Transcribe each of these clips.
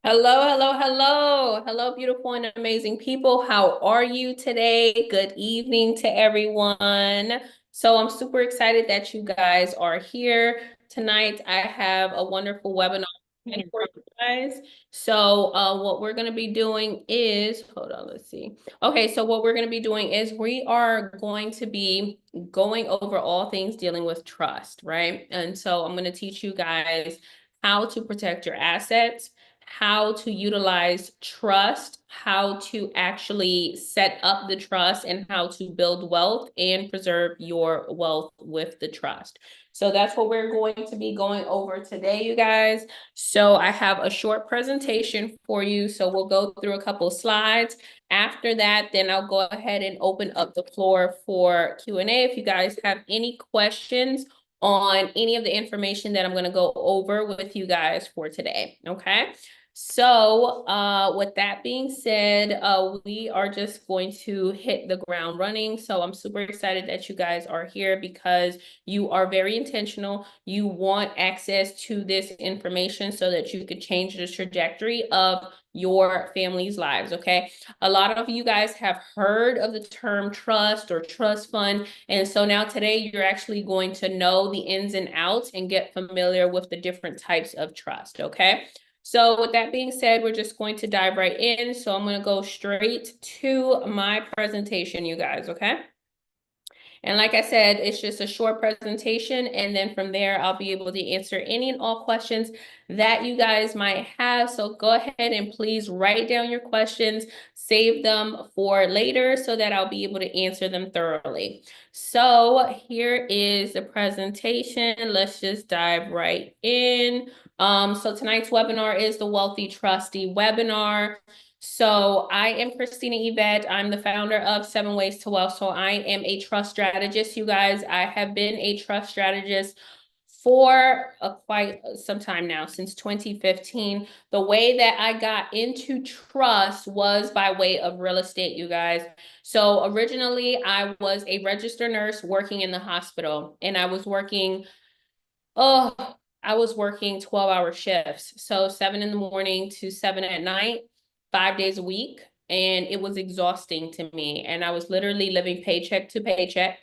Hello, hello, hello. Hello, beautiful and amazing people. How are you today? Good evening to everyone. So I'm super excited that you guys are here tonight. I have a wonderful webinar for you guys. So what we're going to be doing is, hold on, let's see. Okay, so what we're going to be doing is we are going to be going over all things dealing with trust, right? And so I'm going to teach you guys how to protect your assets, how to utilize trust, how to actually set up the trust, and how to build wealth and preserve your wealth with the trust. So that's what we're going to be going over today, you guys. So I have a short presentation for you. So we'll go through a couple slides. After that, then I'll go ahead and open up the floor for Q&A. If you guys have any questions on any of the information that I'm going to go over with you guys for today, okay? So with that being said, we are just going to hit the ground running. So I'm super excited that you guys are here because you are very intentional. You want access to this information so that you could change the trajectory of your family's lives, okay? A lot of you guys have heard of the term trust or trust fund. And so now today you're actually going to know the ins and outs and get familiar with the different types of trust, okay? So with that being said, we're just going to dive right in. So I'm going to go straight to my presentation, you guys, okay? And like I said, it's just a short presentation. And then from there, I'll be able to answer any and all questions that you guys might have. So go ahead and please write down your questions, save them for later so that I'll be able to answer them thoroughly. So here is the presentation. Let's just dive right in. So tonight's webinar is the Wealthy Trustee webinar. So I am Christina Yvette. I'm the founder of 7 Ways to Wealth. So I am a trust strategist, you guys. I have been a trust strategist for quite some time now, since 2015. The way that I got into trust was by way of real estate, you guys. So originally I was a registered nurse working in the hospital, and oh, I was working 12-hour shifts. So 7 in the morning to 7 at night, 5 days a week. And it was exhausting to me. And I was literally living paycheck to paycheck.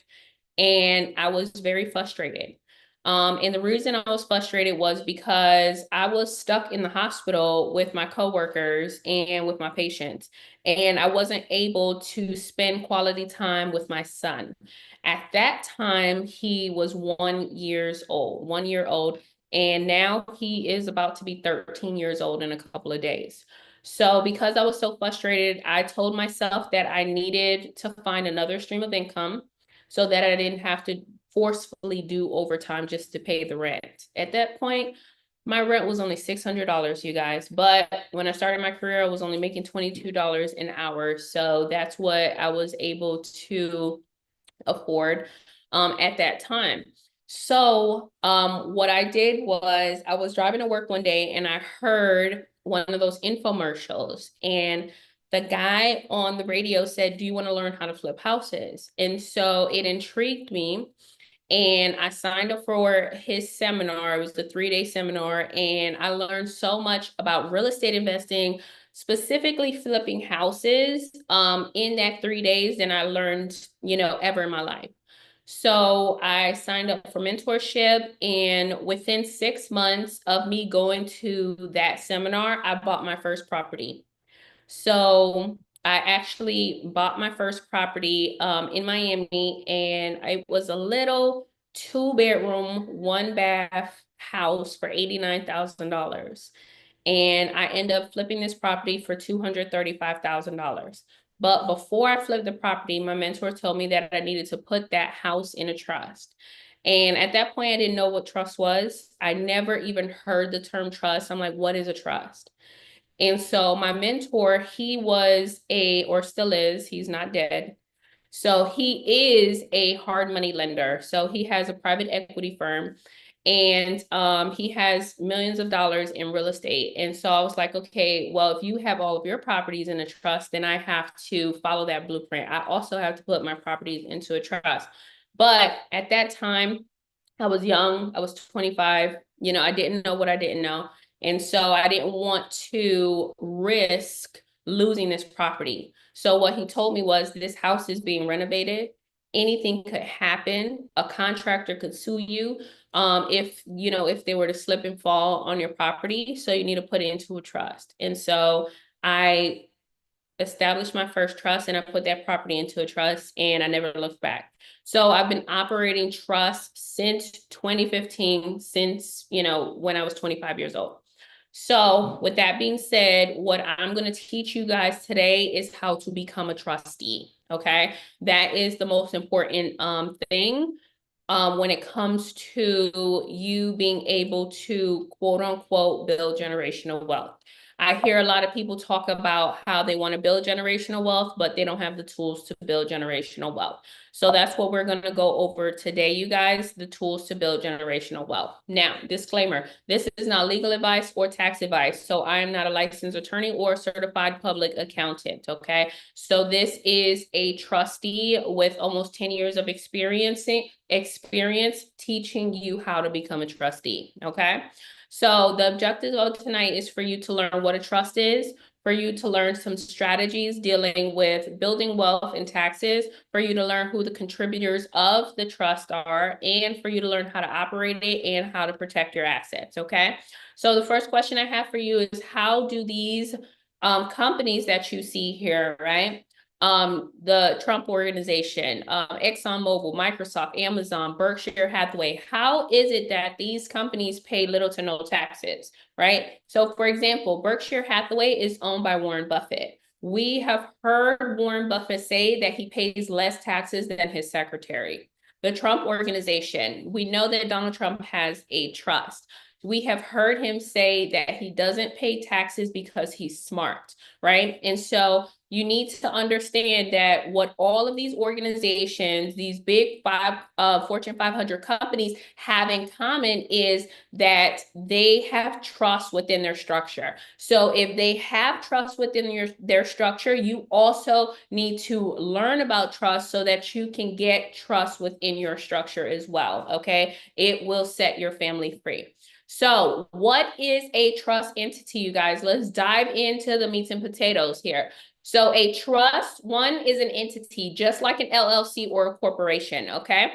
And I was very frustrated. And the reason I was frustrated was because I was stuck in the hospital with my coworkers and with my patients, and I wasn't able to spend quality time with my son. At that time, he was 1 year old, and now he is about to be 13 years old in a couple of days. So because I was so frustrated, I told myself that I needed to find another stream of income so that I didn't have to forcefully do overtime just to pay the rent. At that point, my rent was only $600, you guys. But when I started my career, I was only making $22 an hour. So that's what I was able to afford at that time. So what I did was I was driving to work one day and I heard one of those infomercials, and the guy on the radio said, "Do you want to learn how to flip houses?" And so it intrigued me. And I signed up for his seminar. It was the 3-day seminar. And I learned so much about real estate investing, specifically flipping houses in that 3 days than I learned, ever in my life. So I signed up for mentorship, and within 6 months of me going to that seminar, I bought my first property. So I actually bought my first property in Miami, and it was a little 2-bedroom, 1-bath house for $89,000. And I ended up flipping this property for $235,000. But before I flipped the property, my mentor told me that I needed to put that house in a trust. And at that point, I didn't know what trust was. I never even heard the term trust. I'm like, what is a trust? And so my mentor, he was or still is, he's not dead. So he is a hard money lender. So he has a private equity firm, and he has millions of dollars in real estate. And so I was like, okay, well, if you have all of your properties in a trust, then I have to follow that blueprint. I also have to put my properties into a trust. But at that time, I was young. I was 25. I didn't know what I didn't know. And so I didn't want to risk losing this property. So what he told me was, this house is being renovated. Anything could happen. A contractor could sue you, if they were to slip and fall on your property. So you need to put it into a trust. And so I established my first trust and I put that property into a trust and I never looked back. So I've been operating trusts since 2015, since, when I was 25 years old. So with that being said, what I'm going to teach you guys today is how to become a trustee. Okay. That is the most important thing when it comes to you being able to, quote unquote, build generational wealth. I hear a lot of people talk about how they want to build generational wealth, but they don't have the tools to build generational wealth. So that's what we're going to go over today, you guys, the tools to build generational wealth. Now, disclaimer, this is not legal advice or tax advice. So I am not a licensed attorney or certified public accountant, okay? So this is a trustee with almost 10 years of experience teaching you how to become a trustee, okay? So the objective of tonight is for you to learn what a trust is, for you to learn some strategies dealing with building wealth and taxes, for you to learn who the contributors of the trust are, and for you to learn how to operate it and how to protect your assets, okay? So the first question I have for you is, how do these companies that you see here, right? The Trump Organization, ExxonMobil, Microsoft, Amazon, Berkshire Hathaway. How is it that these companies pay little to no taxes, right? So for example, Berkshire Hathaway is owned by Warren Buffett. We have heard Warren Buffett say that he pays less taxes than his secretary. The Trump Organization, we know that Donald Trump has a trust. We have heard him say that he doesn't pay taxes because he's smart, right? And so you need to understand that what all of these organizations, these big Fortune 500 companies have in common is that they have trust within their structure. So if they have trust within their structure, you also need to learn about trust so that you can get trust within your structure as well, okay? It will set your family free. So what is a trust entity, you guys? Let's dive into the meats and potatoes here. So a trust, one, is an entity, just like an LLC or a corporation, okay?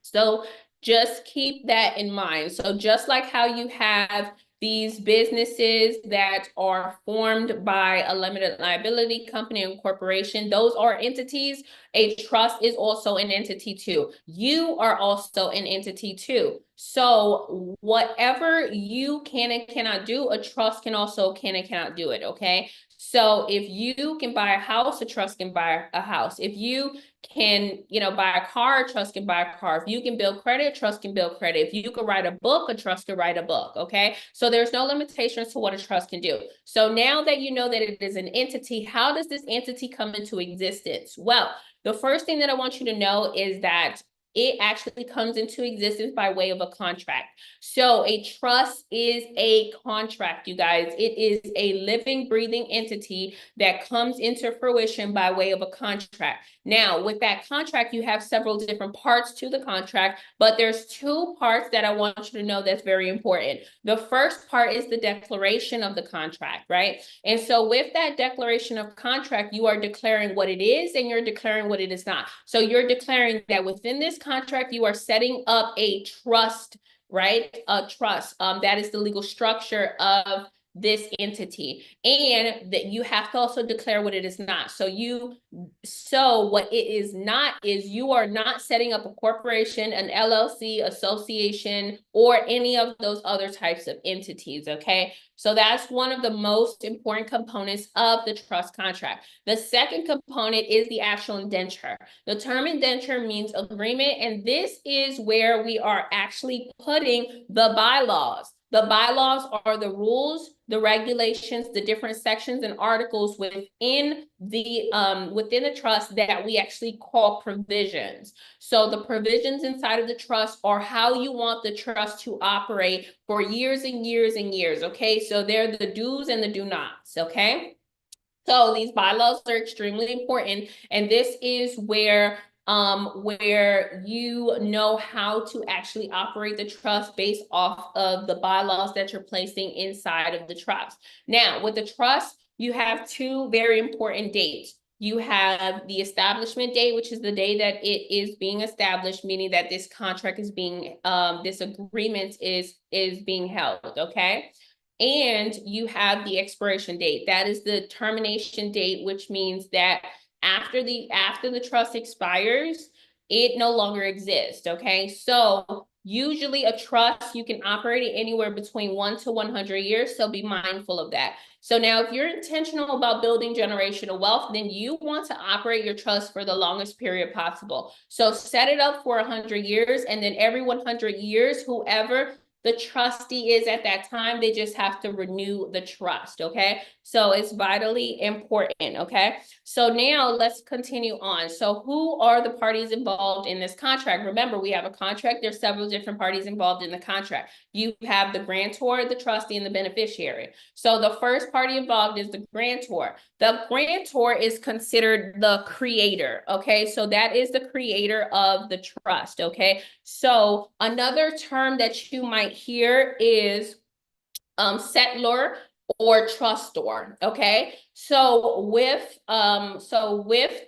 So just keep that in mind. So just like how you have these businesses that are formed by a limited liability company and corporation, those are entities. A trust is also an entity too. You are also an entity too. So whatever you can and cannot do, a trust can and cannot do it, okay? So if you can buy a house, a trust can buy a house. If you can, buy a car, a trust can buy a car. If you can build credit, a trust can build credit. If you could write a book, a trust can write a book, okay? So there's no limitations to what a trust can do. So now that you know that it is an entity, how does this entity come into existence? Well, the first thing that I want you to know is that it actually comes into existence by way of a contract. So a trust is a contract, you guys. It is a living, breathing entity that comes into fruition by way of a contract. Now, with that contract, you have several different parts to the contract, but there's two parts that I want you to know that's very important. The first part is the declaration of the contract, right? And so with that declaration of contract, you are declaring what it is and you're declaring what it is not. So you're declaring that within this contract, you are setting up a trust, right? A trust. That is the legal structure of this entity. And that you have to also declare what it is not. So what it is not is you are not setting up a corporation, an LLC, association, or any of those other types of entities, okay? So that's one of the most important components of the trust contract. The second component is the actual indenture. The term indenture means agreement, and this is where we are actually putting the bylaws. The bylaws are the rules, the regulations, the different sections and articles within the trust that we actually call provisions. So the provisions inside of the trust are how you want the trust to operate for years and years and years, okay? So they're the do's and the do nots, okay? So these bylaws are extremely important, and this is where where you know how to actually operate the trust based off of the bylaws that you're placing inside of the trust. Now, with the trust, you have two very important dates. You have the establishment date, which is the day that it is being established, meaning that this contract is being, this agreement is being held, okay? And you have the expiration date. That is the termination date, which means that after the trust expires, it no longer exists, okay? So usually a trust, you can operate it anywhere between 1 to 100 years, so be mindful of that. So now if you're intentional about building generational wealth, then you want to operate your trust for the longest period possible. So set it up for 100 years, and then every 100 years, whoever the trustee is at that time, they just have to renew the trust, okay? So it's vitally important, okay? So now let's continue on. So who are the parties involved in this contract? Remember, we have a contract. There's several different parties involved in the contract. You have the grantor, the trustee, and the beneficiary. So the first party involved is the grantor. The grantor is considered the creator, okay? So that is the creator of the trust, okay? So another term that you might hear is settlor or trustor, okay? So with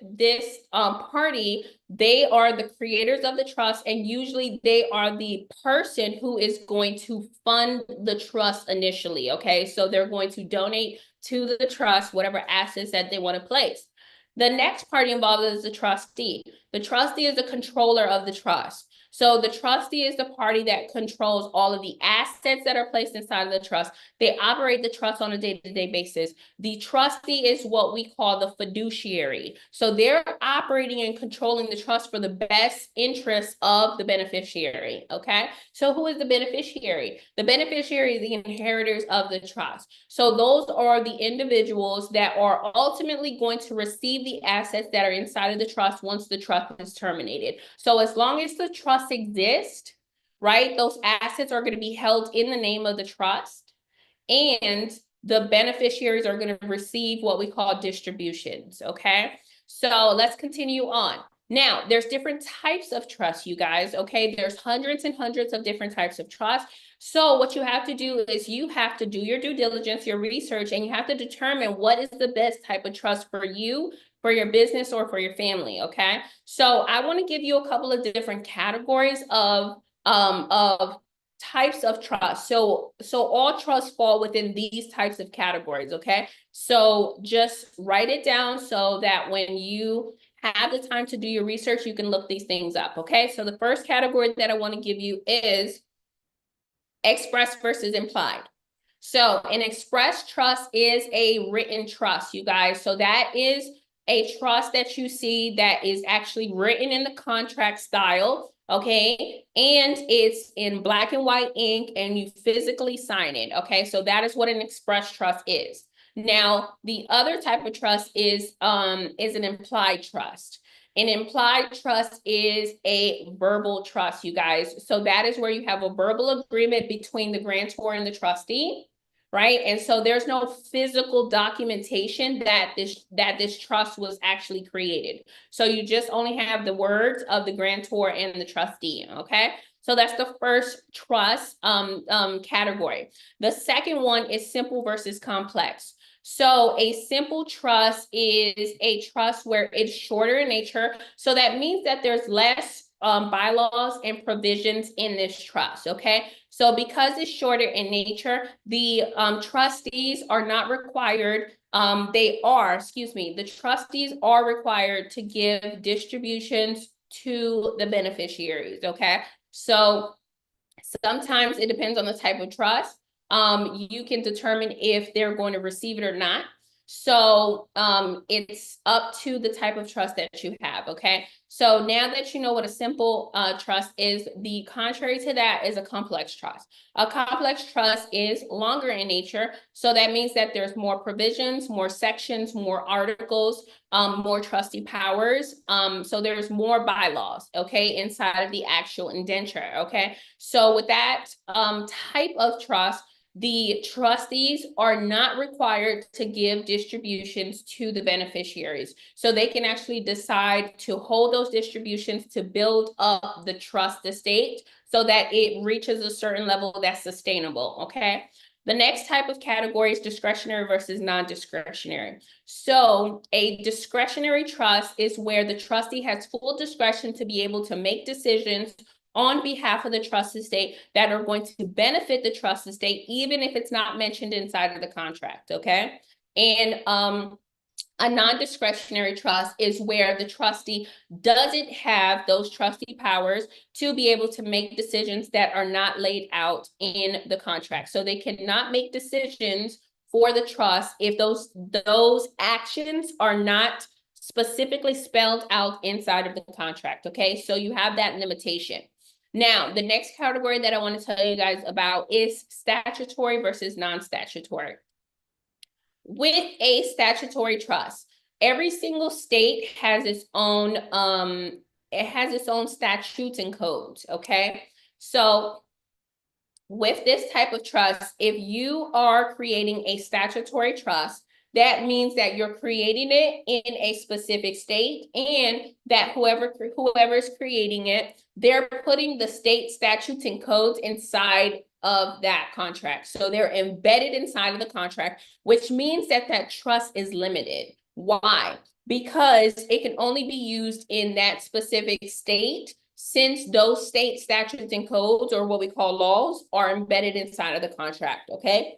this party, they are the creators of the trust, and usually they are the person who is going to fund the trust initially, okay? So they're going to donate to the trust whatever assets that they want to place. The next party involved is the trustee. The trustee is the controller of the trust. So the trustee is the party that controls all of the assets that are placed inside of the trust. They operate the trust on a day-to-day basis. The trustee is what we call the fiduciary. So they're operating and controlling the trust for the best interests of the beneficiary, okay? So who is the beneficiary? The beneficiary is the inheritors of the trust. So those are the individuals that are ultimately going to receive the assets that are inside of the trust once the trust is terminated. So as long as the trust exist, right, those assets are going to be held in the name of the trust, and the beneficiaries are going to receive what we call distributions, okay? So let's continue on. Now, there's different types of trust, you guys, okay? There's hundreds and hundreds of different types of trust. So what you have to do is you have to do your due diligence, your research, and you have to determine what is the best type of trust for you, for your business, or for your family, okay? So I want to give you a couple of different categories of types of trust. So all trusts fall within these types of categories, okay? So just write it down so that when you have the time to do your research, you can look these things up, okay? So the first category that I want to give you is express versus implied. So an express trust is a written trust, you guys. So that is a trust that you see that is actually written in the contract style, okay? And it's in black and white ink, and you physically sign it, okay? So that is what an express trust is. Now, the other type of trust is an implied trust. An implied trust is a verbal trust, you guys. So that is where you have a verbal agreement between the grantor and the trustee, right? And so there's no physical documentation that this trust was actually created. So you just only have the words of the grantor and the trustee, okay? So that's the first trust category. The second one is simple versus complex. So a simple trust is a trust where it's shorter in nature. So that means that there's less bylaws and provisions in this trust, okay? So because it's shorter in nature, the trustees are not required, the trustees are required to give distributions to the beneficiaries, okay? So sometimes it depends on the type of trust. You can determine if they're going to receive it or not. So it's up to the type of trust that you have, okay? So now that you know what a simple trust is, the contrary to that is a complex trust. A complex trust is longer in nature, so that means that there's more provisions, more sections, more articles, more trustee powers. So there's more bylaws, okay, inside of the actual indenture, okay? So with that type of trust, the trustees are not required to give distributions to the beneficiaries. So they can actually decide to hold those distributions to build up the trust estate so that it reaches a certain level that's sustainable, okay? The next type of category is discretionary versus non-discretionary. So a discretionary trust is where the trustee has full discretion to be able to make decisions on behalf of the trust estate that are going to benefit the trust estate, even if it's not mentioned inside of the contract, okay? And a non-discretionary trust is where the trustee doesn't have those trustee powers to be able to make decisions that are not laid out in the contract. So they cannot make decisions for the trust if those actions are not specifically spelled out inside of the contract, okay? So you have that limitation. Now, the next category that I want to tell you guys about is statutory versus non-statutory. With a statutory trust, every single state has its own statutes and codes, okay? So with this type of trust, if you are creating a statutory trust, that means that you're creating it in a specific state, and that whoever is creating it, they're putting the state statutes and codes inside of that contract. So they're embedded inside of the contract, which means that that trust is limited. Why? Because it can only be used in that specific state, since those state statutes and codes, or what we call laws, are embedded inside of the contract, okay?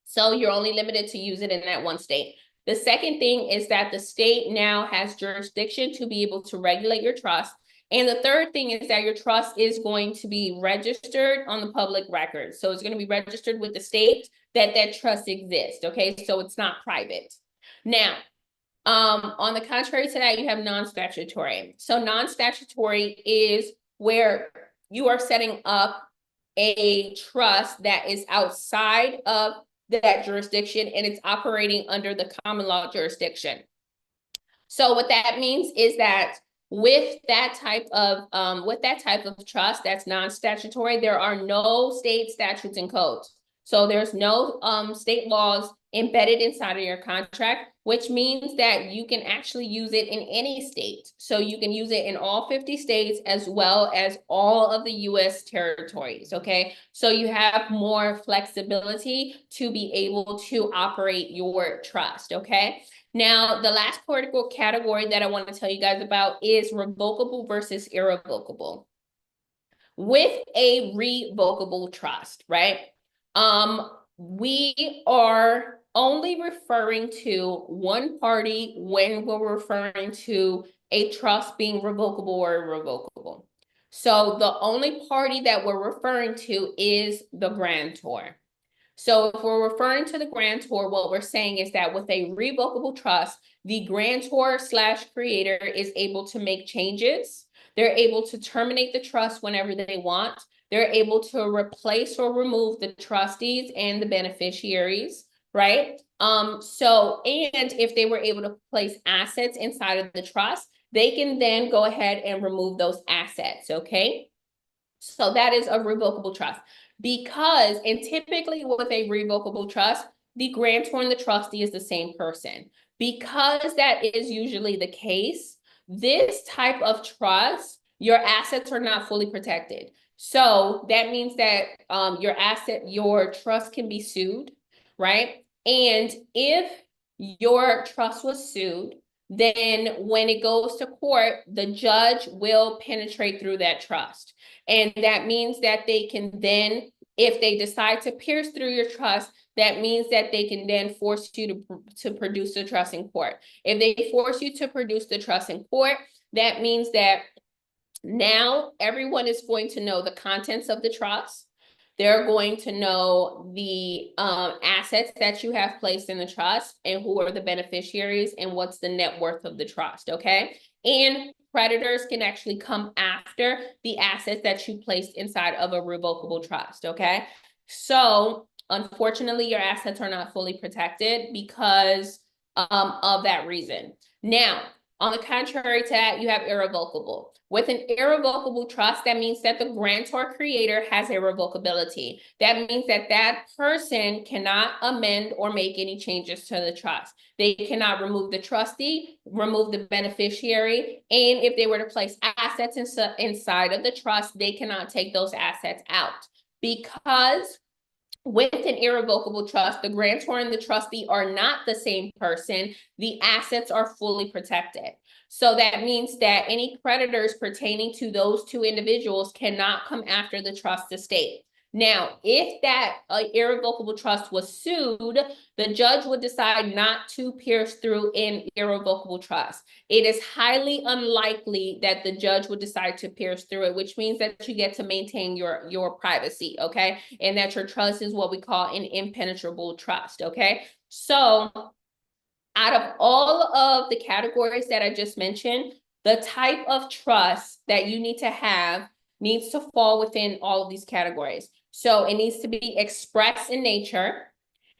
So you're only limited to use it in that one state. The second thing is that the state now has jurisdiction to be able to regulate your trust. And the third thing is that your trust is going to be registered on the public record. So it's going to be registered with the state that that trust exists, okay? So it's not private. Now, on the contrary to that, you have non-statutory. So non-statutory is where you are setting up a trust that is outside of that jurisdiction, and it's operating under the common law jurisdiction. So what that means is that with that type of trust that's non-statutory, there are no state statutes and codes. So there's no state laws embedded inside of your contract, which means that you can actually use it in any state. So you can use it in all 50 states as well as all of the US territories, okay? So you have more flexibility to be able to operate your trust, okay? Now, the last critical category that I want to tell you guys about is revocable versus irrevocable. With a revocable trust, right? We are only referring to one party when we're referring to a trust being revocable or irrevocable. So the only party that we're referring to is the grantor. So if we're referring to the grantor, what we're saying is that with a revocable trust, the grantor / creator is able to make changes. They're able to terminate the trust whenever they want. They're able to replace or remove the trustees and the beneficiaries, right? And if they were able to place assets inside of the trust, they can then go ahead and remove those assets, okay? So that is a revocable trust. And typically with a revocable trust, the grantor and the trustee is the same person. Because that is usually the case, this type of trust, your assets are not fully protected. So that means that your trust can be sued, right? And if your trust was sued, then when it goes to court, the judge will penetrate through that trust. And that means that they can then, if they decide to pierce through your trust, that means that they can then force you to produce the trust in court. If they force you to produce the trust in court, that means that now everyone is going to know the contents of the trust. They're going to know the assets that you have placed in the trust and who are the beneficiaries and what's the net worth of the trust, okay? And creditors can actually come after the assets that you placed inside of a revocable trust, okay? So unfortunately, your assets are not fully protected because of that reason. Now, on the contrary to that, you have irrevocable, With an irrevocable trust, that means that the grantor creator has irrevocability. That means that that person cannot amend or make any changes to the trust. They cannot remove the trustee, remove the beneficiary, and if they were to place assets inside of the trust, they cannot take those assets out. Because with an irrevocable trust, the grantor and the trustee are not the same person. The assets are fully protected. So that means that any creditors pertaining to those two individuals cannot come after the trust estate. Now, if that irrevocable trust was sued, the judge would decide not to pierce through an irrevocable trust. It is highly unlikely that the judge would decide to pierce through it, which means that you get to maintain your privacy, okay? And that your trust is what we call an impenetrable trust, okay? So out of all of the categories that I just mentioned, the type of trust that you need to have needs to fall within all of these categories. So it needs to be express in nature.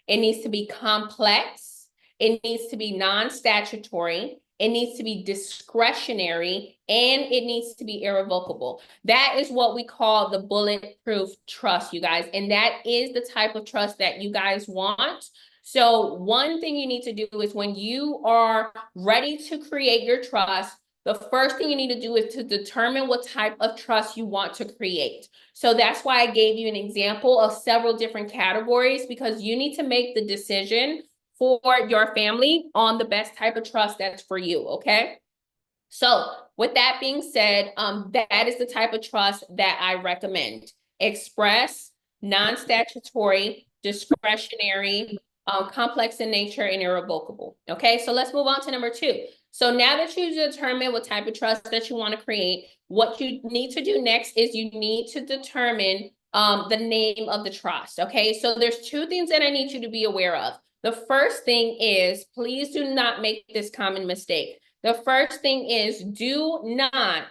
It needs to be complex. It needs to be non-statutory. It needs to be discretionary, and it needs to be irrevocable. That is what we call the bulletproof trust, you guys. And that is the type of trust that you guys want. So one thing you need to do is when you are ready to create your trust, the first thing you need to do is to determine what type of trust you want to create. So that's why I gave you an example of several different categories, because you need to make the decision for your family on the best type of trust that's for you, okay? So with that being said, that is the type of trust that I recommend. Express, non-statutory, discretionary, complex in nature, and irrevocable. Okay, so let's move on to number 2. So now that you determine what type of trust that you want to create, what you need to do next is you need to determine the name of the trust. Okay, so there's 2 things that I need you to be aware of. The first thing is, please do not make this common mistake. The first thing is, do not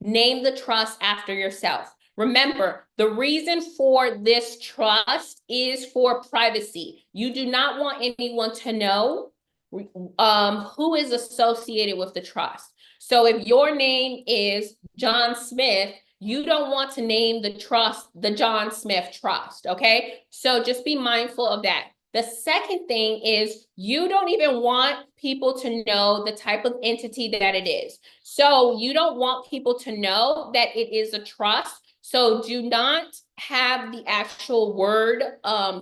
name the trust after yourself. Remember, the reason for this trust is for privacy. You do not want anyone to know who is associated with the trust. So if your name is John Smith, you don't want to name the trust the John Smith Trust, okay? So just be mindful of that. The second thing is you don't even want people to know the type of entity that it is. So you don't want people to know that it is a trust. So do not have the actual word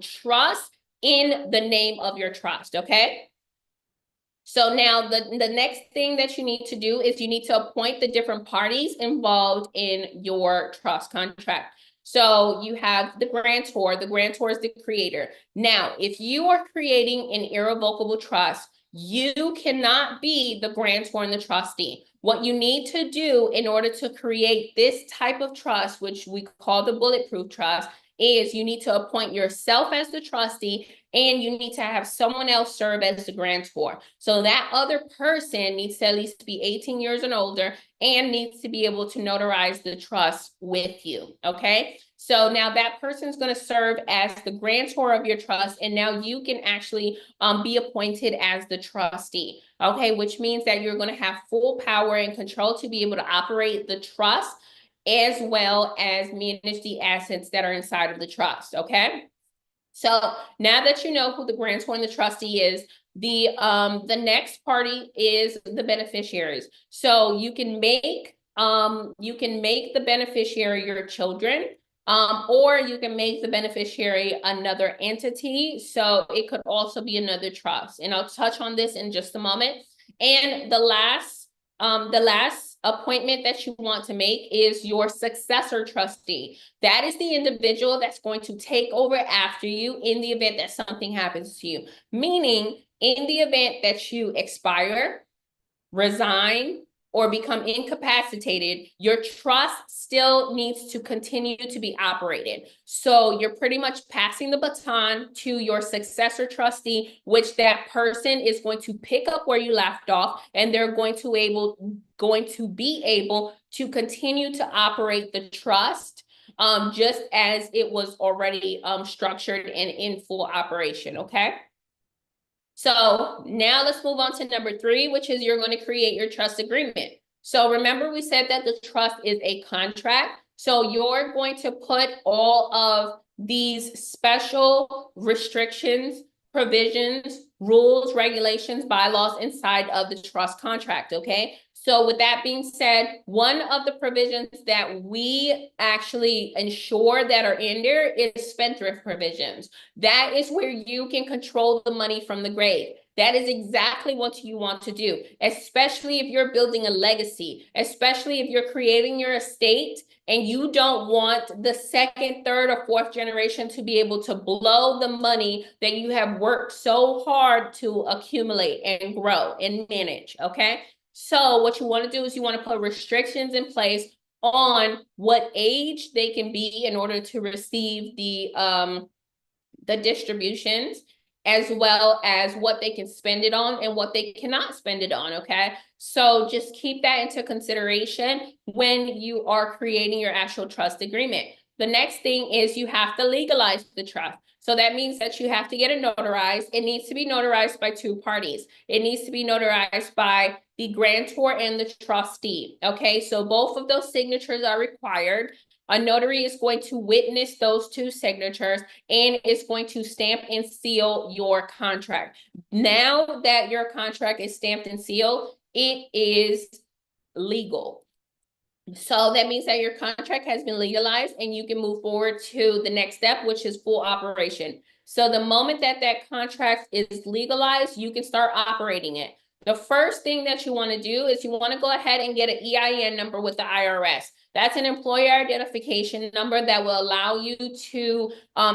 trust in the name of your trust, okay? So now the next thing that you need to do is you need to appoint the different parties involved in your trust contract. So you have the grantor is the creator. Now, if you are creating an irrevocable trust, you cannot be the grantor and the trustee. What you need to do in order to create this type of trust, which we call the bulletproof trust, is you need to appoint yourself as the trustee, and you need to have someone else serve as the grantor. So that other person needs to at least be 18 years and older and needs to be able to notarize the trust with you, okay? So now that person is going to serve as the grantor of your trust, and now you can actually be appointed as the trustee, okay? Which means that you're going to have full power and control to be able to operate the trust as well as manage the assets that are inside of the trust, okay? So now that you know who the grantor and the trustee is, the next party is the beneficiaries. So you can make the beneficiary your children, or you can make the beneficiary another entity. So it could also be another trust, and I'll touch on this in just a moment. And the last appointment that you want to make is your successor trustee. That is the individual that's going to take over after you in the event that something happens to you. Meaning, in the event that you expire, resign, or become incapacitated, your trust still needs to continue to be operated. So you're pretty much passing the baton to your successor trustee, which that person is going to pick up where you left off, and they're going to be able to continue to operate the trust just as it was already structured and in full operation, okay? So now let's move on to number 3, which is you're going to create your trust agreement. So remember we said that the trust is a contract. So you're going to put all of these special restrictions, provisions, rules, regulations, bylaws inside of the trust contract, okay? So with that being said, one of the provisions that we actually ensure that are in there is spendthrift provisions. That is where you can control the money from the grave. That is exactly what you want to do, especially if you're building a legacy, especially if you're creating your estate and you don't want the second, third, or fourth generation to be able to blow the money that you have worked so hard to accumulate and grow and manage, okay? So what you want to do is you want to put restrictions in place on what age they can be in order to receive the distributions, as well as what they can spend it on and what they cannot spend it on, okay? So just keep that into consideration when you are creating your actual trust agreement. The next thing is you have to legalize the trust. So that means that you have to get it notarized. It needs to be notarized by two parties. It needs to be notarized by the grantor and the trustee, okay? So both of those signatures are required. A notary is going to witness those two signatures and it's going to stamp and seal your contract. Now that your contract is stamped and sealed, it is legal. So that means that your contract has been legalized and you can move forward to the next step, which is full operation. So the moment that that contract is legalized, you can start operating it. The first thing that you want to do is you want to go ahead and get an EIN number with the IRS. That's an employer identification number that will allow you to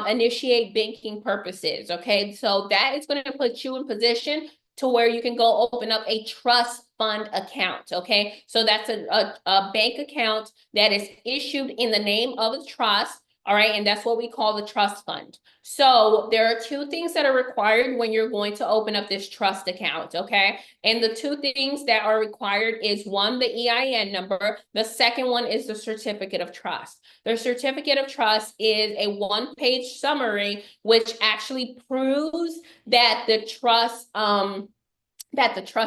initiate banking purposes, okay? So that is going to put you in position to where you can go open up a trust fund account, okay? So that's a bank account that is issued in the name of a trust, all right? And that's what we call the trust fund. So there are two things that are required when you're going to open up this trust account, okay? And the two things that are required is one, the EIN number. The second one is the certificate of trust. The certificate of trust is a one-page summary, which actually proves that the trust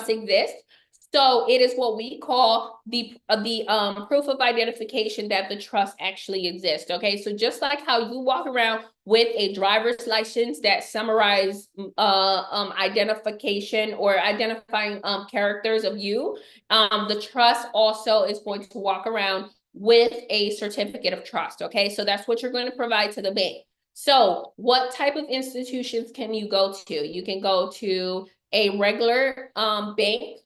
exists. So it is what we call the proof of identification that the trust actually exists. Okay, so just like how you walk around with a driver's license that summarize identification or identifying characters of you, the trust also is going to walk around with a certificate of trust. Okay, so that's what you're going to provide to the bank. So what type of institutions can you go to? You can go to a regular bank,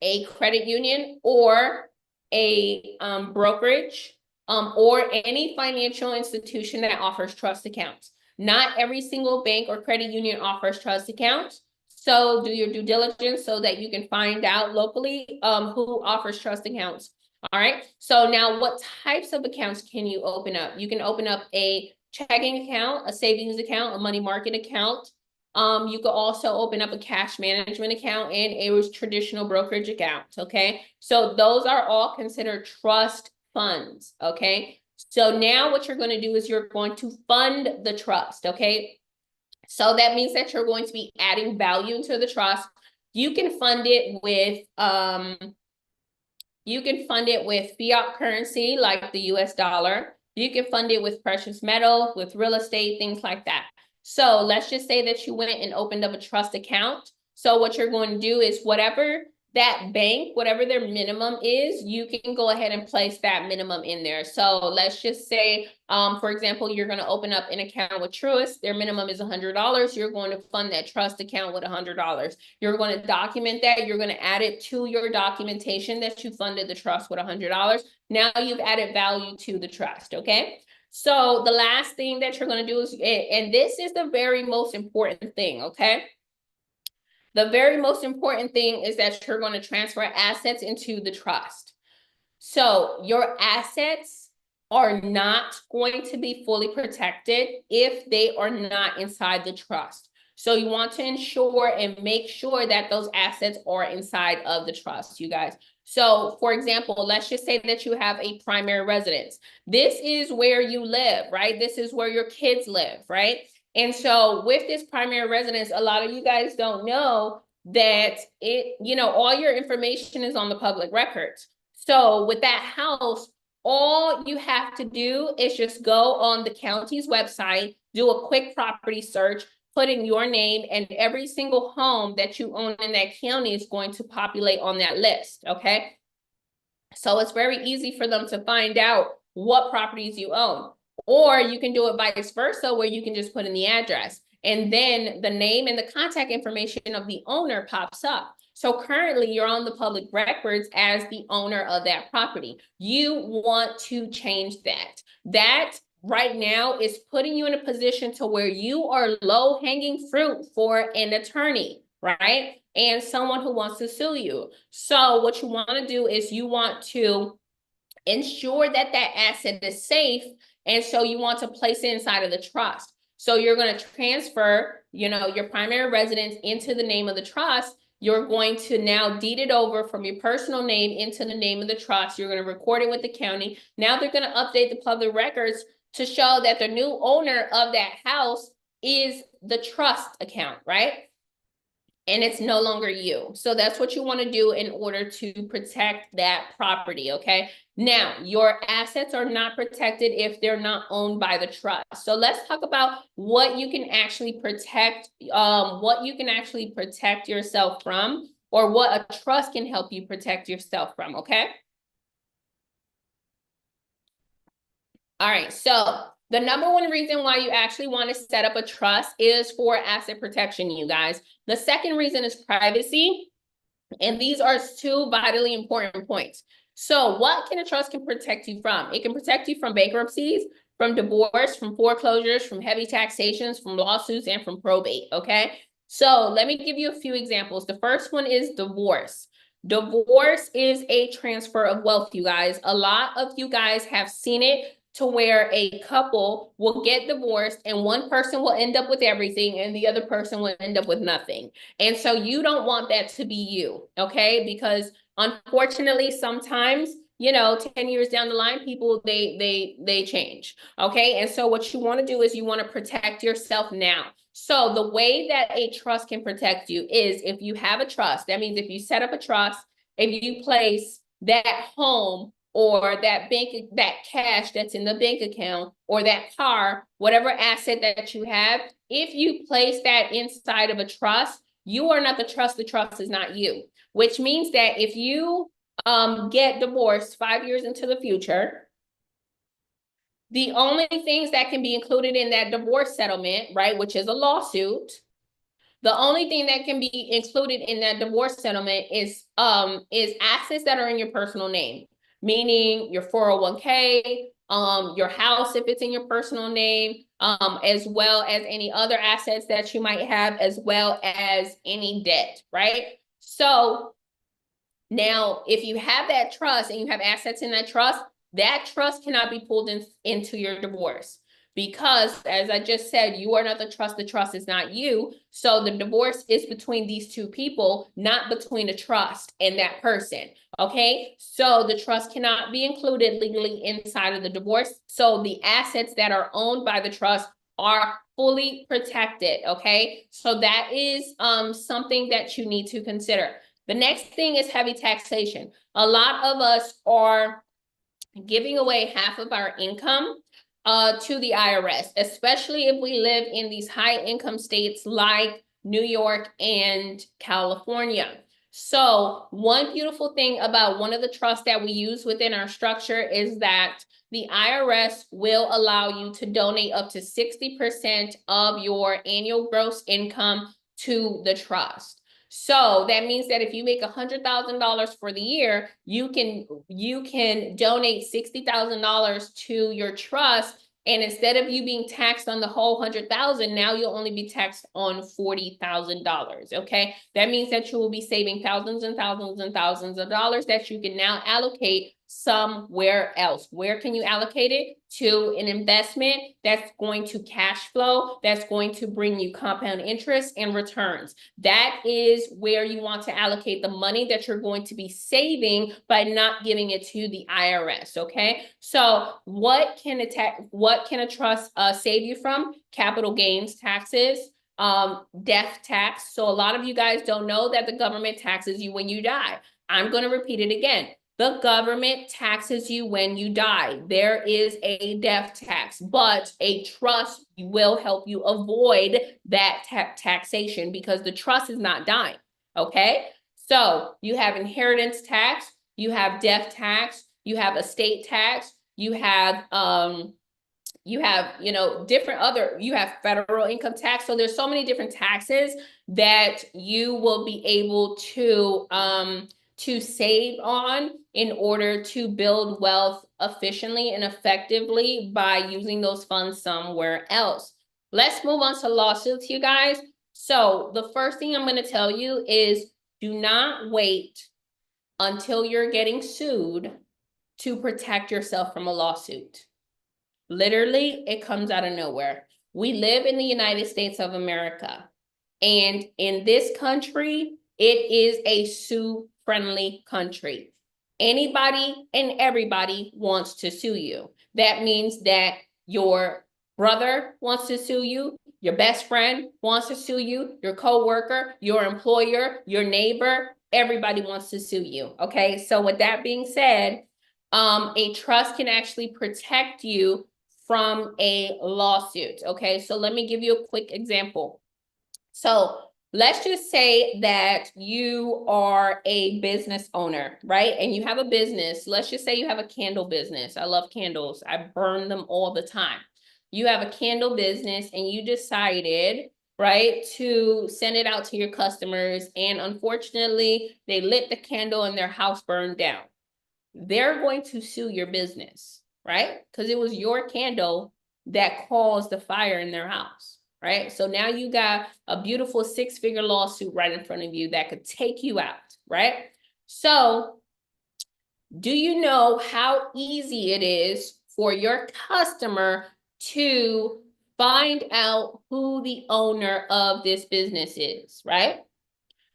a credit union, or a brokerage, or any financial institution that offers trust accounts. Not every single bank or credit union offers trust accounts. So do your due diligence so that you can find out locally who offers trust accounts. All right. So now what types of accounts can you open up? You can open up a checking account, a savings account, a money market account. You could also open up a cash management account and a traditional brokerage account, okay? So those are all considered trust funds, okay? So now what you're going to do is you're going to fund the trust, okay? So that means that you're going to be adding value to the trust. You can fund it with fiat currency like the US dollar. You can fund it with precious metal, with real estate, things like that. So let's just say that you went and opened up a trust account. So what you're going to do is whatever that bank, whatever their minimum is, you can go ahead and place that minimum in there. So let's just say, for example, you're going to open up an account with Truist. Their minimum is $100. You're going to fund that trust account with $100. You're going to document that. You're going to add it to your documentation that you funded the trust with $100. Now you've added value to the trust, okay? So the last thing that you're going to do is, and this is the very most important thing, okay? The very most important thing is that you're going to transfer assets into the trust. So your assets are not going to be fully protected if they are not inside the trust. So you want to ensure and make sure that those assets are inside of the trust, you guys. So for example, let's just say that you have a primary residence. This is where you live, right? This is where your kids live, right? And so with this primary residence, a lot of you guys don't know that all your information is on the public records. So with that house, all you have to do is just go on the county's website, do a quick property search, put in your name, and every single home that you own in that county is going to populate on that list, okay? So it's very easy for them to find out what properties you own. Or you can do it vice versa, where you can just put in the address, and then the name and the contact information of the owner pops up. So currently you're on the public records as the owner of that property. You want to change that. That right now is putting you in a position to where you are low-hanging fruit for an attorney, right? And someone who wants to sue you. So what you want to do is you want to ensure that that asset is safe. And so you want to place it inside of the trust. So you're going to transfer, your primary residence into the name of the trust. You're going to now deed it over from your personal name into the name of the trust. You're going to record it with the county. Now they're going to update the public records to show that the new owner of that house is the trust account, right? And it's no longer you. So that's what you want to do in order to protect that property, okay? Now, your assets are not protected if they're not owned by the trust. So let's talk about what you can actually protect, yourself from, or what a trust can help you protect yourself from, okay? All right, so the number one reason why you actually want to set up a trust is for asset protection, you guys. The second reason is privacy. And these are two vitally important points. So what can a trust protect you from? It can protect you from bankruptcies, from divorce, from foreclosures, from heavy taxations, from lawsuits, and from probate, okay? So let me give you a few examples. The first one is divorce. Divorce is a transfer of wealth, you guys. A lot of you guys have seen it, to where a couple will get divorced and one person will end up with everything and the other person will end up with nothing. And so you don't want that to be you, okay? Because unfortunately, sometimes, 10 years down the line, people, they change, okay? And so what you want to do is you want to protect yourself now. So the way that a trust can protect you is if you have a trust. That means if you set up a trust, if you place that home or that cash that's in the bank account, or that car, whatever asset that you have, if you place that inside of a trust, you are not the trust is not you. Which means that if you get divorced 5 years into the future, the only things that can be included in that divorce settlement, right, which is a lawsuit, the only thing that can be included in that divorce settlement is assets that are in your personal name. Meaning your 401k, your house if it's in your personal name, as well as any other assets that you might have, as well as any debt, right? So now, if you have that trust and you have assets in that trust cannot be pulled into your divorce. Because, as I just said, you are not the trust is not you. So the divorce is between these two people, not between a trust and that person, okay? So the trust cannot be included legally inside of the divorce. So the assets that are owned by the trust are fully protected, okay? So that is something that you need to consider. The next thing is heavy taxation. A lot of us are giving away half of our income to the IRS, especially if we live in these high income states like New York and California. So one beautiful thing about one of the trusts that we use within our structure is that the IRS will allow you to donate up to 60% of your annual gross income to the trust. So that means that if you make $100,000 for the year, you can donate $60,000 to your trust. And instead of you being taxed on the whole $100,000, now you'll only be taxed on $40,000. Okay, that means that you will be saving thousands and thousands and thousands of dollars that you can now allocate somewhere else. Where can you allocate it? To an investment that's going to cash flow, that's going to bring you compound interest and returns. That is where you want to allocate the money that you're going to be saving by not giving it to the IRS, okay? So what can a trust save you from? Capital gains taxes, death tax. So a lot of you guys don't know that the government taxes you when you die. I'm going to repeat it again. The government taxes you when you die. There is a death tax, but a trust will help you avoid that taxation because the trust is not dying. Okay? So you have inheritance tax, you have death tax, you have estate tax, you have different other, you have federal income tax. So there's so many different taxes that you will be able to save on in order to build wealth efficiently and effectively by using those funds somewhere else. Let's move on to lawsuits, you guys. So the first thing I'm going to tell you is do not wait until you're getting sued to protect yourself from a lawsuit. Literally, it comes out of nowhere. We live in the United States of America. And in this country, it is a sue-friendly country. Anybody and everybody wants to sue you. That means that your brother wants to sue you, your best friend wants to sue you, your coworker, your employer, your neighbor, everybody wants to sue you. Okay, so with that being said, a trust can actually protect you from a lawsuit. Okay, so let me give you a quick example. So let's just say that you are a business owner, right? And you have a business. Let's just say you have a candle business. I love candles. I burn them all the time. You have a candle business and you decided, right, to send it out to your customers. And unfortunately, they lit the candle and their house burned down. They're going to sue your business, right? Because it was your candle that caused the fire in their house, right? So now you got a beautiful 6-figure lawsuit right in front of you that could take you out, right? So do you know how easy it is for your customer to find out who the owner of this business is, right?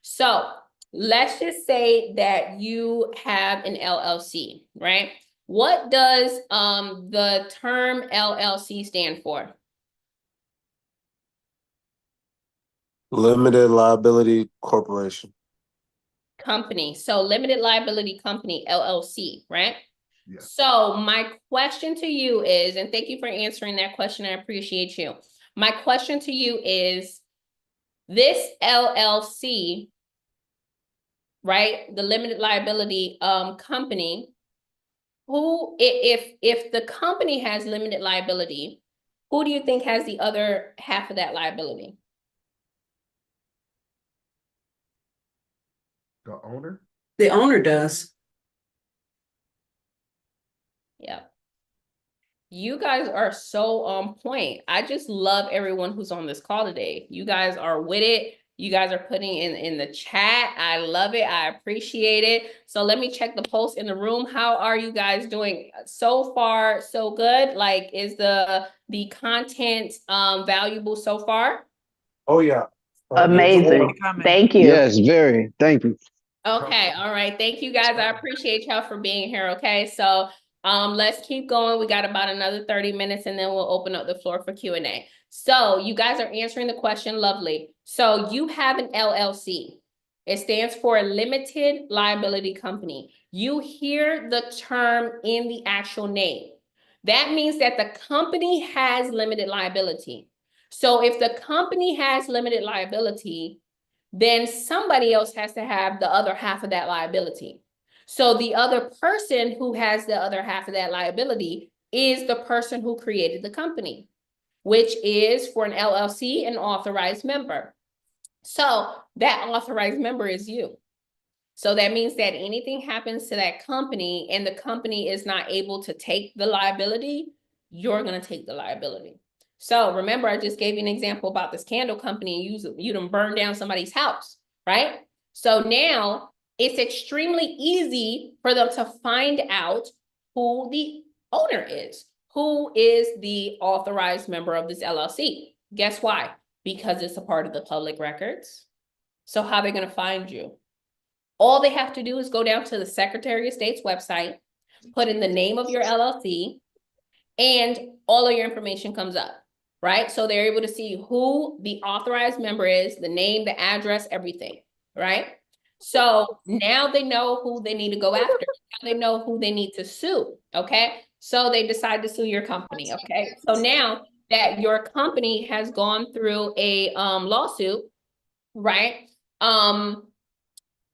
So let's just say that you have an LLC, right? What does the term LLC stand for? Limited Liability Corporation. Company. So limited liability company, LLC, right? Yeah. So my question to you is, and thank you for answering that question, I appreciate you. My question to you is, this LLC, right, the limited liability company, who, if the company has limited liability, who do you think has the other half of that liability? The owner? The owner does. Yeah. You guys are so on point. I just love everyone who's on this call today. You guys are with it. You guys are putting in the chat. I love it. I appreciate it. So let me check the pulse in the room. How are you guys doing? So far, so good. Like, is the content valuable so far? Oh yeah. Amazing. Thank you. Yes, very. Thank you. Okay, all right. Thank you guys. I appreciate y'all for being here. Okay, so let's keep going. We got about another 30 minutes and then we'll open up the floor for Q&A. So you guys are answering the question. Lovely. So you have an LLC. It stands for a limited liability company. You hear the term in the actual name. That means that the company has limited liability. So if the company has limited liability, then somebody else has to have the other half of that liability. So the other person who has the other half of that liability is the person who created the company, which is, for an LLC, an authorized member. So that authorized member is you. So that means that anything happens to that company and the company is not able to take the liability, you're going to take the liability. So remember, I just gave you an example about this candle company and you done burned down somebody's house, right? So now it's extremely easy for them to find out who the owner is, who is the authorized member of this LLC. Guess why? Because it's a part of the public records. So how are they going to find you? All they have to do is go down to the Secretary of State's website, put in the name of your LLC, and all of your information comes up. right? So they're able to see who the authorized member is, the name, the address, everything, right? So now they know who they need to go after. Now they know who they need to sue, okay? So they decide to sue your company, okay? So now that your company has gone through a lawsuit, right?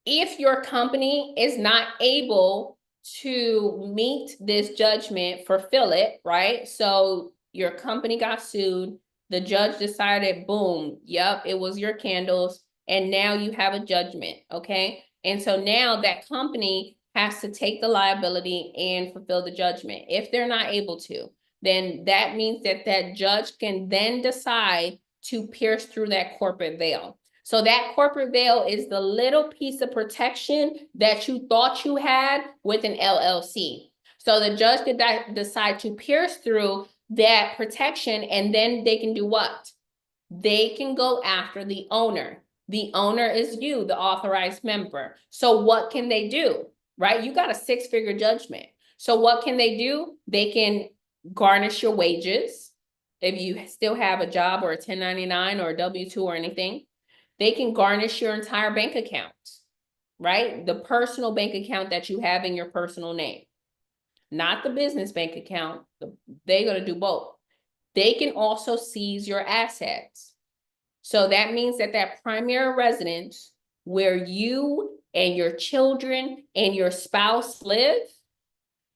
If your company is not able to meet this judgment, fulfill it, right? So your company got sued, the judge decided, boom, yep, it was your candles, and now you have a judgment, okay? And so now that company has to take the liability and fulfill the judgment. If they're not able to, then that means that that judge can then decide to pierce through that corporate veil. So that corporate veil is the little piece of protection that you thought you had with an LLC. So the judge could decide to pierce through that protection, and then they can do what? They can go after the owner. The owner is you, the authorized member. So what can they do, right? You got a 6-figure judgment. So what can they do? They can garnish your wages if you still have a job or a 1099 or a W-2 or anything. They can garnish your entire bank account, right? The personal bank account that you have in your personal name, not the business bank account. They're going to do both. They can also seize your assets. So that means that that primary residence where you and your children and your spouse live,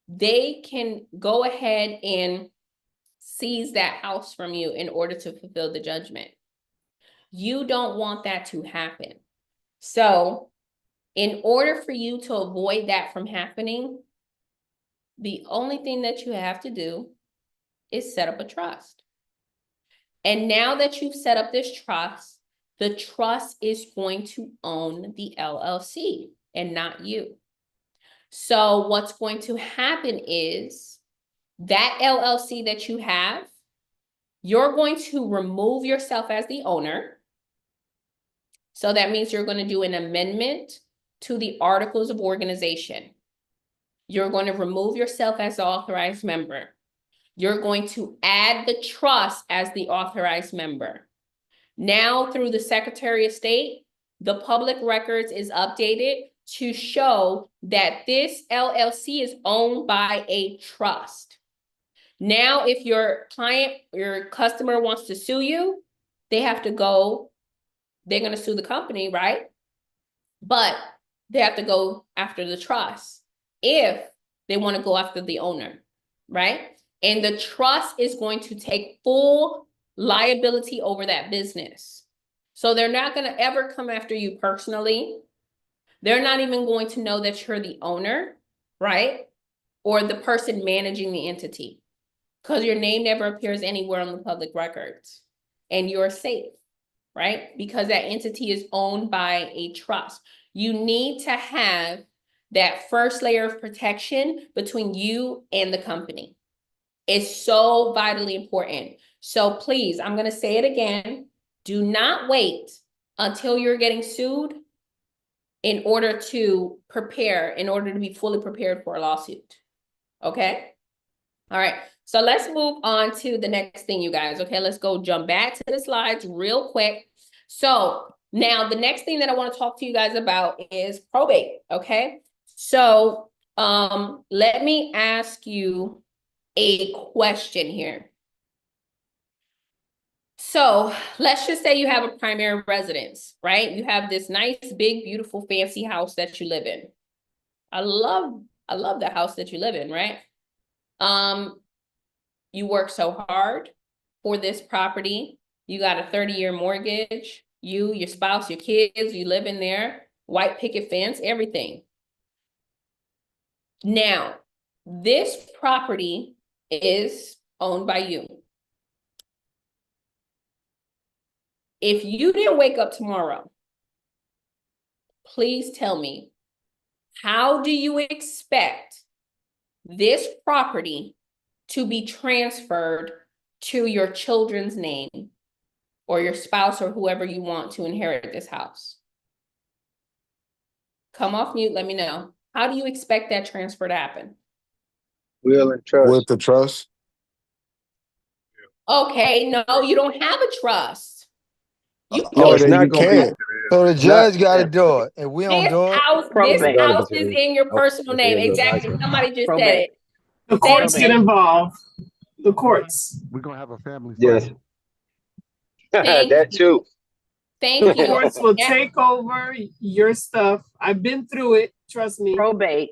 they can go ahead and seize that house from you in order to fulfill the judgment. You don't want that to happen. So in order for you to avoid that from happening, the only thing that you have to do is set up a trust. And now that you've set up this trust, the trust is going to own the LLC and not you. So what's going to happen is that LLC that you have, you're going to remove yourself as the owner. So that means you're going to do an amendment to the articles of organization. You're going to remove yourself as the authorized member. You're going to add the trust as the authorized member. Now, through the Secretary of State, the public records is updated to show that this LLC is owned by a trust. Now, if your client, your customer wants to sue you, they have to go, they're going to sue the company, right? But they have to go after the trust if they want to go after the owner, right? And the trust is going to take full liability over that business. So they're not going to ever come after you personally. They're not even going to know that you're the owner, right? Or the person managing the entity, because your name never appears anywhere on the public records, and you're safe, right? Because that entity is owned by a trust. You need to have that first layer of protection between you and the company. It's so vitally important. So please, I'm going to say it again. Do not wait until you're getting sued in order to prepare, in order to be fully prepared for a lawsuit. Okay? All right. So let's move on to the next thing, you guys. Okay, let's go jump back to the slides real quick. So now the next thing that I want to talk to you guys about is probate. Okay. So let me ask you a question here. So let's just say you have a primary residence, right? You have this nice, big, beautiful, fancy house that you live in. I love the house that you live in, right? You work so hard for this property. You got a 30-year mortgage. You, your spouse, your kids, you live in there. White picket fence, everything. Now, this property is owned by you. If you didn't wake up tomorrow, please tell me, how do you expect this property to be transferred to your children's name or your spouse or whoever you want to inherit this house? Come off mute, let me know. How do you expect that transfer to happen? Will and trust. With the trust? Okay, no, you don't have a trust. You No, it's then not you gonna be. can't. So the Not. judge got to do it. If we don't this do it, house, this Probate. house is in your personal name. Okay, look, Exactly. Somebody just said Probate. it. The Say it courts get again. involved. The courts. We're gonna have a family Yes. fight. Thank That you. too. Thank The you. courts will Yeah. take over your stuff. I've been through it. Trust me. Probate.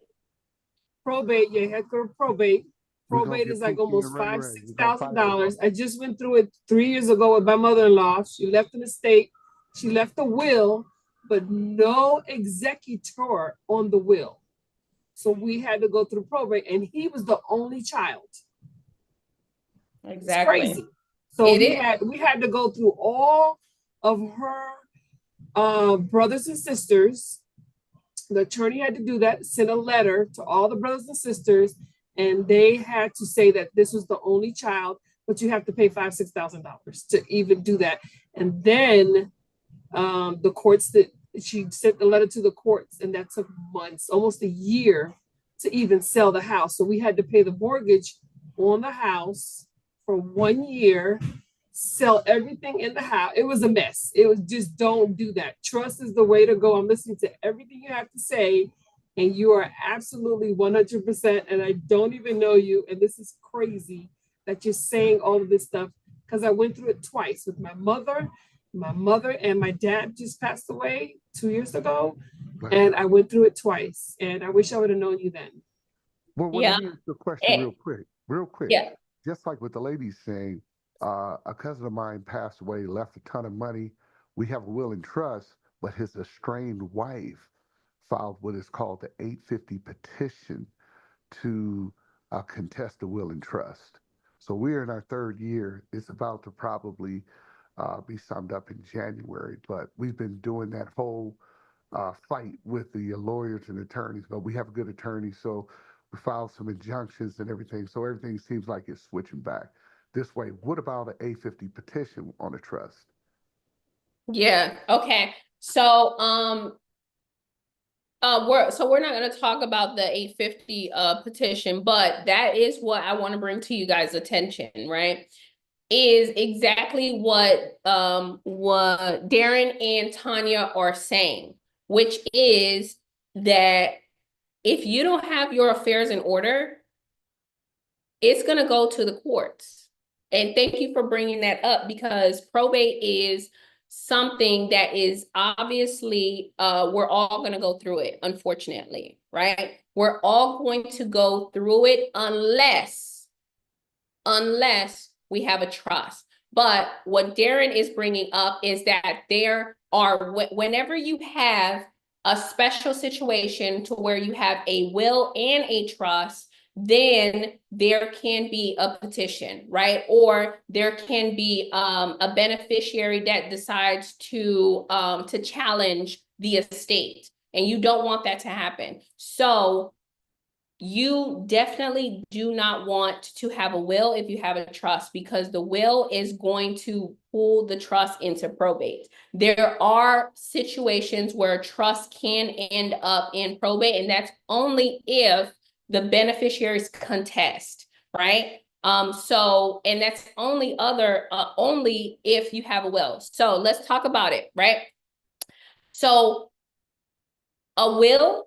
Probate, you have to go to probate. We're gonna Probate get is like Pookie and almost Ray $5,000, Ray. We're gonna fight over $6,000. I just went through it 3 years ago with my mother-in-law. She left an estate. She left a will, but no executor on the will. So we had to go through probate, and he was the only child. Exactly. It's crazy. So we had to go through all of her brothers and sisters. The attorney had to do that, send a letter to all the brothers and sisters, and they had to say that this was the only child, but you have to pay $5,000-$6,000 to even do that. And then the courts that she sent the letter to the courts, and that took months, almost a year, to even sell the house. So we had to pay the mortgage on the house for 1 year, sell everything in the house. It was a mess. It was just, don't do that. Trust is the way to go. I'm listening to everything you have to say, and you are absolutely 100%. And I don't even know you. And this is crazy that you're saying all of this stuff, because I went through it twice with my mother. My mother and my dad just passed away 2 years ago, and I went through it twice. And I wish I would have known you then. Well, Yeah. let me ask you a question real quick. Yeah. Just like what the lady's saying, a cousin of mine passed away, left a ton of money. We have a will and trust, but his estranged wife filed what is called the 850 petition to contest the will and trust. So we're in our third year. It's about to probably be summed up in January, but we've been doing that whole fight with the lawyers and attorneys, but we have a good attorney, so we filed some injunctions and everything. So everything seems like it's switching back this way. What about an 850 petition on a trust? Yeah. Okay. So we're not going to talk about the 850 petition, but that is what I want to bring to you guys' attention, right? Is exactly what Darren and Tanya are saying, which is that if you don't have your affairs in order, it's going to go to the courts. And thank you for bringing that up, because probate is something that is obviously, we're all going to go through it, unfortunately, right? We're all going to go through it unless we have a trust. But what Darren is bringing up is that there are, whenever you have a special situation to where you have a will and a trust, then there can be a petition, right? Or there can be a beneficiary that decides to challenge the estate, and you don't want that to happen. So you definitely do not want to have a will if you have a trust, because the will is going to pull the trust into probate. There are situations where trust can end up in probate, and that's only if the beneficiaries contest, right? So, and that's only if you have a will. So let's talk about it, right? So a will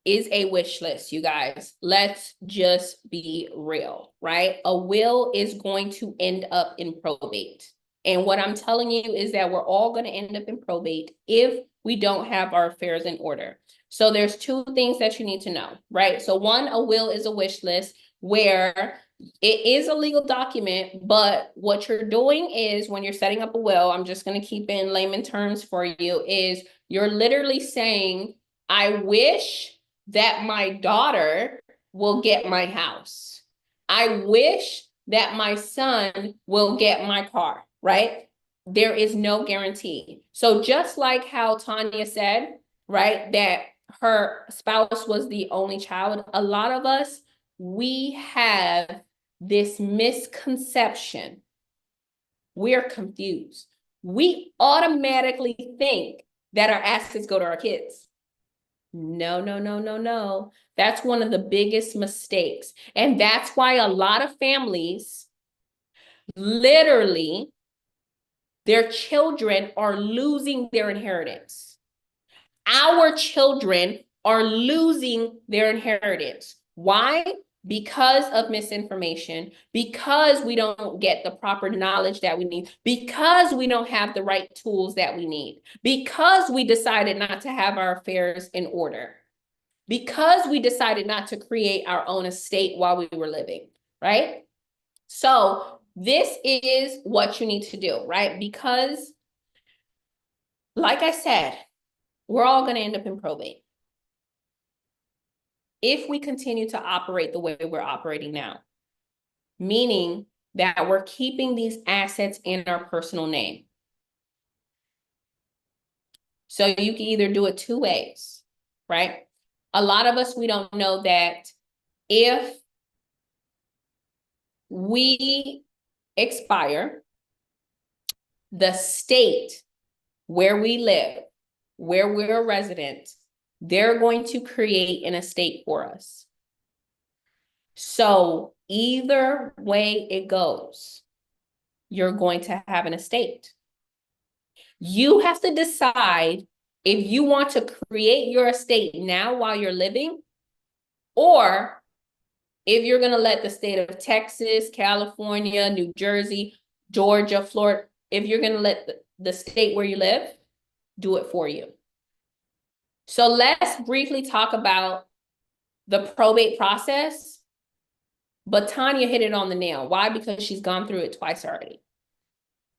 is a wish list, you guys. Let's just be real, right? A will is going to end up in probate. And what I'm telling you is that we're all going to end up in probate if we don't have our affairs in order. So there's two things that you need to know, right? So one, a will is a wish list where it is a legal document, but what you're doing is when you're setting up a will, I'm just going to keep it in layman terms for you, is you're literally saying, I wish that my daughter will get my house. I wish that my son will get my car, right? There is no guarantee. So just like how Tanya said, right, that her spouse was the only child, a lot of us, we have this misconception. We're confused. We automatically think that our assets go to our kids. No, no, no, no, no. That's one of the biggest mistakes. And that's why a lot of families Literally, their children are losing their inheritance. Our children are losing their inheritance. Why? Because of misinformation, because we don't get the proper knowledge that we need, because we don't have the right tools that we need, because we decided not to have our affairs in order, because we decided not to create our own estate while we were living, right? So this is what you need to do, right? Because, like I said, we're all going to end up in probate if we continue to operate the way we're operating now, meaning that we're keeping these assets in our personal name. So you can either do it two ways, right? A lot of us, we don't know that if we expire, the state where we live, where we're a resident, they're going to create an estate for us. So either way it goes, you're going to have an estate. You have to decide if you want to create your estate now while you're living, or if you're going to let the state of Texas, California, New Jersey, Georgia, Florida, if you're going to let the state where you live do it for you. So let's briefly talk about the probate process. But Tanya hit it on the nail. Why? Because she's gone through it twice already.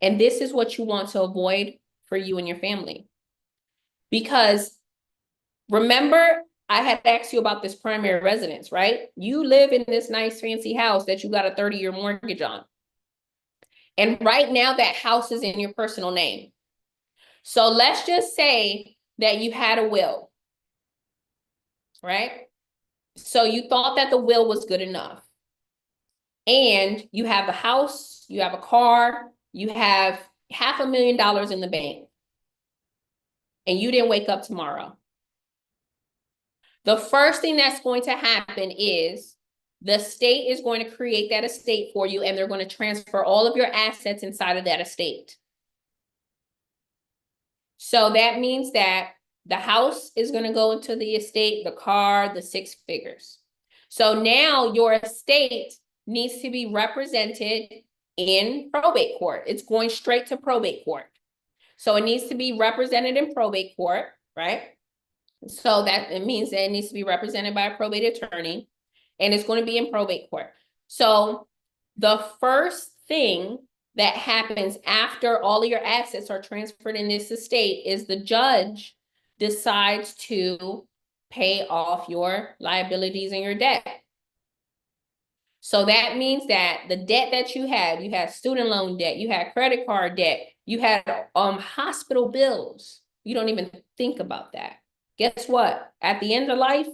And this is what you want to avoid for you and your family. Because remember, I had asked you about this primary residence, right? You live in this nice fancy house that you got a 30-year mortgage on. And right now that house is in your personal name. So let's just say that you had a will, right? So you thought that the will was good enough. And you have a house, you have a car, you have $500,000 in the bank. And you didn't wake up tomorrow. The first thing that's going to happen is the state is going to create that estate for you, and they're going to transfer all of your assets inside of that estate. So that means that the house is going to go into the estate, the car, the 6 figures. So now your estate needs to be represented in probate court. It's going straight to probate court. So it needs to be represented in probate court, right? So that it means that it needs to be represented by a probate attorney, and it's going to be in probate court. So the first thing that happens after all of your assets are transferred in this estate is the judge decides to pay off your liabilities and your debt. So that means that the debt that you had student loan debt, you had credit card debt, you had hospital bills. You don't even think about that. Guess what? At the end of life,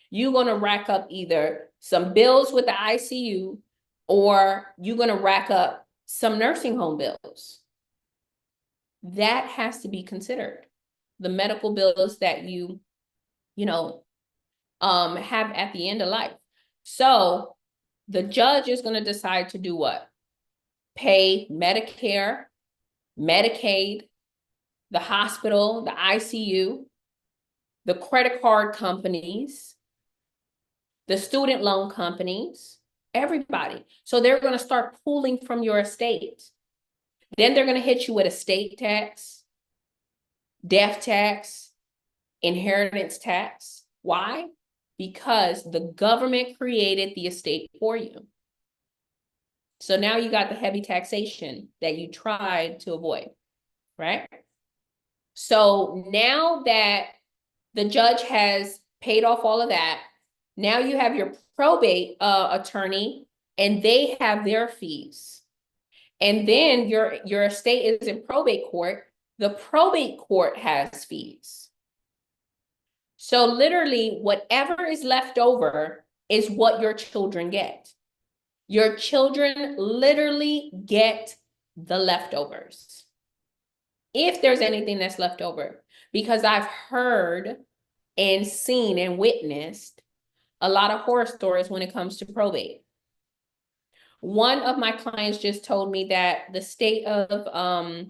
you're going to rack up either some bills with the ICU, or you're going to rack up some nursing home bills. That has to be considered. The medical bills that you have at the end of life. So the judge is going to decide to do what? Pay Medicare, Medicaid, the hospital, the ICU, the credit card companies, the student loan companies, everybody. So they're going to start pulling from your estate. Then they're going to hit you with estate tax, death tax, inheritance tax. Why? Because the government created the estate for you. So now you got the heavy taxation that you tried to avoid, right? So now that the judge has paid off all of that, now you have your probate attorney, and they have their fees. And then your estate is in probate court. The probate court has fees. So literally, whatever is left over is what your children get. Your children literally get the leftovers, if there's anything that's left over. Because I've heard and seen and witnessed a lot of horror stories when it comes to probate. One of my clients just told me that the state of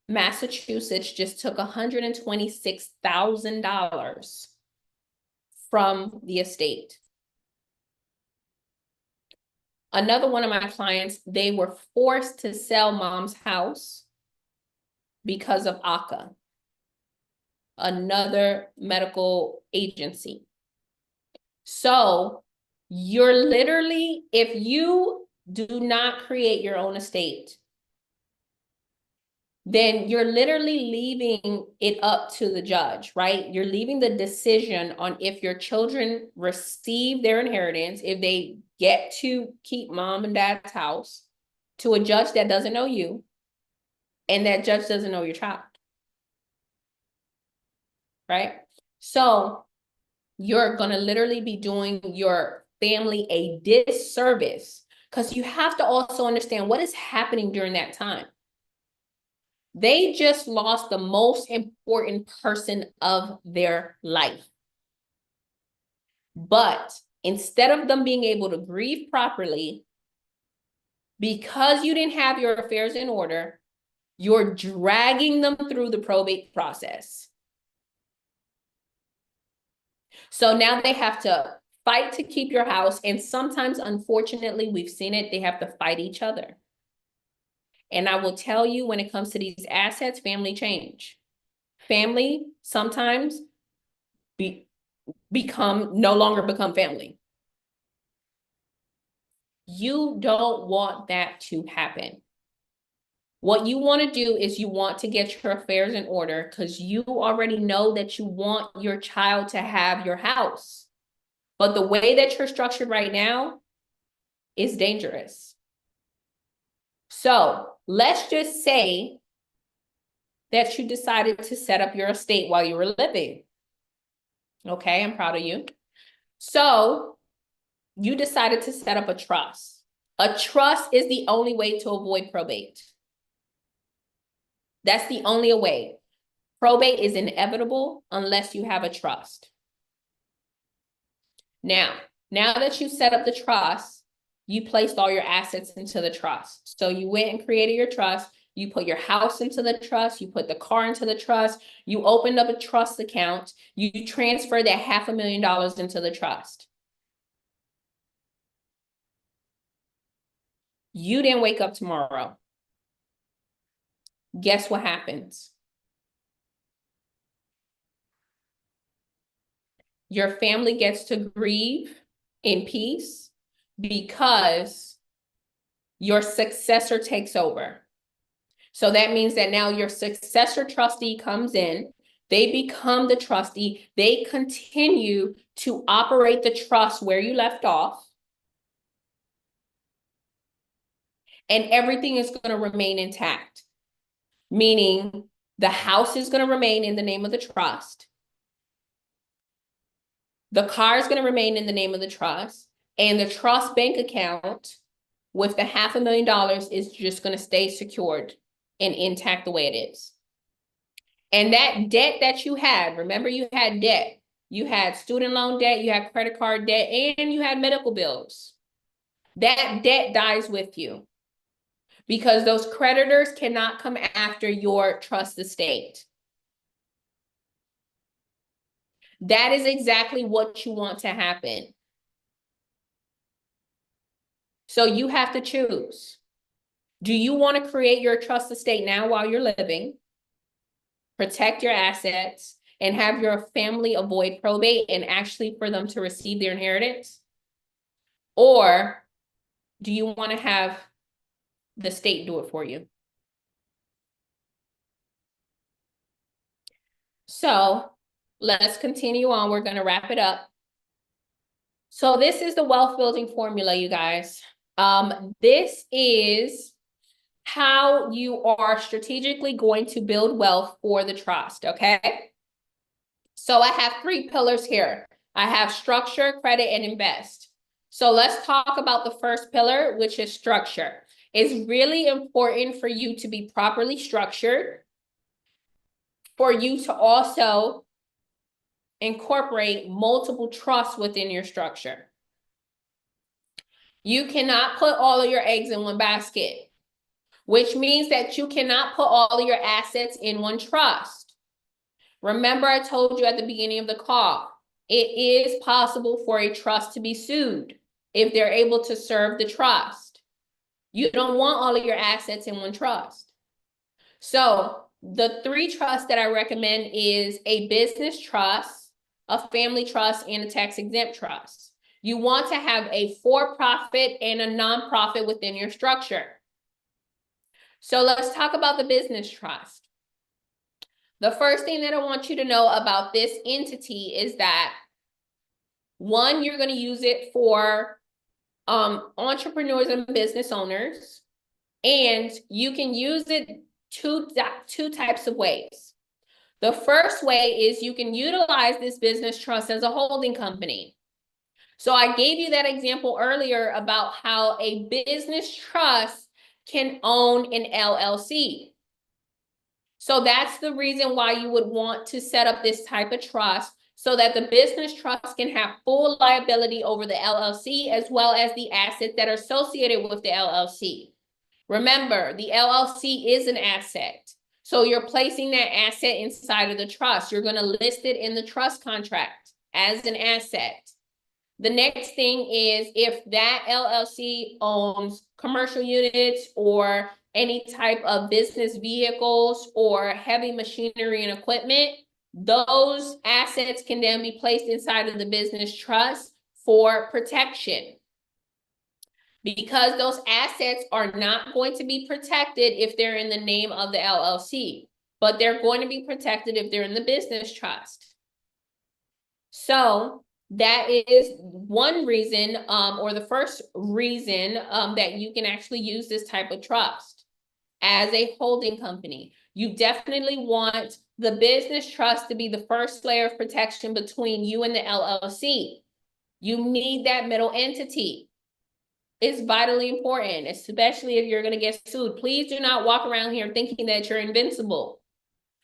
Massachusetts just took $126,000 from the estate. Another one of my clients, they were forced to sell mom's house because of ACA, another medical agency. So you're literally, if you do not create your own estate, then you're literally leaving it up to the judge, right? You're leaving the decision on if your children receive their inheritance, if they get to keep mom and dad's house, to a judge that doesn't know you, and that judge doesn't know your child, right? So you're gonna literally be doing your family a disservice, because you have to also understand what is happening during that time. They just lost the most important person of their life. But instead of them being able to grieve properly, because you didn't have your affairs in order, you're dragging them through the probate process. So now they have to fight to keep your house. And sometimes, unfortunately, we've seen it, they have to fight each other. And I will tell you, when it comes to these assets, family change. Family sometimes no longer become family. You don't want that to happen. What you want to do is you want to get your affairs in order, because you already know that you want your child to have your house. But the way that you're structured right now is dangerous. So let's just say that you decided to set up your estate while you were living. Okay, I'm proud of you. So you decided to set up a trust. A trust is the only way to avoid probate. That's the only way. Probate is inevitable unless you have a trust. Now that you set up the trust, you placed all your assets into the trust. So you went and created your trust. You put your house into the trust. You put the car into the trust. You opened up a trust account. You transferred that $500,000 into the trust. You didn't wake up tomorrow. Guess what happens? Your family gets to grieve in peace because your successor takes over. So that means that now your successor trustee comes in, they become the trustee, they continue to operate the trust where you left off, and everything is going to remain intact. Meaning the house is going to remain in the name of the trust. The car is going to remain in the name of the trust, and the trust bank account with the $500,000 is just going to stay secured and intact the way it is. And that debt that you had, remember you had debt. You had student loan debt, you had credit card debt, and you had medical bills. That debt dies with you, because those creditors cannot come after your trust estate. That is exactly what you want to happen. So you have to choose. Do you want to create your trust estate now while you're living, protect your assets, and have your family avoid probate and actually for them to receive their inheritance? Or do you want to have the state do it for you? So let's continue on. We're going to wrap it up. So this is the wealth building formula, you guys. This is how you are strategically going to build wealth for the trust, okay? So I have 3 pillars here. I have structure, credit, and invest. So let's talk about the first pillar, which is structure. It's really important for you to be properly structured, for you to also incorporate multiple trusts within your structure. You cannot put all of your eggs in one basket, which means that you cannot put all of your assets in one trust. Remember, I told you at the beginning of the call, it is possible for a trust to be sued if they're able to serve the trust. You don't want all of your assets in one trust. So the 3 trusts that I recommend is a business trust, a family trust, and a tax-exempt trust. You want to have a for-profit and a nonprofit within your structure. So let's talk about the business trust. The first thing that I want you to know about this entity is that, one, you're going to use it for entrepreneurs and business owners, and you can use it two types of ways. The first way is you can utilize this business trust as a holding company. So I gave you that example earlier about how a business trust can own an LLC. So that's the reason why you would want to set up this type of trust, so that the business trust can have full liability over the LLC as well as the assets that are associated with the LLC. Remember, the LLC is an asset. So you're placing that asset inside of the trust. You're going to list it in the trust contract as an asset. The next thing is, if that LLC owns commercial units or any type of business vehicles or heavy machinery and equipment, those assets can then be placed inside of the business trust for protection. Because those assets are not going to be protected if they're in the name of the LLC, but they're going to be protected if they're in the business trust. So that is one reason, or the first reason that you can actually use this type of trust as a holding company. You definitely want the business trust to be the first layer of protection between you and the LLC. You need that middle entity. It's vitally important, especially if you're going to get sued. Please do not walk around here thinking that you're invincible.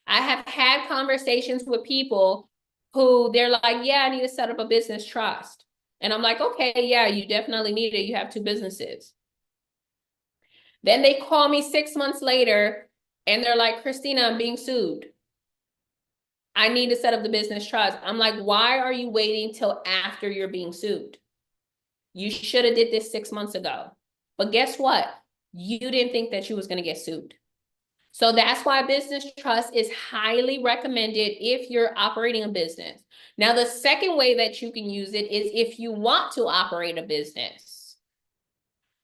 I have had conversations with people who they're like, yeah, I need to set up a business trust. And I'm like, okay, yeah, you definitely need it. You have 2 businesses. Then they call me 6 months later and they're like, Christina, I'm being sued. I need to set up the business trust. I'm like, why are you waiting till after you're being sued? You should have did this 6 months ago. But guess what? You didn't think that you was going to get sued. So that's why business trust is highly recommended if you're operating a business. Now, the second way that you can use it is if you want to operate a business.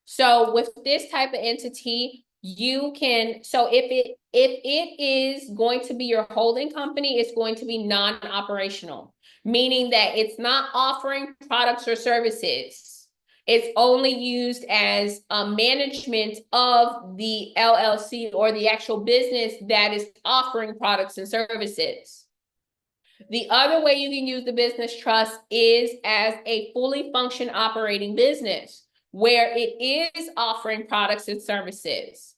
So with this type of entity, you can, so if it is going to be your holding company, it's going to be non-operational, meaning that it's not offering products or services. It's only used as management of the LLC or the actual business that is offering products and services. The other way you can use the business trust is as a fully functioning operating business, where it is offering products and services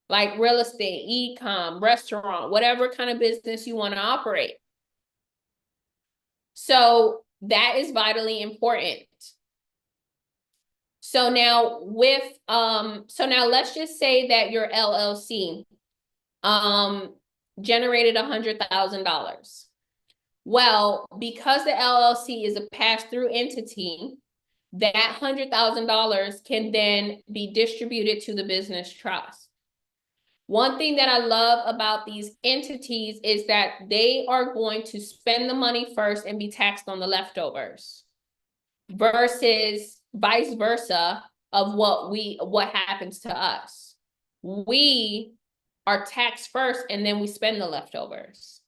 like real estate, e-com, restaurant, whatever kind of business you want to operate. So that is vitally important. So now with, so now let's just say that your LLC generated $100,000. Well, because the LLC is a pass-through entity, that $100,000 can then be distributed to the business trust. One thing that I love about these entities is that they are going to spend the money first and be taxed on the leftovers, versus vice versa of what happens to us. We are taxed first and then we spend the leftovers.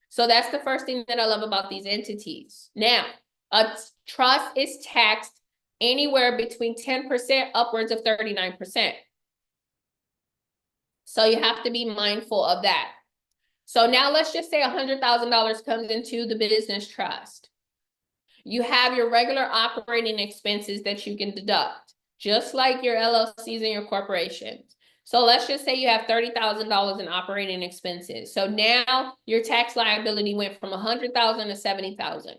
So that's the first thing that I love about these entities. Now, a trust is taxed anywhere between 10% upwards of 39%. So you have to be mindful of that. So now let's just say $100,000 comes into the business trust. You have your regular operating expenses that you can deduct, just like your LLCs and your corporations. So let's just say you have $30,000 in operating expenses. So now your tax liability went from $100,000 to $70,000.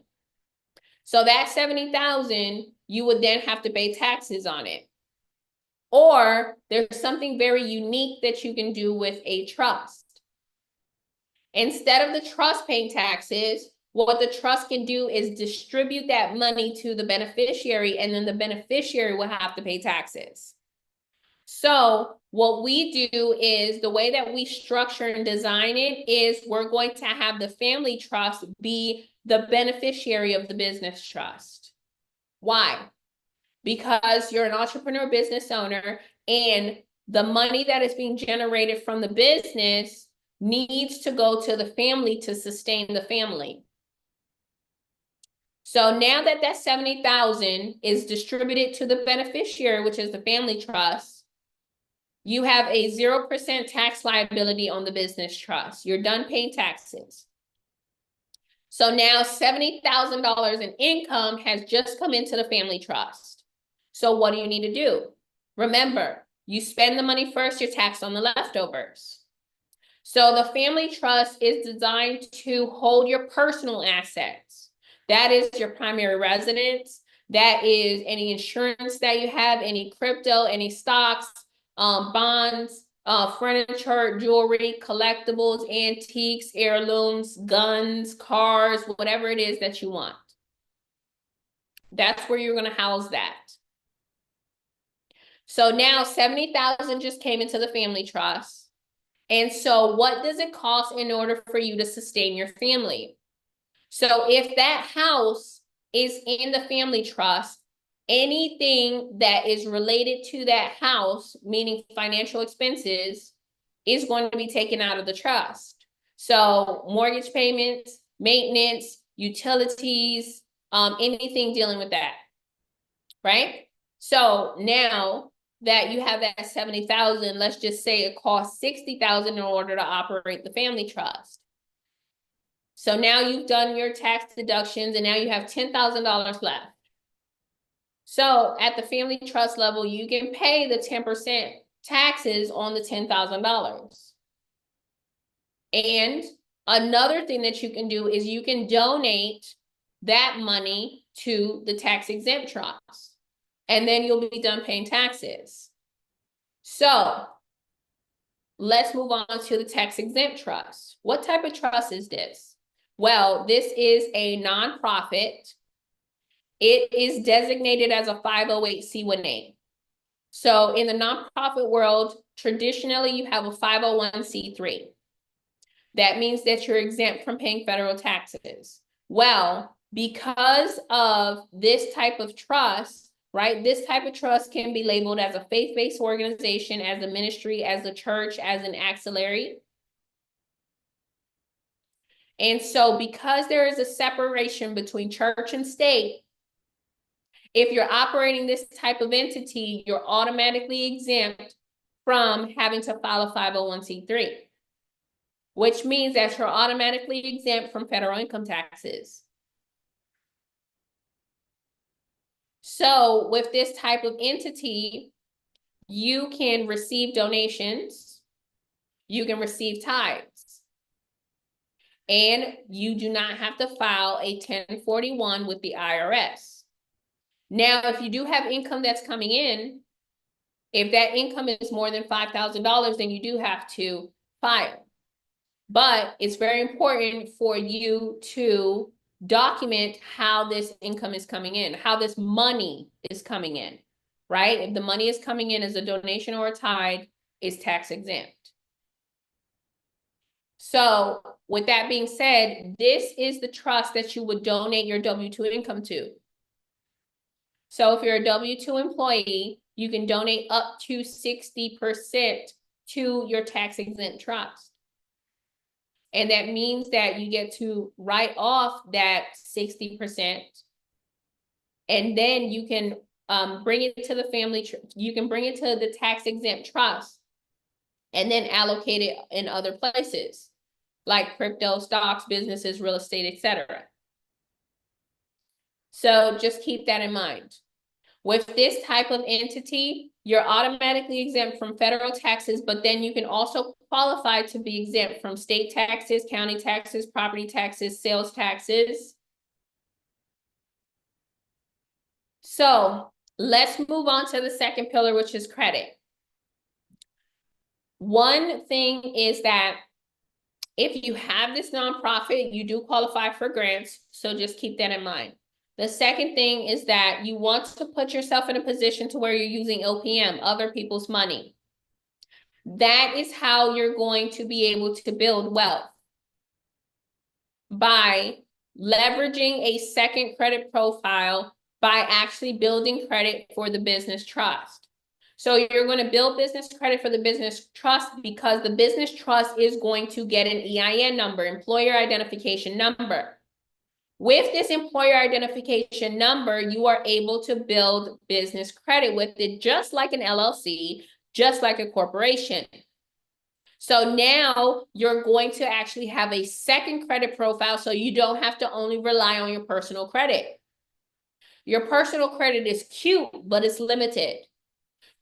So that 70,000, you would then have to pay taxes on it. Or there's something very unique that you can do with a trust. Instead of the trust paying taxes, what the trust can do is distribute that money to the beneficiary, and then the beneficiary will have to pay taxes. So what we do is, the way that we structure and design it is, we're going to have the family trust be the beneficiary of the business trust. Why? Because you're an entrepreneur business owner, and the money that is being generated from the business needs to go to the family to sustain the family. So now that that 70,000 is distributed to the beneficiary, which is the family trust, you have a 0% tax liability on the business trust. You're done paying taxes. So now $70,000 in income has just come into the family trust. So what do you need to do? Remember, you spend the money first, you're taxed on the leftovers. So the family trust is designed to hold your personal assets. That is your primary residence. That is any insurance that you have, any crypto, any stocks, bonds, furniture, jewelry, collectibles, antiques, heirlooms, guns, cars, whatever it is that you want. That's where you're going to house that. So now 70,000 just came into the family trust. And so what does it cost in order for you to sustain your family? So if that house is in the family trust, anything that is related to that house, meaning financial expenses, is going to be taken out of the trust. So mortgage payments, maintenance, utilities, anything dealing with that, right? So now that you have that 70,000, let's just say it costs 60,000 in order to operate the family trust. So now you've done your tax deductions, and now you have $10,000 left. So at the family trust level, you can pay the 10% taxes on the $10,000. And another thing that you can do is you can donate that money to the tax exempt trust, and then you'll be done paying taxes. So let's move on to the tax exempt trust. What type of trust is this? Well, this is a nonprofit. It is designated as a 508c1a. So in the nonprofit world, traditionally you have a 501c3. That means that you're exempt from paying federal taxes. Well, because of this type of trust, right? This type of trust can be labeled as a faith-based organization, as a ministry, as a church, as an auxiliary. And so because there is a separation between church and state, if you're operating this type of entity, you're automatically exempt from having to file a 501c3, which means that you're automatically exempt from federal income taxes. So with this type of entity, you can receive donations, you can receive tithes, and you do not have to file a 1041 with the IRS. Now, if you do have income that's coming in, if that income is more than $5,000, then you do have to file. But it's very important for you to document how this income is coming in, how this money is coming in, right? If the money is coming in as a donation or a tithe, it's tax exempt. So with that being said, this is the trust that you would donate your W-2 income to. So if you're a W-2 employee, you can donate up to 60% to your tax exempt trust. And that means that you get to write off that 60%. And then you can bring it to the family, you can bring it to the tax exempt trust and then allocate it in other places like crypto, stocks, businesses, real estate, etc. So just keep that in mind. With this type of entity, you're automatically exempt from federal taxes, but then you can also qualify to be exempt from state taxes, county taxes, property taxes, sales taxes. So let's move on to the second pillar, which is credit. One thing is that if you have this nonprofit, you do qualify for grants. So just keep that in mind. The second thing is that you want to put yourself in a position to where you're using OPM, other people's money. That is how you're going to be able to build wealth, by leveraging a second credit profile, by actually building credit for the business trust. So you're going to build business credit for the business trust because the business trust is going to get an EIN number, employer identification number. With this employer identification number, you are able to build business credit with it, just like an LLC, just like a corporation. So now you're going to actually have a second credit profile, so you don't have to only rely on your personal credit. Your personal credit is cute, but it's limited.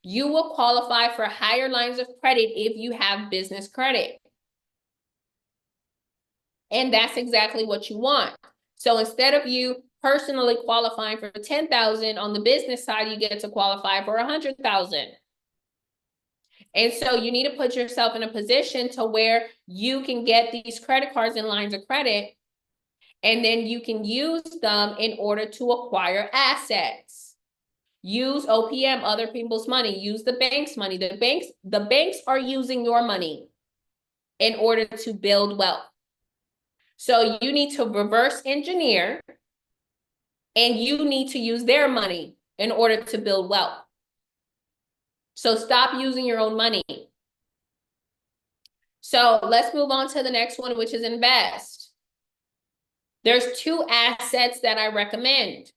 You will qualify for higher lines of credit if you have business credit. And that's exactly what you want. So instead of you personally qualifying for 10,000 on the business side, you get to qualify for 100,000. And so you need to put yourself in a position to where you can get these credit cards and lines of credit, and then you can use them in order to acquire assets. Use OPM, other people's money. Use the bank's money. The banks are using your money in order to build wealth. So you need to reverse engineer, and you need to use their money in order to build wealth. So stop using your own money. So let's move on to the next one, which is invest. There's two assets that I recommend.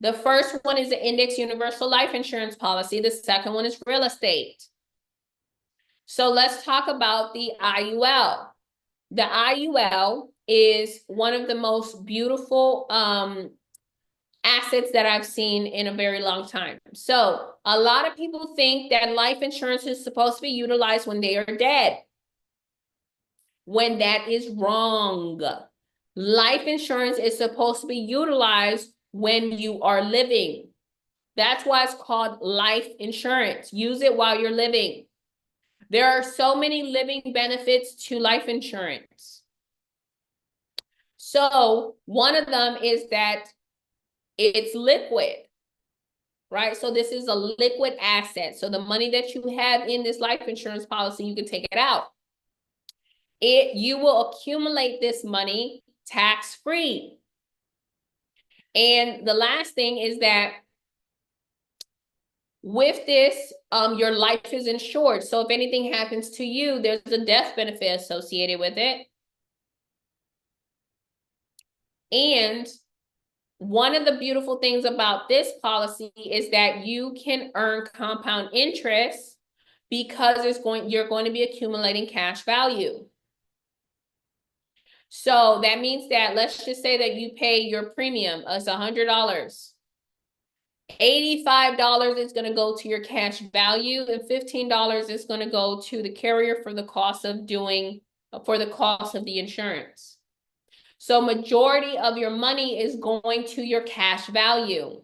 The first one is the index universal life insurance policy. The second one is real estate. So let's talk about the IUL. The IUL is one of the most beautiful assets that I've seen in a very long time. So a lot of people think that life insurance is supposed to be utilized when they are dead, when that is wrong. Life insurance is supposed to be utilized when you are living. That's why it's called life insurance. Use it while you're living. There are so many living benefits to life insurance. So one of them is that it's liquid, right? So this is a liquid asset. So the money that you have in this life insurance policy, you can take it out. You will accumulate this money tax-free. And the last thing is that with this, your life is insured. So if anything happens to you, there's a death benefit associated with it. And one of the beautiful things about this policy is that you can earn compound interest because you're going to be accumulating cash value. So that means that, let's just say that you pay your premium as $100. $85 is going to go to your cash value, and $15 is going to go to the carrier for the cost of the insurance. So majority of your money is going to your cash value.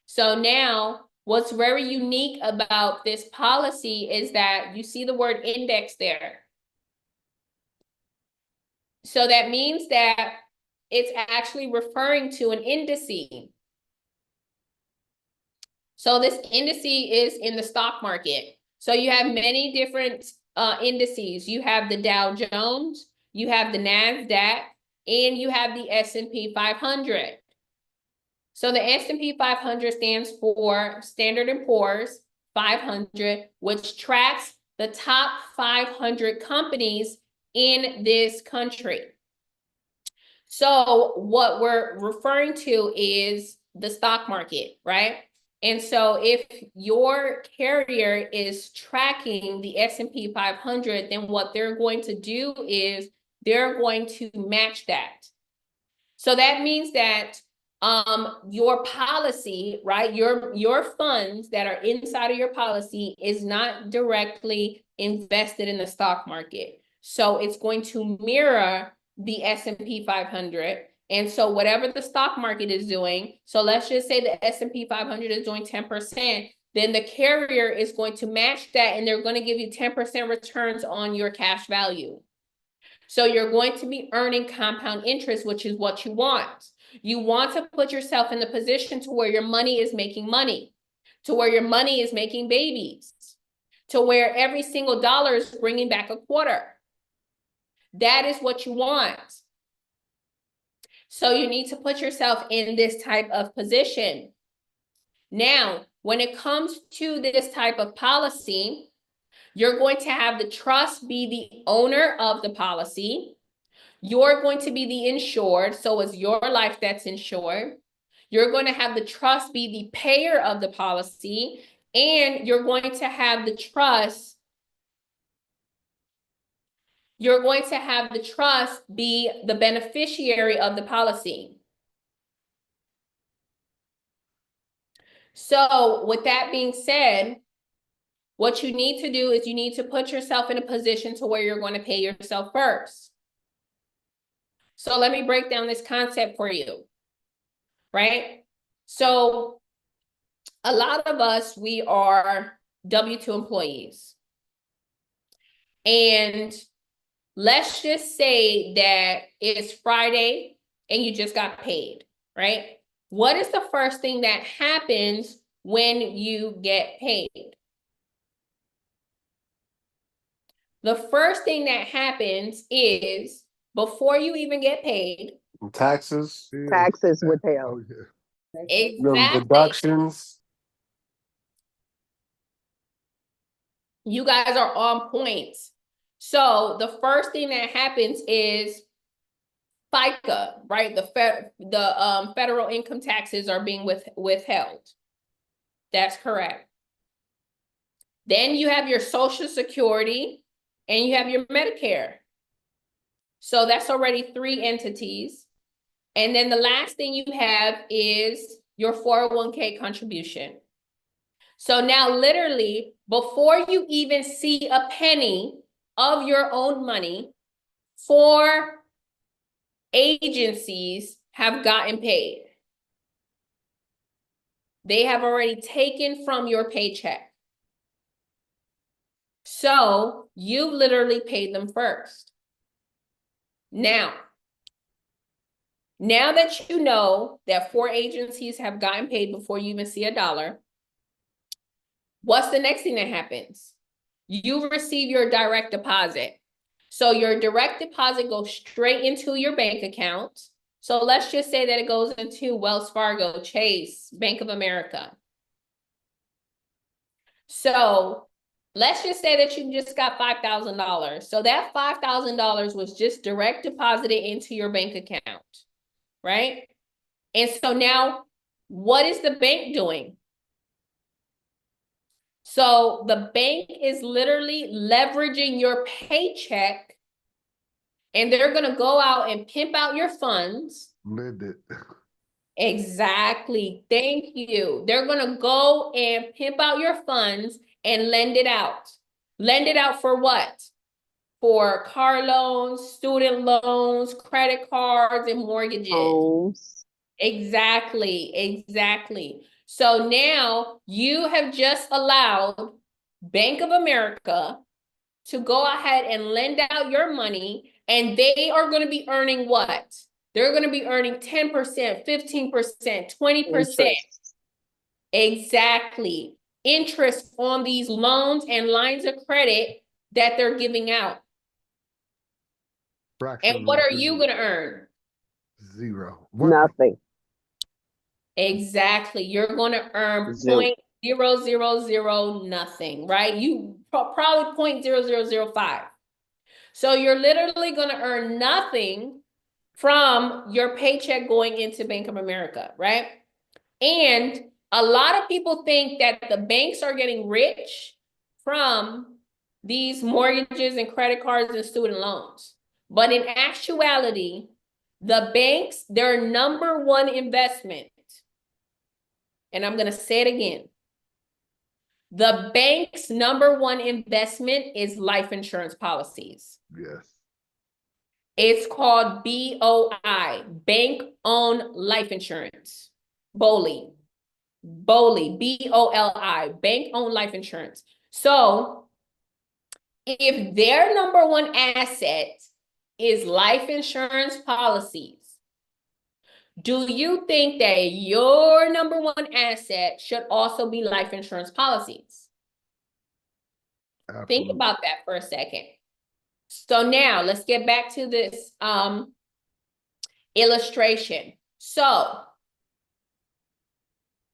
So now what's very unique about this policy is that you see the word index there. So that means that it's actually referring to an indice. So this indice is in the stock market. So you have many different indices. You have the Dow Jones, you have the NASDAQ, and you have the S&P 500. So the S&P 500 stands for Standard & Poor's 500, which tracks the top 500 companies in this country. So what we're referring to is the stock market, right? And so if your carrier is tracking the S&P 500, then what they're going to do is they're going to match that. So that means that your policy, right, your funds that are inside of your policy is not directly invested in the stock market. So it's going to mirror the S&P 500, And so whatever the stock market is doing, so let's just say the S&P 500 is doing 10%, then the carrier is going to match that and they're going to give you 10% returns on your cash value. So you're going to be earning compound interest, which is what you want. You want to put yourself in the position to where your money is making money, to where your money is making babies, to where every single dollar is bringing back a quarter. That is what you want. So you need to put yourself in this type of position. Now, when it comes to this type of policy, you're going to have the trust be the owner of the policy. You're going to be the insured, so it's your life that's insured. You're going to have the trust be the payer of the policy, and you're going to have the trust be the beneficiary of the policy. So with that being said, what you need to do is you need to put yourself in a position to where you're going to pay yourself first. So let me break down this concept for you, right? So a lot of us, we are W-2 employees. And let's just say that it's Friday and you just got paid, right? What is the first thing that happens when you get paid? The first thing that happens is before you even get paid. Taxes. Taxes Oh, withheld. yeah. Exactly. Deductions. You guys are on point. So the first thing that happens is FICA, right? The federal income taxes are being withheld. That's correct. Then you have your Social Security and you have your Medicare. So that's already 3 entities. And then the last thing you have is your 401k contribution. So now literally, before you even see a penny of your own money, 4 agencies have gotten paid. They have already taken from your paycheck. So you literally paid them first. Now that you know that 4 agencies have gotten paid before you even see a dollar, what's the next thing that happens? You receive your direct deposit. So your direct deposit goes straight into your bank account. So let's just say that it goes into Wells Fargo, Chase, Bank of America. So let's just say that you just got $5,000. So that $5,000 was just direct deposited into your bank account, right? And so now, what is the bank doing? So the bank is literally leveraging your paycheck, and they're going to go out and pimp out your funds. Lend it. Exactly. Thank you. They're going to go and pimp out your funds and lend it out. Lend it out for what? For car loans, student loans, credit cards, and mortgages. Homes. Exactly. So now you have just allowed Bank of America to go ahead and lend out your money, and they are going to be earning what? They're going to be earning 10%, 15%, 20%. Interest. Exactly. Interest on these loans and lines of credit that they're giving out. And what are you going to earn? 0. Nothing. Exactly. You're going to earn Zero. 0.000 nothing, right? You probably 0.0005. So you're literally going to earn nothing from your paycheck going into Bank of America, right? And a lot of people think that the banks are getting rich from these mortgages and credit cards and student loans. But in actuality, the banks, their #1 investment, and I'm going to say it again, the bank's #1 investment is life insurance policies. Yes. It's called BOI, Bank-Owned Life Insurance. BOLI, BOLI, Bank-Owned Life Insurance. So if their number one asset is life insurance policies, do you think that your number one asset should also be life insurance policies? Absolutely. Think about that for a second. So now let's get back to this illustration. So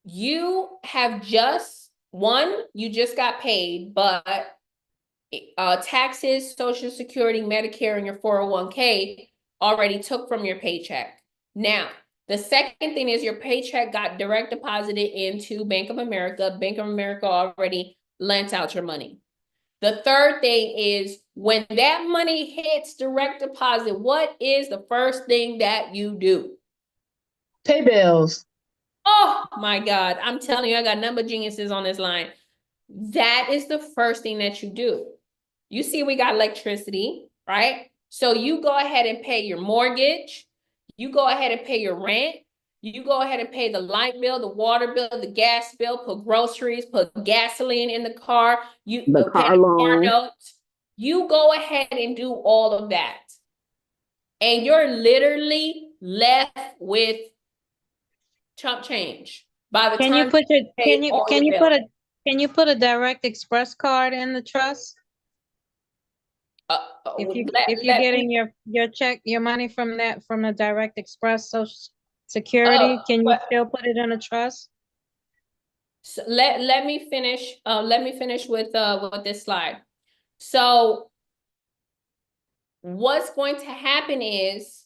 you have you just got paid, but taxes, Social Security, Medicare, and your 401k already took from your paycheck. Now, the second thing is your paycheck got direct deposited into Bank of America. Bank of America already lent out your money. The third thing is when that money hits direct deposit, what is the first thing that you do? Pay bills. Oh my God, I'm telling you, I got number geniuses on this line. That is the first thing that you do. You see, we got electricity, right? So you go ahead and pay your mortgage. You go ahead and pay your rent. You go ahead and pay the light bill, the water bill, the gas bill, put groceries, put gasoline in the car. You The pay car the car loan. notes. You go ahead and do all of that. And you're literally left with chump change. By the Can you time put your, pay all your bills. can you put a direct express card in the trust? If you're getting your check, your money from the direct express Social Security, can you still put it in a trust? So let me finish. Let me finish with this slide. So what's going to happen is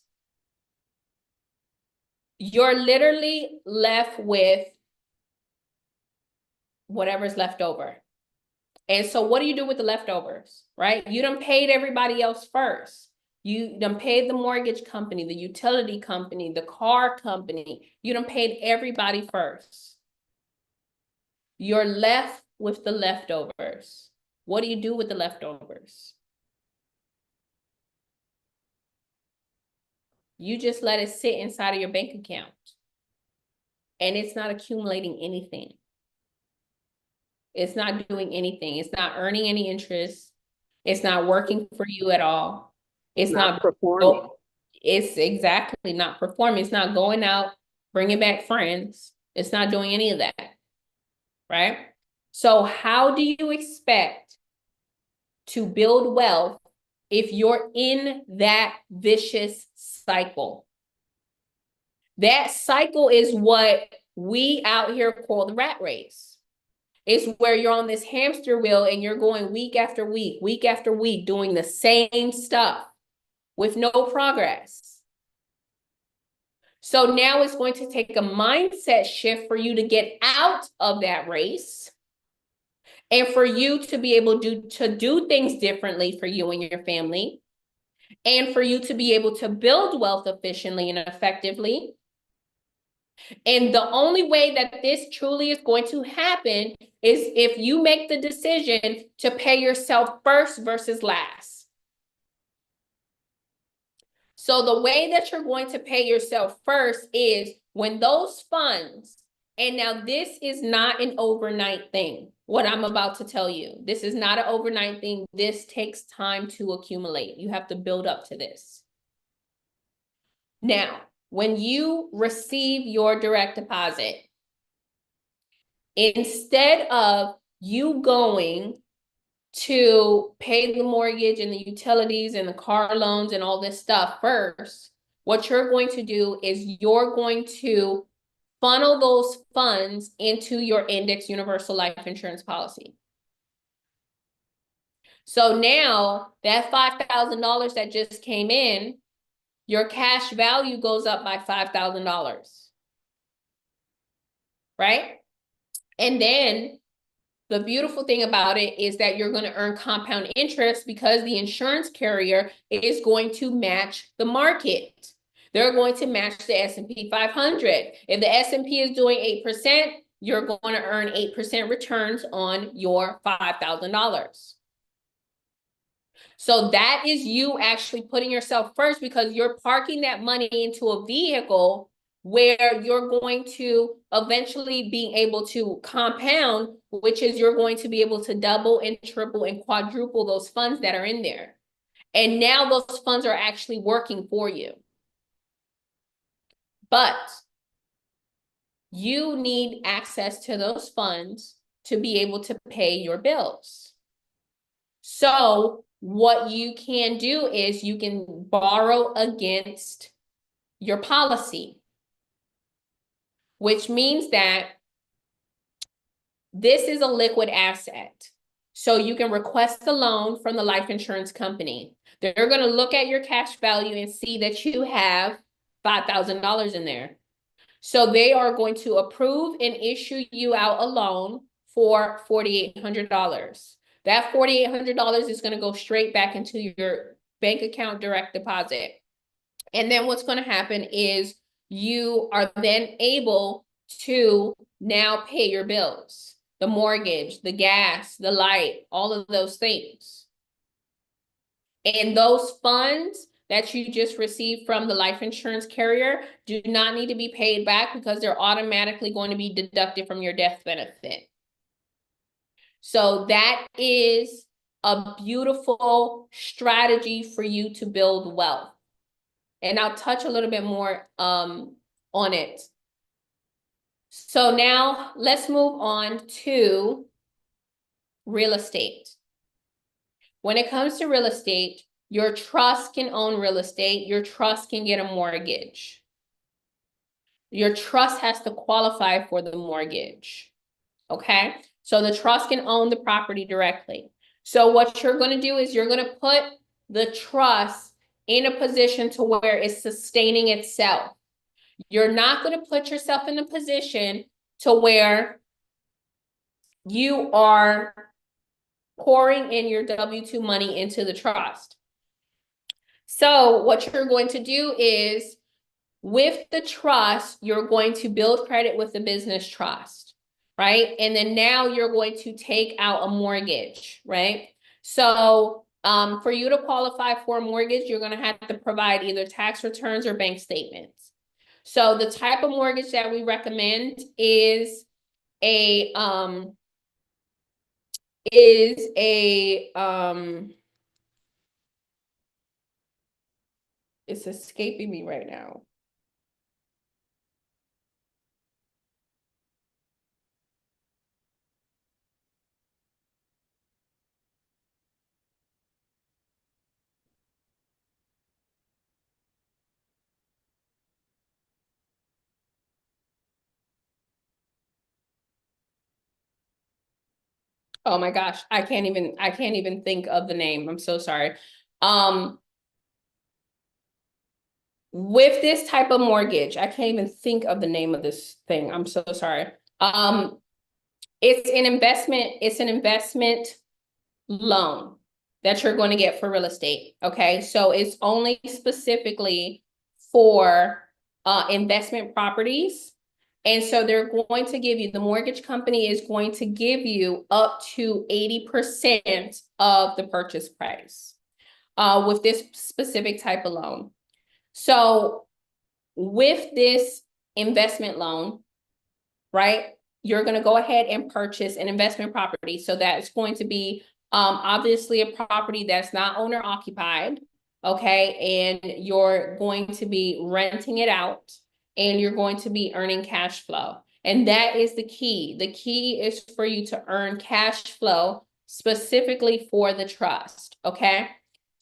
you're literally left with whatever's left over. And so what do you do with the leftovers, right? You done paid everybody else first. You done paid the mortgage company, the utility company, the car company. You done paid everybody first. You're left with the leftovers. What do you do with the leftovers? You just let it sit inside of your bank account. And it's not accumulating anything. It's not doing anything. It's not earning any interest. It's not working for you at all. It's not performing. It's exactly not performing. It's not going out, bringing back friends. It's not doing any of that, right? So how do you expect to build wealth if you're in that vicious cycle? That cycle is what we out here call the rat race. It's where you're on this hamster wheel and you're going week after week, doing the same stuff with no progress. So now it's going to take a mindset shift for you to get out of that race and for you to be able to do things differently for you and your family, and for you to be able to build wealth efficiently and effectively. And the only way that this truly is going to happen is if you make the decision to pay yourself first versus last. So the way that you're going to pay yourself first is when those funds, and now this is not an overnight thing, what I'm about to tell you. This is not an overnight thing. This takes time to accumulate. You have to build up to this. Now, when you receive your direct deposit, instead of you going to pay the mortgage and the utilities and the car loans and all this stuff first, what you're going to do is you're going to funnel those funds into your index universal life insurance policy. So now that $5,000 that just came in, your cash value goes up by $5,000, right? And then the beautiful thing about it is that you're going to earn compound interest because the insurance carrier is going to match the market. They're going to match the S&P 500. If the S&P is doing 8%, you're going to earn 8% returns on your $5,000. So that is you actually putting yourself first, because you're parking that money into a vehicle where you're going to eventually be able to compound, which is you're going to be able to double and triple and quadruple those funds that are in there. And now those funds are actually working for you. But you need access to those funds to be able to pay your bills. So what you can do is you can borrow against your policy, which means that this is a liquid asset. So you can request a loan from the life insurance company. They're going to look at your cash value and see that you have $5,000 in there. So they are going to approve and issue you out a loan for $4,800. That $4,800 is going to go straight back into your bank account direct deposit. And then what's going to happen is you are then able to now pay your bills, the mortgage, the gas, the light, all of those things. And those funds that you just received from the life insurance carrier do not need to be paid back, because they're automatically going to be deducted from your death benefit. So that is a beautiful strategy for you to build wealth. And I'll touch a little bit more on it. So now let's move on to real estate. When it comes to real estate, your trust can own real estate. Your trust can get a mortgage. Your trust has to qualify for the mortgage. Okay? So the trust can own the property directly. So what you're going to do is you're going to put the trust in a position to where it's sustaining itself. You're not going to put yourself in a position to where you are pouring in your W-2 money into the trust. So what you're going to do is, with the trust, you're going to build credit with the business trust, right? And then now you're going to take out a mortgage, right? So for you to qualify for a mortgage, you're going to have to provide either tax returns or bank statements. So the type of mortgage that we recommend is a it's escaping me right now. Oh my gosh, I can't even think of the name. I'm so sorry. With this type of mortgage, I can't even think of the name of this thing. I'm so sorry. It's an investment loan that you're going to get for real estate. Okay, so it's only specifically for investment properties. And so they're going to give you, the mortgage company is going to give you up to 80% of the purchase price with this specific type of loan. So with this investment loan, right, you're going to go ahead and purchase an investment property. So that's going to be obviously a property that's not owner occupied. Okay, and you're going to be renting it out, and you're going to be earning cash flow. And that is the key. The key is for you to earn cash flow specifically for the trust. Okay.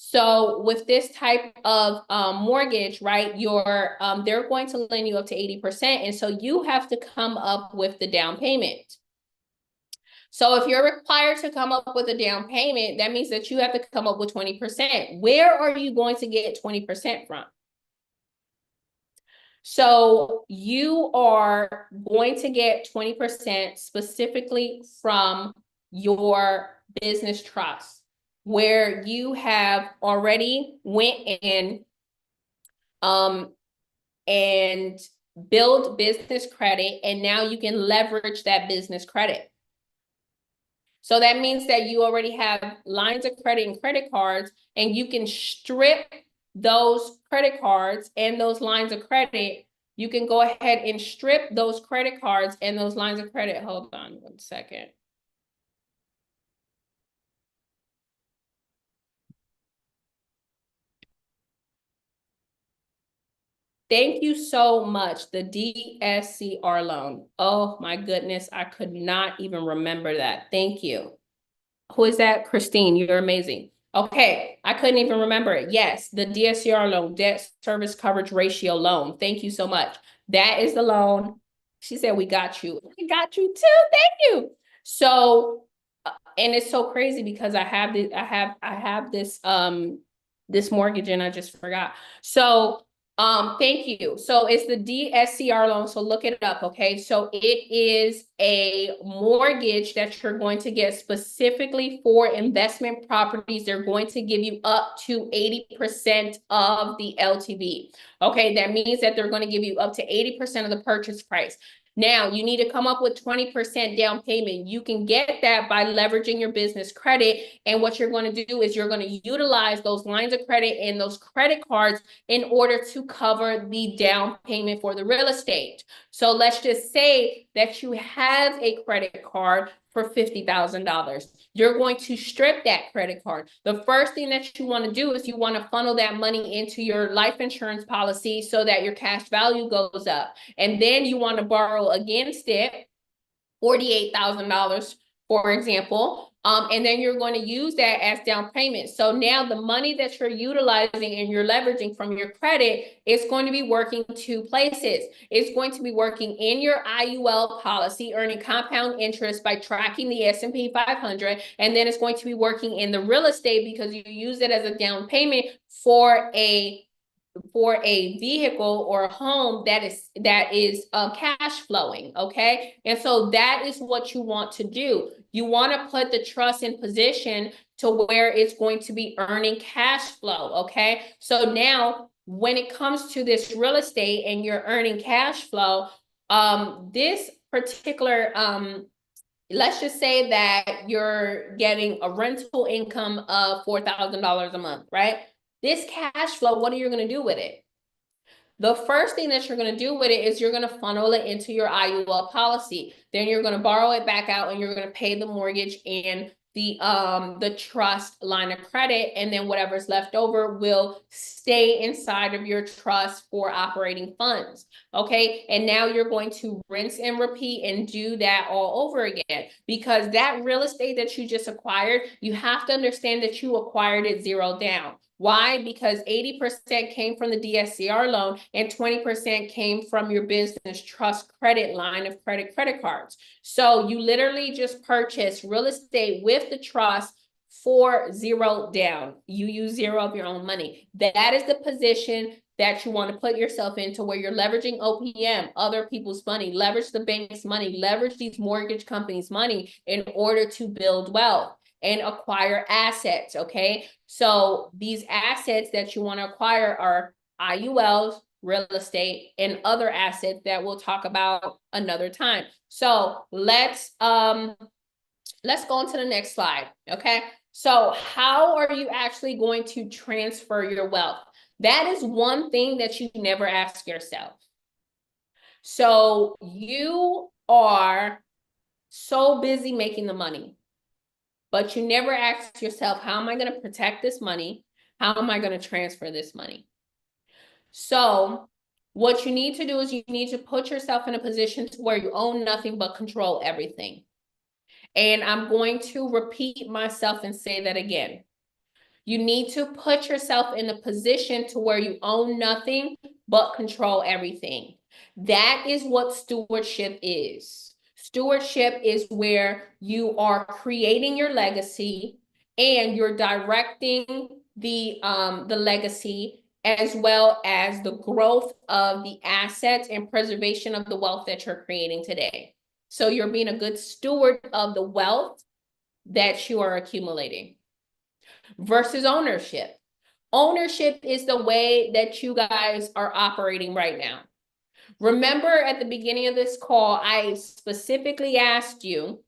So with this type of mortgage, right, they're going to lend you up to 80%. And so you have to come up with the down payment. So if you're required to come up with a down payment, that means that you have to come up with 20%. Where are you going to get 20% from? So you are going to get 20% specifically from your business trust, where you have already went in and build business credit, and now you can leverage that business credit. So that means that you already have lines of credit and credit cards, and you can strip those credit cards and those lines of credit. You can go ahead and strip those credit cards and those lines of credit. Hold on 1 second. Thank you so much. The DSCR loan. Oh my goodness, I could not even remember that. Thank you. Who is that? Christine, you're amazing. Okay, I couldn't even remember it. Yes, the DSCR loan, debt service coverage ratio loan. Thank you so much. That is the loan. She said, we got you. I got you too. Thank you. So, and it's so crazy because I have this mortgage and I just forgot. So, thank you. So it's the DSCR loan. So look it up, okay? So it is a mortgage that you're going to get specifically for investment properties. They're going to give you up to 80% of the LTV. Okay, that means that they're going to give you up to 80% of the purchase price. Now, you need to come up with 20% down payment. You can get that by leveraging your business credit. And what you're going to do is you're going to utilize those lines of credit and those credit cards in order to cover the down payment for the real estate. So let's just say that you have a credit card for $50,000. You're going to strip that credit card. The first thing that you want to do is you want to funnel that money into your life insurance policy so that your cash value goes up. And then you want to borrow against it, $48,000, for example. And then you're going to use that as down payment. So now the money that you're utilizing and you're leveraging from your credit is going to be working two places. It's going to be working in your IUL policy, earning compound interest by tracking the S&P 500. And then it's going to be working in the real estate because you use it as a down payment for a vehicle or a home that is cash flowing, okay? And so that is what you want to do. You want to put the trust in position to where it's going to be earning cash flow, okay? So now when it comes to this real estate and you're earning cash flow, this particular let's just say that you're getting a rental income of $4,000 a month, right? This cash flow, what are you going to do with it? The first thing that you're going to do with it is you're going to funnel it into your IUL policy. Then you're going to borrow it back out and you're going to pay the mortgage and the trust line of credit, and then whatever's left over will stay inside of your trust for operating funds. Okay, and now you're going to rinse and repeat and do that all over again, because that real estate that you just acquired, you have to understand that you acquired it zero down. Why? Because 80% came from the DSCR loan and 20% came from your business trust credit line of credit cards. So you literally just purchased real estate with the trust for zero down. You use zero of your own money. That is the position that you want to put yourself into, where you're leveraging OPM, other people's money, leverage the bank's money, leverage these mortgage companies' money in order to build wealth and acquire assets, okay? So these assets that you want to acquire are IULs, real estate, and other assets that we'll talk about another time. So let's go on to the next slide, okay? So how are you actually going to transfer your wealth? That is one thing that you never ask yourself. So you are so busy making the money, but you never ask yourself, how am I going to protect this money? How am I going to transfer this money? So what you need to do is you need to put yourself in a position to where you own nothing but control everything. And I'm going to repeat myself and say that again. You need to put yourself in a position to where you own nothing but control everything. That is what stewardship is. Stewardship is where you are creating your legacy and you're directing the legacy, as well as the growth of the assets and preservation of the wealth that you're creating today. So you're being a good steward of the wealth that you are accumulating. Versus ownership. Ownership is the way that you guys are operating right now. Remember at the beginning of this call, I specifically asked you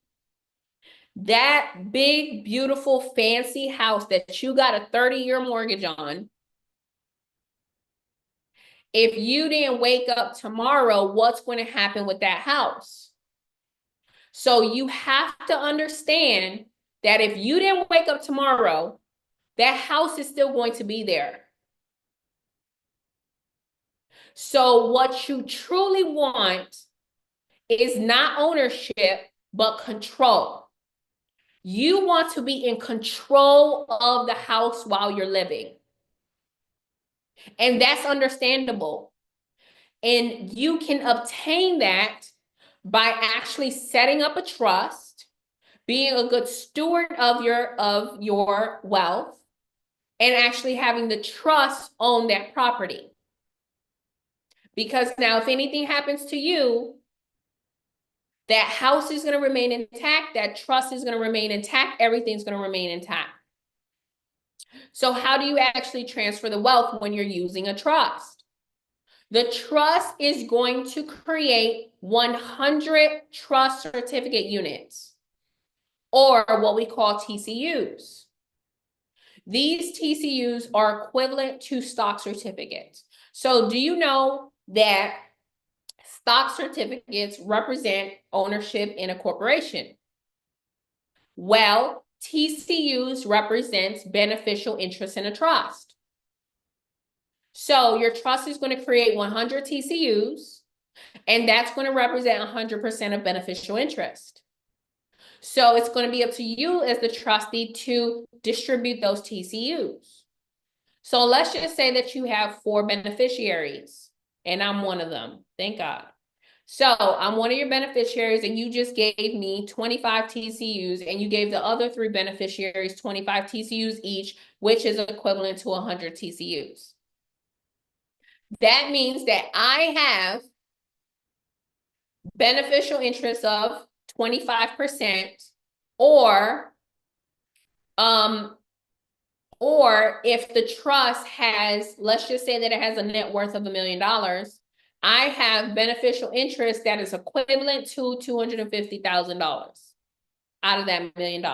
That big, beautiful, fancy house that you got a 30-year mortgage on, if you didn't wake up tomorrow, what's going to happen with that house? So you have to understand that if you didn't wake up tomorrow, that house is still going to be there. So what you truly want is not ownership, but control. You want to be in control of the house while you're living. And that's understandable. And you can obtain that by actually setting up a trust, being a good steward of your wealth, and actually having the trust own that property. Because now if anything happens to you, that house is going to remain intact, that trust is going to remain intact, everything's going to remain intact. So how do you actually transfer the wealth when you're using a trust? The trust is going to create 100 trust certificate units, or what we call TCUs. These TCUs are equivalent to stock certificates. So do you know that stock certificates represent ownership in a corporation? Well, TCUs represents beneficial interest in a trust. So your trust is going to create 100 TCUs, and that's going to represent 100% of beneficial interest. So it's going to be up to you as the trustee to distribute those TCUs. So let's just say that you have 4 beneficiaries, and I'm one of them. Thank God. So I'm one of your beneficiaries, and you just gave me 25 TCUs, and you gave the other 3 beneficiaries 25 TCUs each, which is equivalent to 100 TCUs. That means that I have beneficial interest of 25%, or if the trust has, let's just say that it has a net worth of $1 million, I have beneficial interest that is equivalent to $250,000 out of that $1 million.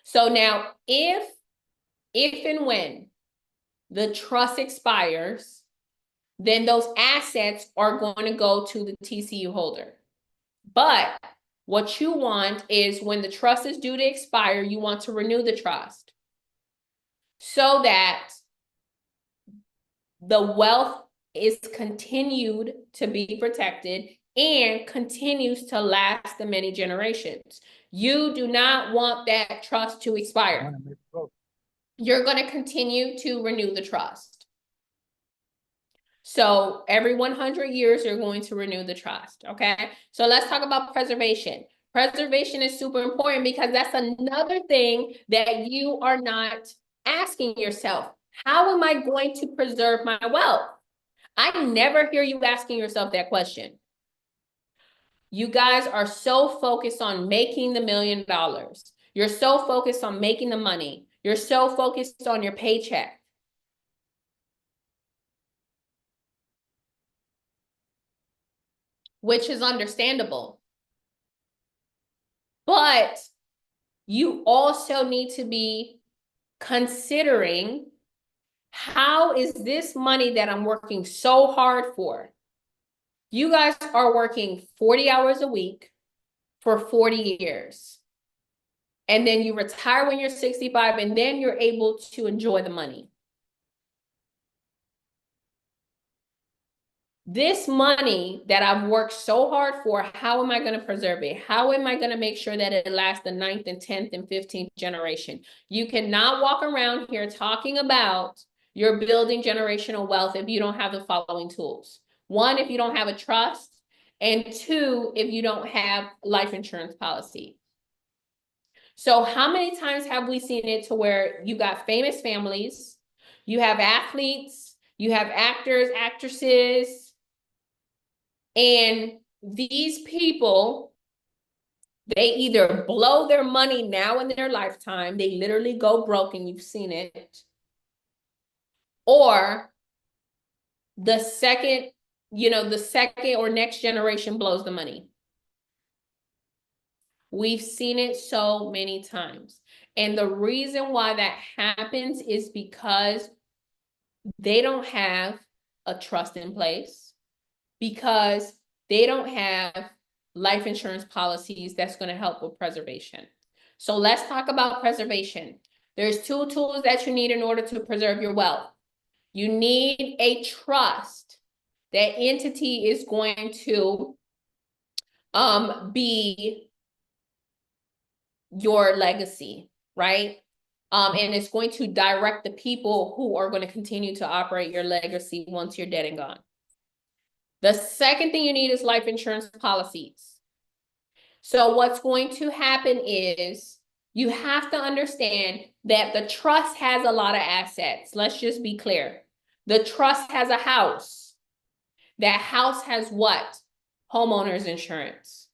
So now if and when the trust expires, then those assets are going to go to the TCU holder. But what you want is when the trust is due to expire, you want to renew the trust so that the wealth is continued to be protected and continues to last the many generations. You do not want that trust to expire. You're going to continue to renew the trust. So every 100 years, you're going to renew the trust, okay? So let's talk about preservation. Preservation is super important because that's another thing that you are not asking yourself. How am I going to preserve my wealth? I never hear you asking yourself that question. You guys are so focused on making the $1 million. You're so focused on making the money. You're so focused on your paycheck. Which is understandable. But you also need to be considering, how is this money that I'm working so hard for? You guys are working 40 hours a week for 40 years. And then you retire when you're 65, and then you're able to enjoy the money. This money that I've worked so hard for, how am I going to preserve it? How am I going to make sure that it lasts the 9th and 10th and 15th generation? You cannot walk around here talking about you're building generational wealth if you don't have the following tools. 1, if you don't have a trust, and 2, if you don't have life insurance policy. So how many times have we seen it to where you got famous families, you have athletes, you have actors, actresses, and these people, they either blow their money now in their lifetime, they literally go broke, and you've seen it, or the second or next generation blows the money. We've seen it so many times. And the reason why that happens is because they don't have a trust in place, because they don't have life insurance policies that's going to help with preservation. So let's talk about preservation. There's two tools that you need in order to preserve your wealth. You need a trust. That entity is going to be your legacy, right? And it's going to direct the people who are going to continue to operate your legacy once you're dead and gone. The second thing you need is life insurance policies. So what's going to happen is you have to understand that the trust has a lot of assets. Let's just be clear. The trust has a house. That house has what? Homeowners insurance.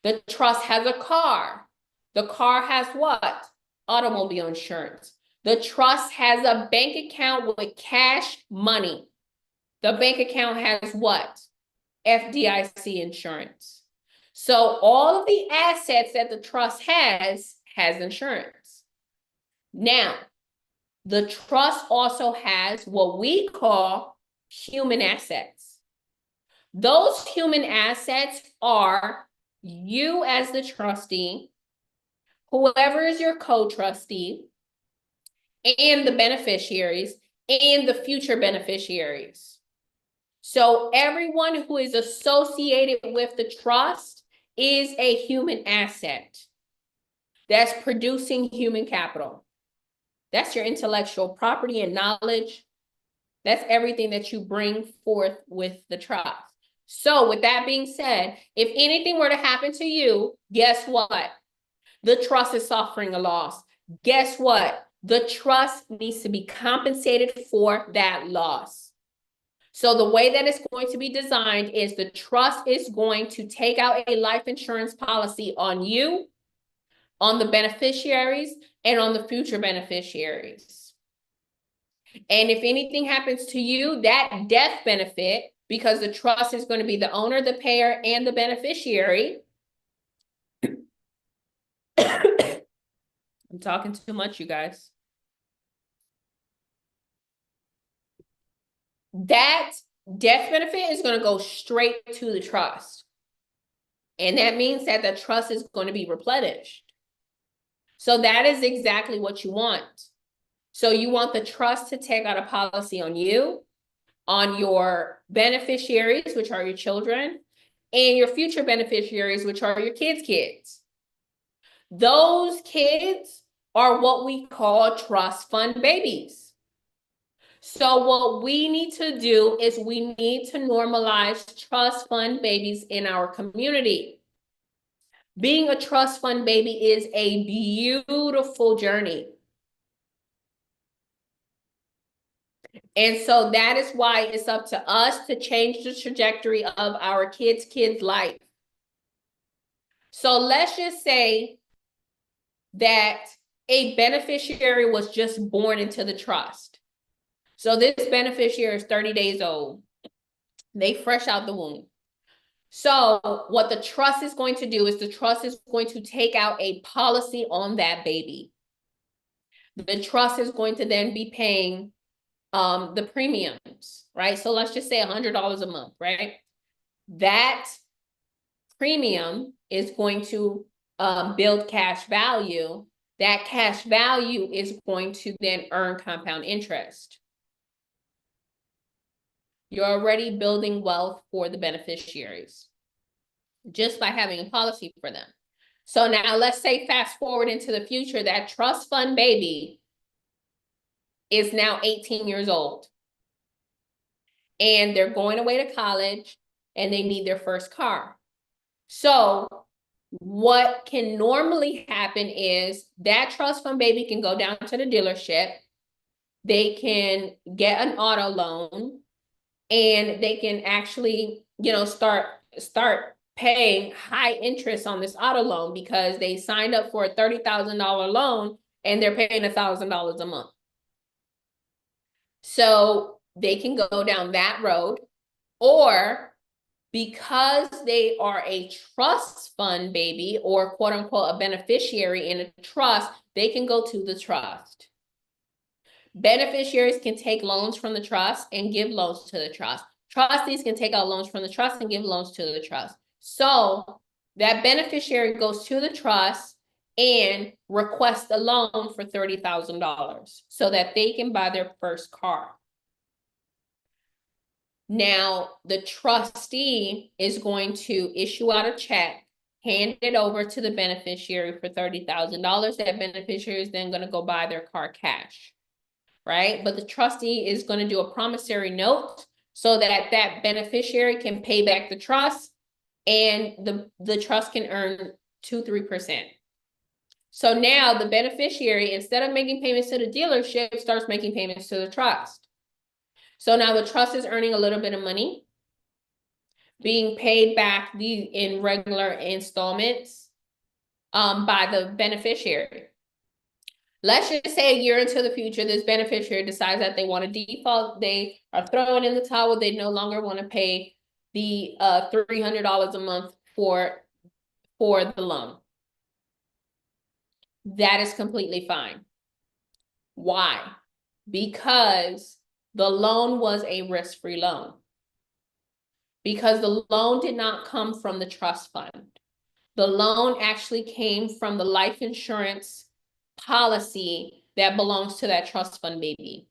The trust has a car. The car has what? Automobile insurance. The trust has a bank account with cash money. The bank account has what? FDIC insurance. So all of the assets that the trust has insurance. Now, the trust also has what we call human assets. Those human assets are you as the trustee, whoever is your co-trustee, and the beneficiaries, and the future beneficiaries. So everyone who is associated with the trust is a human asset that's producing human capital. That's your intellectual property and knowledge. That's everything that you bring forth with the trust. So with that being said, if anything were to happen to you, guess what? The trust is suffering a loss. Guess what? The trust needs to be compensated for that loss. So the way that it's going to be designed is the trust is going to take out a life insurance policy on you, on the beneficiaries, and on the future beneficiaries. And if anything happens to you, that death benefit, because the trust is going to be the owner, the payer, and the beneficiary. I'm talking too much, you guys. That death benefit is going to go straight to the trust. And that means that the trust is going to be replenished. So that is exactly what you want. So you want the trust to take out a policy on you, on your beneficiaries, which are your children, and your future beneficiaries, which are your kids' Those kids are what we call trust fund babies. So what we need to do is we need to normalize trust fund babies in our community. Being a trust fund baby is a beautiful journey. And so that is why it's up to us to change the trajectory of our kids' life. So let's just say that a beneficiary was just born into the trust. So this beneficiary is 30 days old. They fresh out the womb. So what the trust is going to do is the trust is going to take out a policy on that baby. The trust is going to then be paying the premiums, right? So let's just say $100 a month, right? That premium is going to build cash value. That cash value is going to then earn compound interest. You're already building wealth for the beneficiaries just by having a policy for them. So now let's say fast forward into the future, that trust fund baby is now 18 years old. And they're going away to college and they need their first car. So what can normally happen is that trust fund baby can go down to the dealership. They can get an auto loan and they can actually, you know, start paying high interest on this auto loan because they signed up for a $30,000 loan and they're paying $1,000 a month. So they can go down that road, or because they are a trust fund baby, or quote unquote a beneficiary in a trust, they can go to the trust. Beneficiaries can take loans from the trust and give loans to the trust. Trustees can take out loans from the trust and give loans to the trust. So that beneficiary goes to the trust and requests a loan for $30,000 so that they can buy their first car. Now, the trustee is going to issue out a check, hand it over to the beneficiary for $30,000. That beneficiary is then going to go buy their car cash, right? But the trustee is going to do a promissory note so that that beneficiary can pay back the trust, and the trust can earn 2-3%. So now the beneficiary, instead of making payments to the dealership, starts making payments to the trust. So now the trust is earning a little bit of money, being paid back in regular installments by the beneficiary. Let's just say a year into the future, this beneficiary decides that they want to default. They are throwing in the towel. They no longer want to pay the $300 a month for the loan. That is completely fine. Why? Because the loan was a risk-free loan. Because the loan did not come from the trust fund. The loan actually came from the life insurance policy that belongs to that trust fund baby.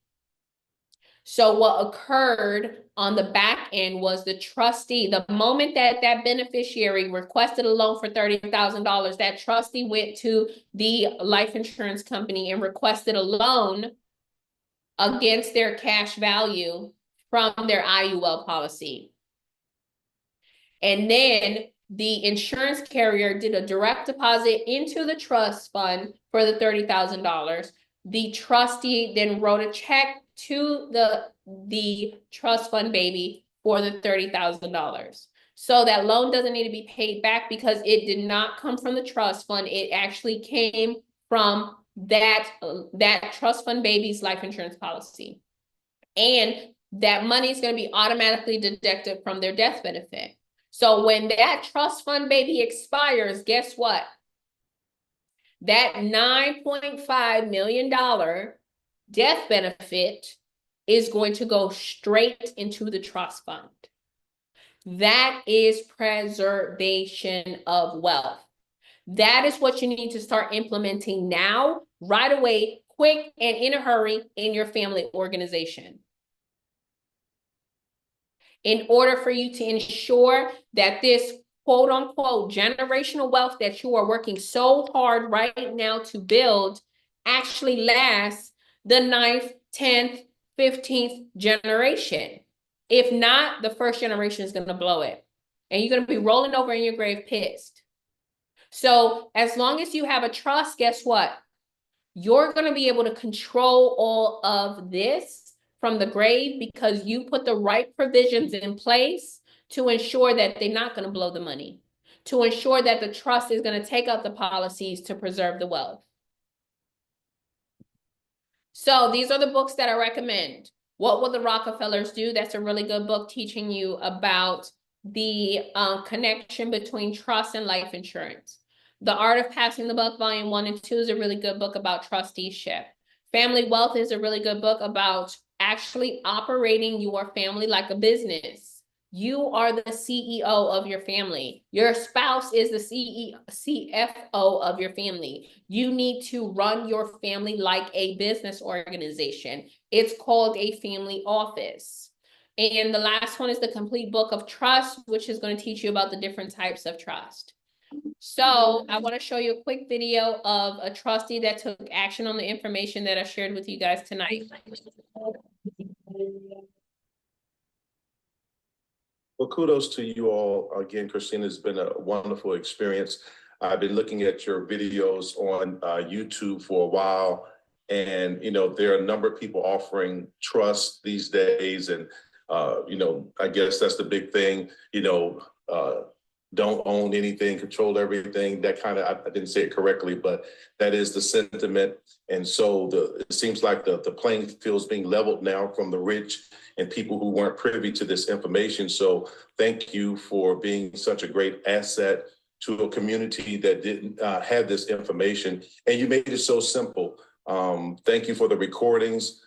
So what occurred on the back end was the trustee, the moment that that beneficiary requested a loan for $30,000, that trustee went to the life insurance company and requested a loan against their cash value from their IUL policy. And then the insurance carrier did a direct deposit into the trust fund for the $30,000. The trustee then wrote a check to the trust fund baby for the $30,000. So that loan doesn't need to be paid back because it did not come from the trust fund. It actually came from that trust fund baby's life insurance policy. And that money is going to be automatically deducted from their death benefit. So when that trust fund baby expires, guess what? That $9.5 million death benefit is going to go straight into the trust fund. That is preservation of wealth. That is what you need to start implementing now, right away, quick and in a hurry in your family organization. In order for you to ensure that this quote unquote generational wealth that you are working so hard right now to build actually lasts the 9th, 10th, 15th generation. If not, the first generation is going to blow it. And you're going to be rolling over in your grave pissed. So as long as you have a trust, guess what? You're going to be able to control all of this from the grave because you put the right provisions in place to ensure that they're not going to blow the money, to ensure that the trust is going to take out the policies to preserve the wealth. So these are the books that I recommend. What Will the Rockefellers Do? That's a really good book teaching you about the connection between trust and life insurance. The Art of Passing the Buck, Volume 1 and 2 is a really good book about trusteeship. Family Wealth is a really good book about actually operating your family like a business. You are the CEO of your family. Your spouse is the CFO of your family. You need to run your family like a business organization. It's called a family office. And the last one is the Complete Book of Trust, which is going to teach you about the different types of trust. So I want to show you a quick video of a trustee that took action on the information that I shared with you guys tonight. Well, kudos to you all. Again, Christina, it's been a wonderful experience. I've been looking at your videos on YouTube for a while, and, you know, there are a number of people offering trust these days. And, you know, I guess that's the big thing, you know, don't own anything, control everything. That kind of, I didn't say it correctly, but that is the sentiment. And so it seems like the playing field is being leveled now from the rich and people who weren't privy to this information. So thank you for being such a great asset to a community that didn't have this information. And you made it so simple. Thank you for the recordings.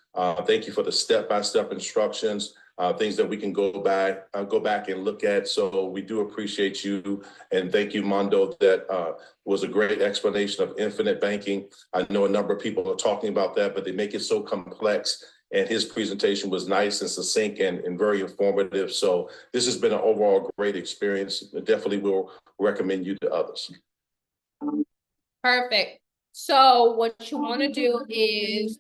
Thank you for the step-by-step instructions, things that we can go back and look at. So we do appreciate you. And thank you, Mondo. That was a great explanation of infinite banking. I know a number of people are talking about that, but they make it so complex. And his presentation was nice and succinct and very informative. So this has been an overall great experience. I definitely will recommend you to others. Perfect. So what you want to do is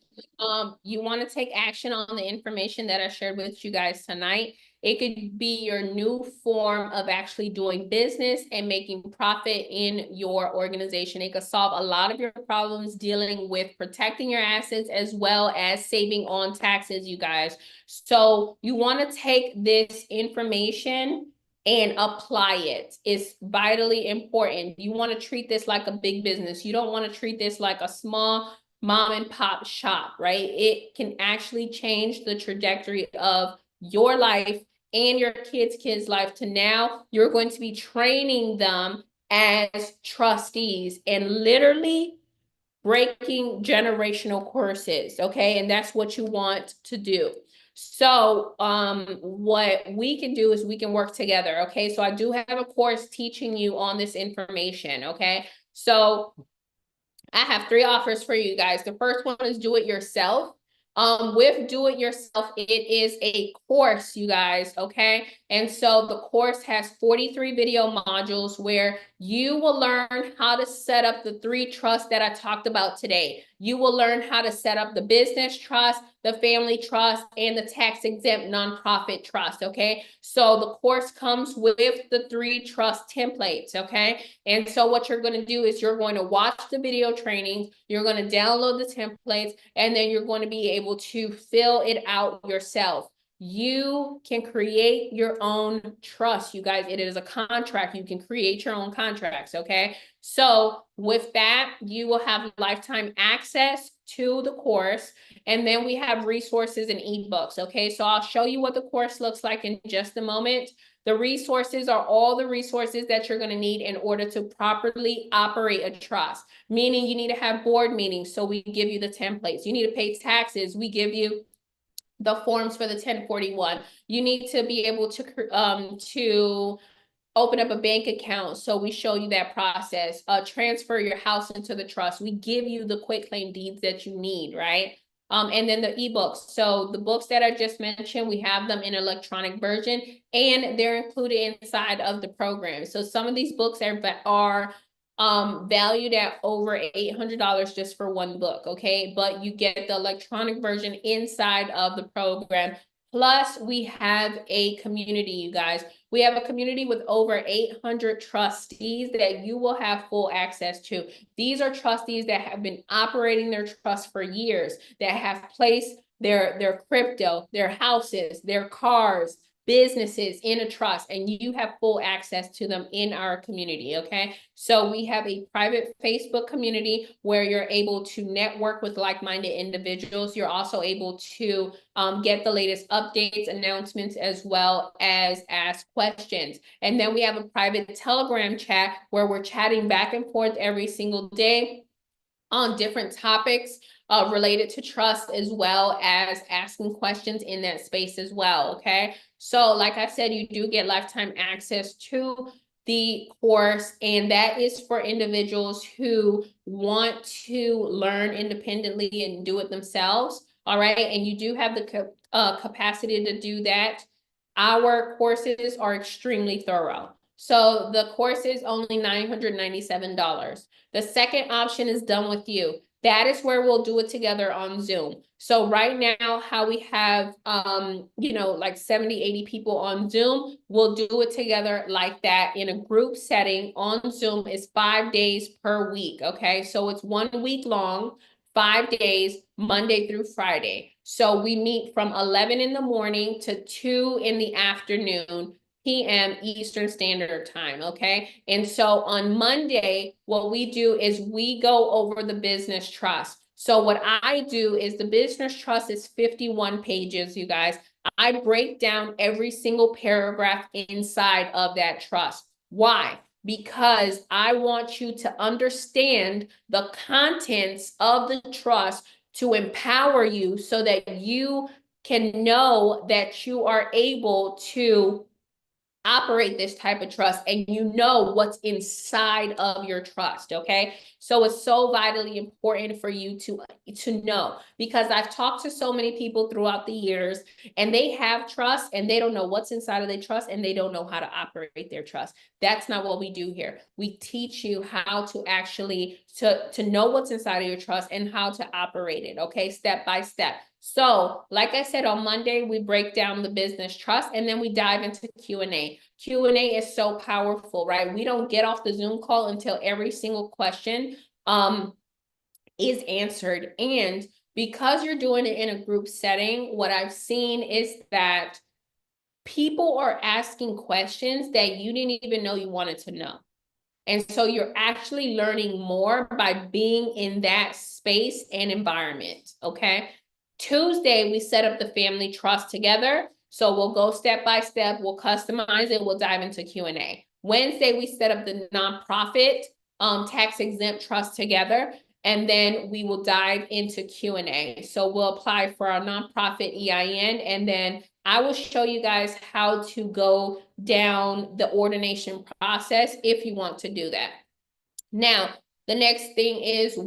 you want to take action on the information that I shared with you guys tonight. It could be your new form of actually doing business and making profit in your organization. It could solve a lot of your problems dealing with protecting your assets as well as saving on taxes, you guys. So you want to take this information and apply it. It's vitally important. You want to treat this like a big business. You don't want to treat this like a small mom and pop shop, right? It can actually change the trajectory of your life and your kids' life to now you're going to be training them as trustees and literally breaking generational curses, okay? And that's what you want to do. So what we can do is we can work together, okay? So I do have a course teaching you on this information, okay? So I have 3 offers for you guys. The first one is do it yourself. With do it yourself, it is a course, you guys, okay? And so the course has 43 video modules where you will learn how to set up the 3 trusts that I talked about today. You will learn how to set up the business trust, the family trust, and the tax-exempt nonprofit trust, okay? So the course comes with the 3 trust templates, okay? And so what you're going to do is you're going to watch the video trainings, you're going to download the templates, and then you're going to be able to fill it out yourself. You can create your own trust, you guys. It is a contract. You can create your own contracts, okay? So with that, you will have lifetime access to the course. And then we have resources and ebooks, okay? So I'll show you what the course looks like in just a moment. The resources are all the resources that you're going to need in order to properly operate a trust, meaning you need to have board meetings. So we give you the templates. You need to pay taxes. We give you the forms for the 1041. You need to be able to open up a bank account. So we show you that process. Transfer your house into the trust. We give you the quitclaim deeds that you need, right? And then the ebooks. So the books that I just mentioned, we have them in electronic version and they're included inside of the program. So some of these books are valued at over $800 just for one book, okay? But you get the electronic version inside of the program. Plus, we have a community, you guys. We have a community with over 800 trustees that you will have full access to. These are trustees that have been operating their trust for years, that have placed their crypto, their houses, their cars, businesses in a trust, and you have full access to them in our community, okay? So we have a private Facebook community where you're able to network with like-minded individuals. You're also able to get the latest updates, announcements, as well as ask questions. And then we have a private Telegram chat where we're chatting back and forth every single day on different topics related to trust, as well as asking questions in that space as well, okay? So like I said, you do get lifetime access to the course, and that is for individuals who want to learn independently and do it themselves, all right? And you do have the capacity to do that. Our courses are extremely thorough. So the course is only $997. The second option is done with you. That is where we'll do it together on Zoom. So right now, how we have, like 70, 80 people on Zoom, we'll do it together like that in a group setting on Zoom. Is 5 days per week, okay? So it's 1 week long, 5 days, Monday through Friday. So we meet from 11 in the morning to 2 in the afternoon p.m. Eastern Standard Time, okay? And so on Monday, what we do is we go over the business trust. So what I do is the business trust is 51 pages, you guys. I break down every single paragraph inside of that trust. Why? Because I want you to understand the contents of the trust to empower you so that you can know that you are able to operate this type of trust and you know what's inside of your trust, okay? So it's so vitally important for you to know, because I've talked to so many people throughout the years and they have trust and they don't know what's inside of their trust and they don't know how to operate their trust. That's not what we do here. We teach you how to actually to know what's inside of your trust and how to operate it, okay? Step by step. So, like I said, on Monday, we break down the business trust and then we dive into Q&A. Q&A is so powerful, right? We don't get off the Zoom call until every single question is answered. And because you're doing it in a group setting, what I've seen is that people are asking questions that you didn't even know you wanted to know. And so you're actually learning more by being in that space and environment, okay? Tuesday, we set up the family trust together. So we'll go step by step, we'll customize it, we'll dive into Q&A. Wednesday, we set up the nonprofit tax exempt trust together, and then we will dive into Q&A. So we'll apply for our nonprofit EIN, and then I will show you guys how to go down the ordination process if you want to do that. Now, the next thing is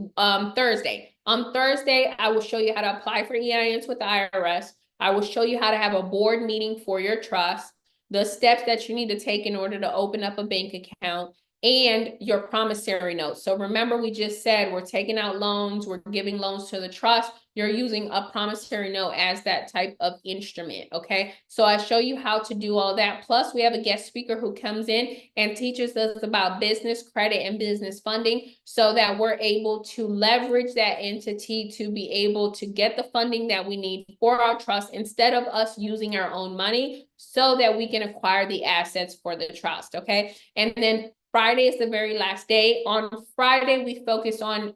Thursday. On Thursday, I will show you how to apply for EINs with the IRS. I will show you how to have a board meeting for your trust, the steps that you need to take in order to open up a bank account, and your promissory note. So remember, we just said we're taking out loans, we're giving loans to the trust. You're using a promissory note as that type of instrument, okay? So I show you how to do all that. Plus, we have a guest speaker who comes in and teaches us about business credit and business funding so that we're able to leverage that entity to be able to get the funding that we need for our trust instead of us using our own money so that we can acquire the assets for the trust, okay? And then Friday is the very last day. On Friday, we focus on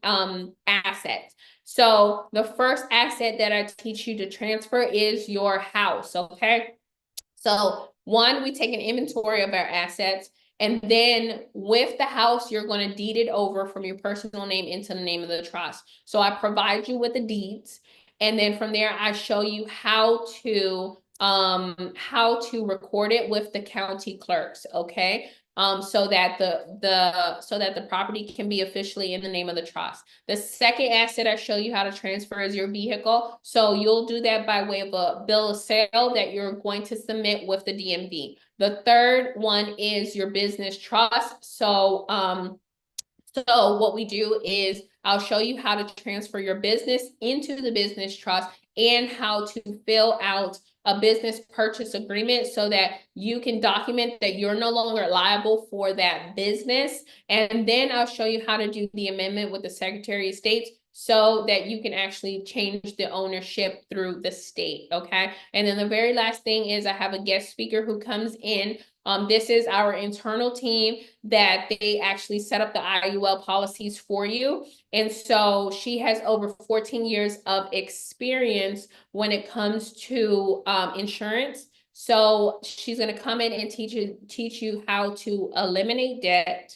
assets. So the first asset that I teach you to transfer is your house, okay? So one, we take an inventory of our assets, and then with the house, you're going to deed it over from your personal name into the name of the trust. So I provide you with the deeds, and then from there, I show you how to record it with the county clerks, okay? So that the property can be officially in the name of the trust. The second asset I show you how to transfer is your vehicle. So you'll do that by way of a bill of sale that you're going to submit with the DMV. The third one is your business trust. So what we do is I'll show you how to transfer your business into the business trust and how to fill out a business purchase agreement so that you can document that you're no longer liable for that business. And then I'll show you how to do the amendment with the Secretary of State so that you can actually change the ownership through the state, okay? And then the very last thing is I have a guest speaker who comes in. This is our internal team that they actually set up the IUL policies for you. And so she has over 14 years of experience when it comes to insurance. So she's going to come in and teach you how to eliminate debt,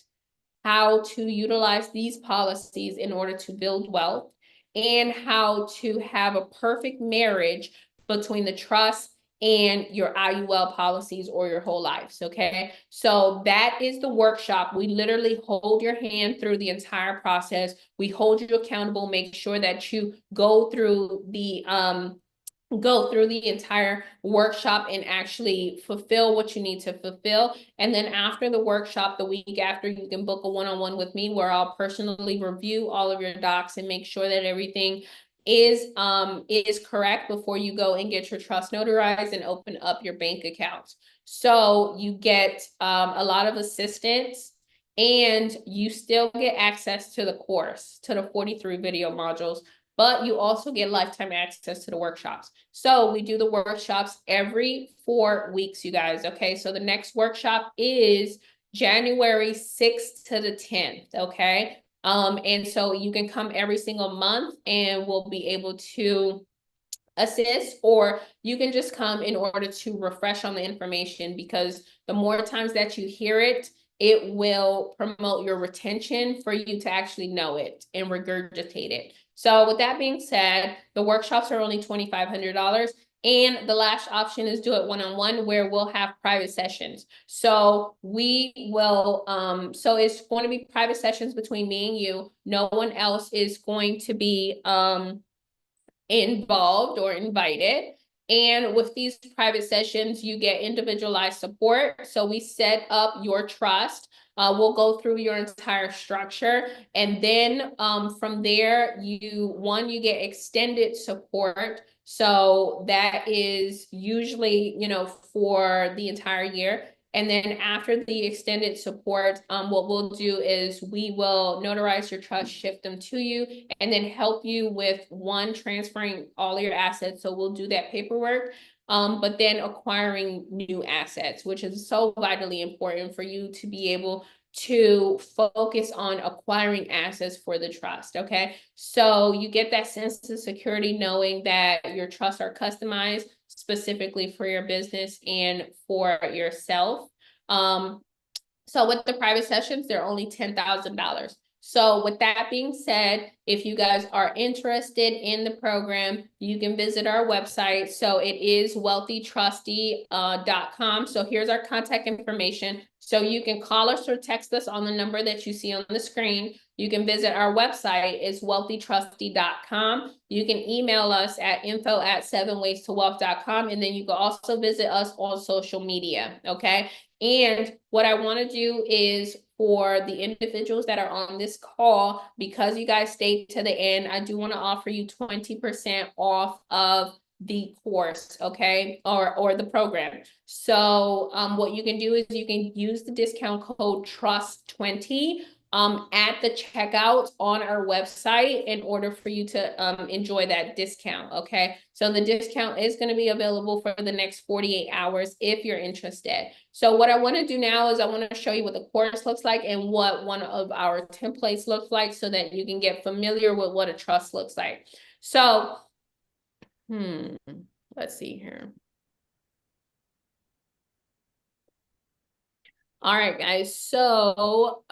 how to utilize these policies in order to build wealth, and how to have a perfect marriage between the trust and your IUL policies or your whole lives, okay? So that is the workshop. We literally hold your hand through the entire process. We hold you accountable, make sure that you go through the entire workshop and actually fulfill what you need to fulfill. And then after the workshop, the week after, you can book a one-on-one with me where I'll personally review all of your docs and make sure that everything is correct before you go and get your trust notarized and open up your bank account. So you get a lot of assistance, and you still get access to the course, to the 43 video modules. but you also get lifetime access to the workshops. So we do the workshops every 4 weeks, you guys, okay? So the next workshop is January 6th to the 10th, okay? And so you can come every single month and we'll be able to assist, or you can just come in order to refresh on the information, because the more times that you hear it, it will promote your retention for you to actually know it and regurgitate it. So with that being said, the workshops are only $2,500. And the last option is do it one-on-one, where we'll have private sessions. So we will, so it's going to be private sessions between me and you. No one else is going to be, involved or invited. And with these private sessions, you get individualized support. So we set up your trust. We'll go through your entire structure. And then from there, you get extended support. So that is usually, for the entire year. And then after the extended support, what we'll do is we will notarize your trust, shift them to you, and then help you with transferring all your assets. So we'll do that paperwork, but then acquiring new assets, which is so vitally important for you to be able to focus on acquiring assets for the trust, okay? So you get that sense of security knowing that your trusts are customized specifically for your business and for yourself. So with the private sessions, they're only $10,000. So with that being said, if you guys are interested in the program, you can visit our website. So it is wealthytrustee.com. So here's our contact information. So you can call us or text us on the number that you see on the screen. You can visit our website, it's wealthytrustee.com. You can email us at info@7waystowealth.com. And then you can also visit us on social media, okay? And what I want to do is, for the individuals that are on this call, because you guys stayed to the end, I do want to offer you 20% off of the course, okay, or the program. So what you can do is you can use the discount code TRUST20 at the checkout on our website in order for you to enjoy that discount, okay? So the discount is going to be available for the next 48 hours if you're interested. So what I want to do now is I want to show you what the course looks like and what one of our templates looks like, so that you can get familiar with what a trust looks like. So, let's see here. All right, guys. So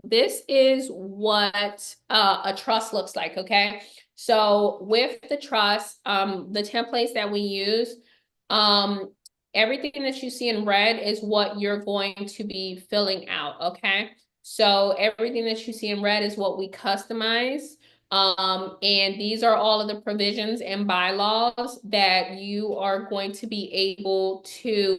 this is what a trust looks like, okay? So with the trust, the templates that we use, everything that you see in red is what you're going to be filling out, okay? So everything that you see in red is what we customize. And these are all of the provisions and bylaws that you are going to be able to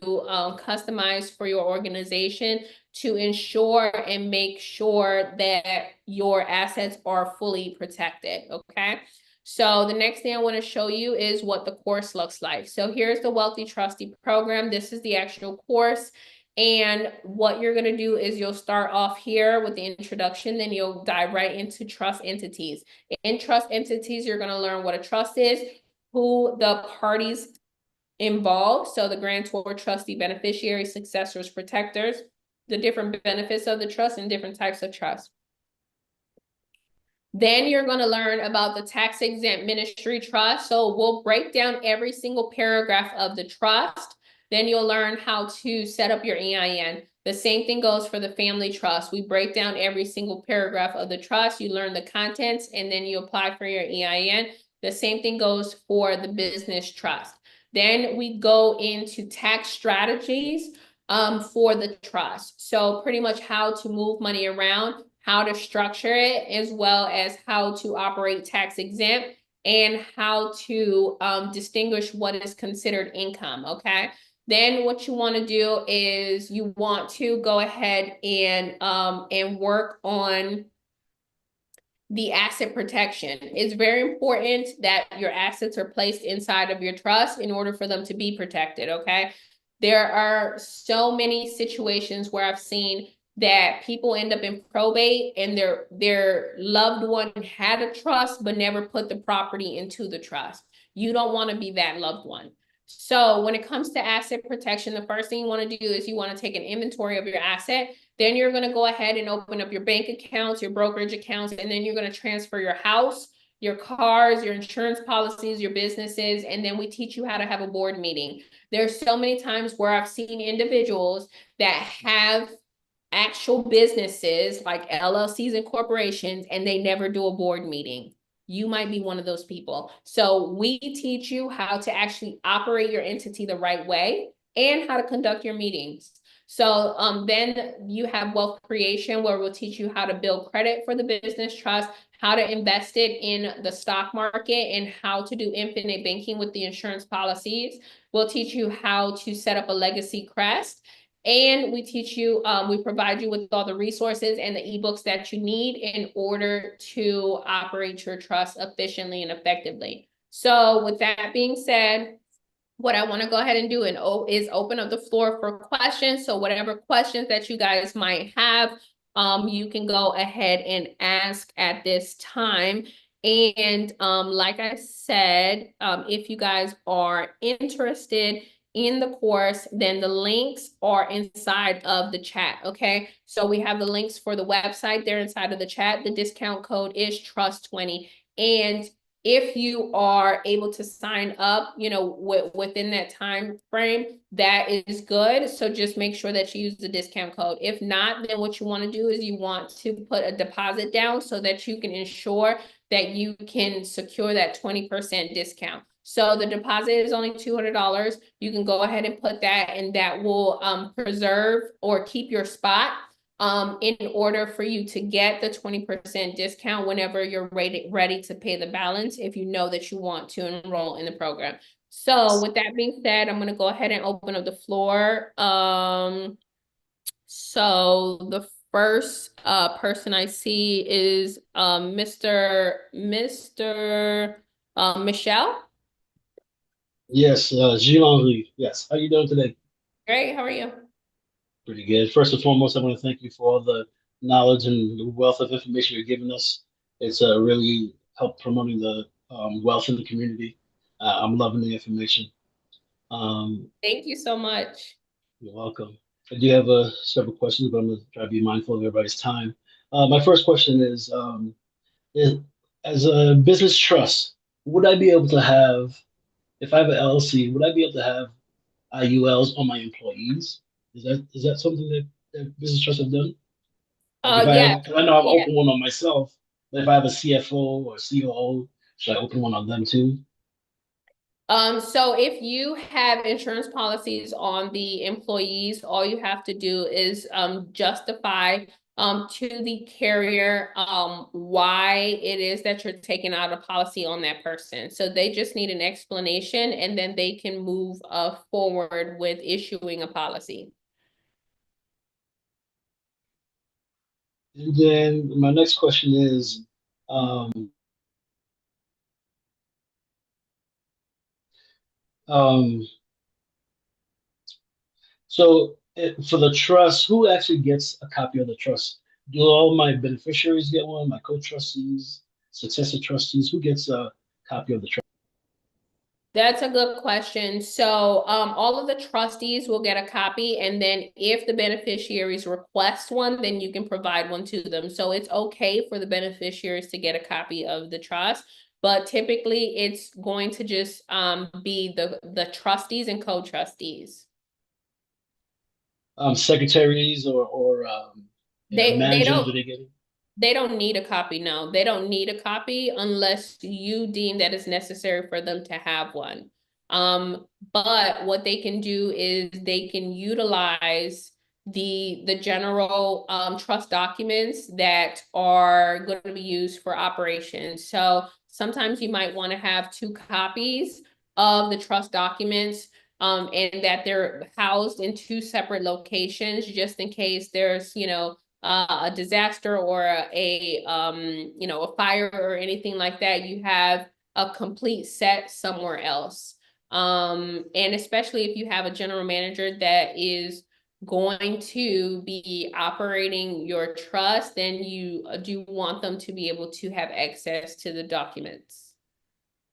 customize for your organization to ensure and make sure that your assets are fully protected, okay? So the next thing I want to show you is what the course looks like. So here's the Wealthy Trustee program. This is the actual course. And what you're going to do is you'll start off here with the introduction, then you'll dive right into trust entities. In trust entities, you're going to learn what a trust is, who the parties involved, so the grantor, trustee, beneficiary, successors, protectors, the different benefits of the trust and different types of trust. Then you're going to learn about the tax-exempt ministry trust. So we'll break down every single paragraph of the trust. Then you'll learn how to set up your EIN. The same thing goes for the family trust. We break down every single paragraph of the trust. You learn the contents, and then you apply for your EIN. The same thing goes for the business trust. Then we go into tax strategies for the trust. So pretty much how to move money around, how to structure it, as well as how to operate tax exempt, and how to distinguish what is considered income, okay? Then what you want to do is you want to go ahead and work on the asset protection. It's very important that your assets are placed inside of your trust in order for them to be protected, okay? There are so many situations where I've seen that people end up in probate and their loved one had a trust but never put the property into the trust. You don't want to be that loved one. So when it comes to asset protection, the first thing you want to do is you want to take an inventory of your asset. Then you're going to go ahead and open up your bank accounts, your brokerage accounts, and then you're going to transfer your house, your cars, your insurance policies, your businesses, and then we teach you how to have a board meeting. There's so many times where I've seen individuals that have actual businesses like LLCs and corporations, and they never do a board meeting. You might be one of those people. So we teach you how to actually operate your entity the right way and how to conduct your meetings. So then you have wealth creation, where we'll teach you how to build credit for the business trust, how to invest it in the stock market, and how to do infinite banking with the insurance policies. We'll teach you how to set up a legacy crest. And we teach you, we provide you with all the resources and the ebooks that you need in order to operate your trust efficiently and effectively. So with that being said, what I want to go ahead and do is open up the floor for questions. So whatever questions that you guys might have, you can go ahead and ask at this time. And like I said, if you guys are interested in the course, then the links are inside of the chat, okay? So we have the links for the website there inside of the chat. The discount code is TRUST20. And if you are able to sign up, you know, within that time frame, that is good. So just make sure that you use the discount code. If not, then what you want to do is you want to put a deposit down so that you can ensure that you can secure that 20% discount. So the deposit is only $200. You can go ahead and put that, and that will preserve or keep your spot in order for you to get the 20% discount whenever you're ready to pay the balance, if you know that you want to enroll in the program. So with that being said, I'm going to go ahead and open up the floor. So the first person I see is Mr. Michelle. Yes, Jean-Henri. Yes. How you doing today? Great. How are you? Pretty good. First and foremost, I want to thank you for all the knowledge and the wealth of information you're giving us. It's really helped promoting the wealth in the community. I'm loving the information. Thank you so much. You're welcome. I do have several questions, but I'm going to try to be mindful of everybody's time. My first question is, as a business trust, would I be able to have, if I have an LLC, would I be able to have IULs on my employees? Is that something that business trusts have done? Like if I Yeah. have, 'cause I know I've opened one on myself, but if I have a CFO or COO, should I open one on them too? So if you have insurance policies on the employees, all you have to do is justify to the carrier why it is that you're taking out a policy on that person. So they just need an explanation, and then they can move forward with issuing a policy. And then my next question is, um, so for the trust, who actually gets a copy of the trust? Do all my beneficiaries get one? My co-trustees, successor trustees, who gets a copy of the trust? That's a good question. So all of the trustees will get a copy, and then if the beneficiaries request one, then you can provide one to them. So it's okay for the beneficiaries to get a copy of the trust, but typically it's going to just be the trustees and co-trustees. Secretaries or managers, do they get it? They don't need a copy, no. They don't need a copy unless you deem that it's necessary for them to have one. But what they can do is they can utilize the general trust documents that are going to be used for operations. So sometimes you might want to have 2 copies of the trust documents, and that they're housed in 2 separate locations, just in case there's, you know, a disaster or you know, a fire or anything like that. You have a complete set somewhere else. And especially if you have a general manager that is going to be operating your trust, then you do want them to be able to have access to the documents.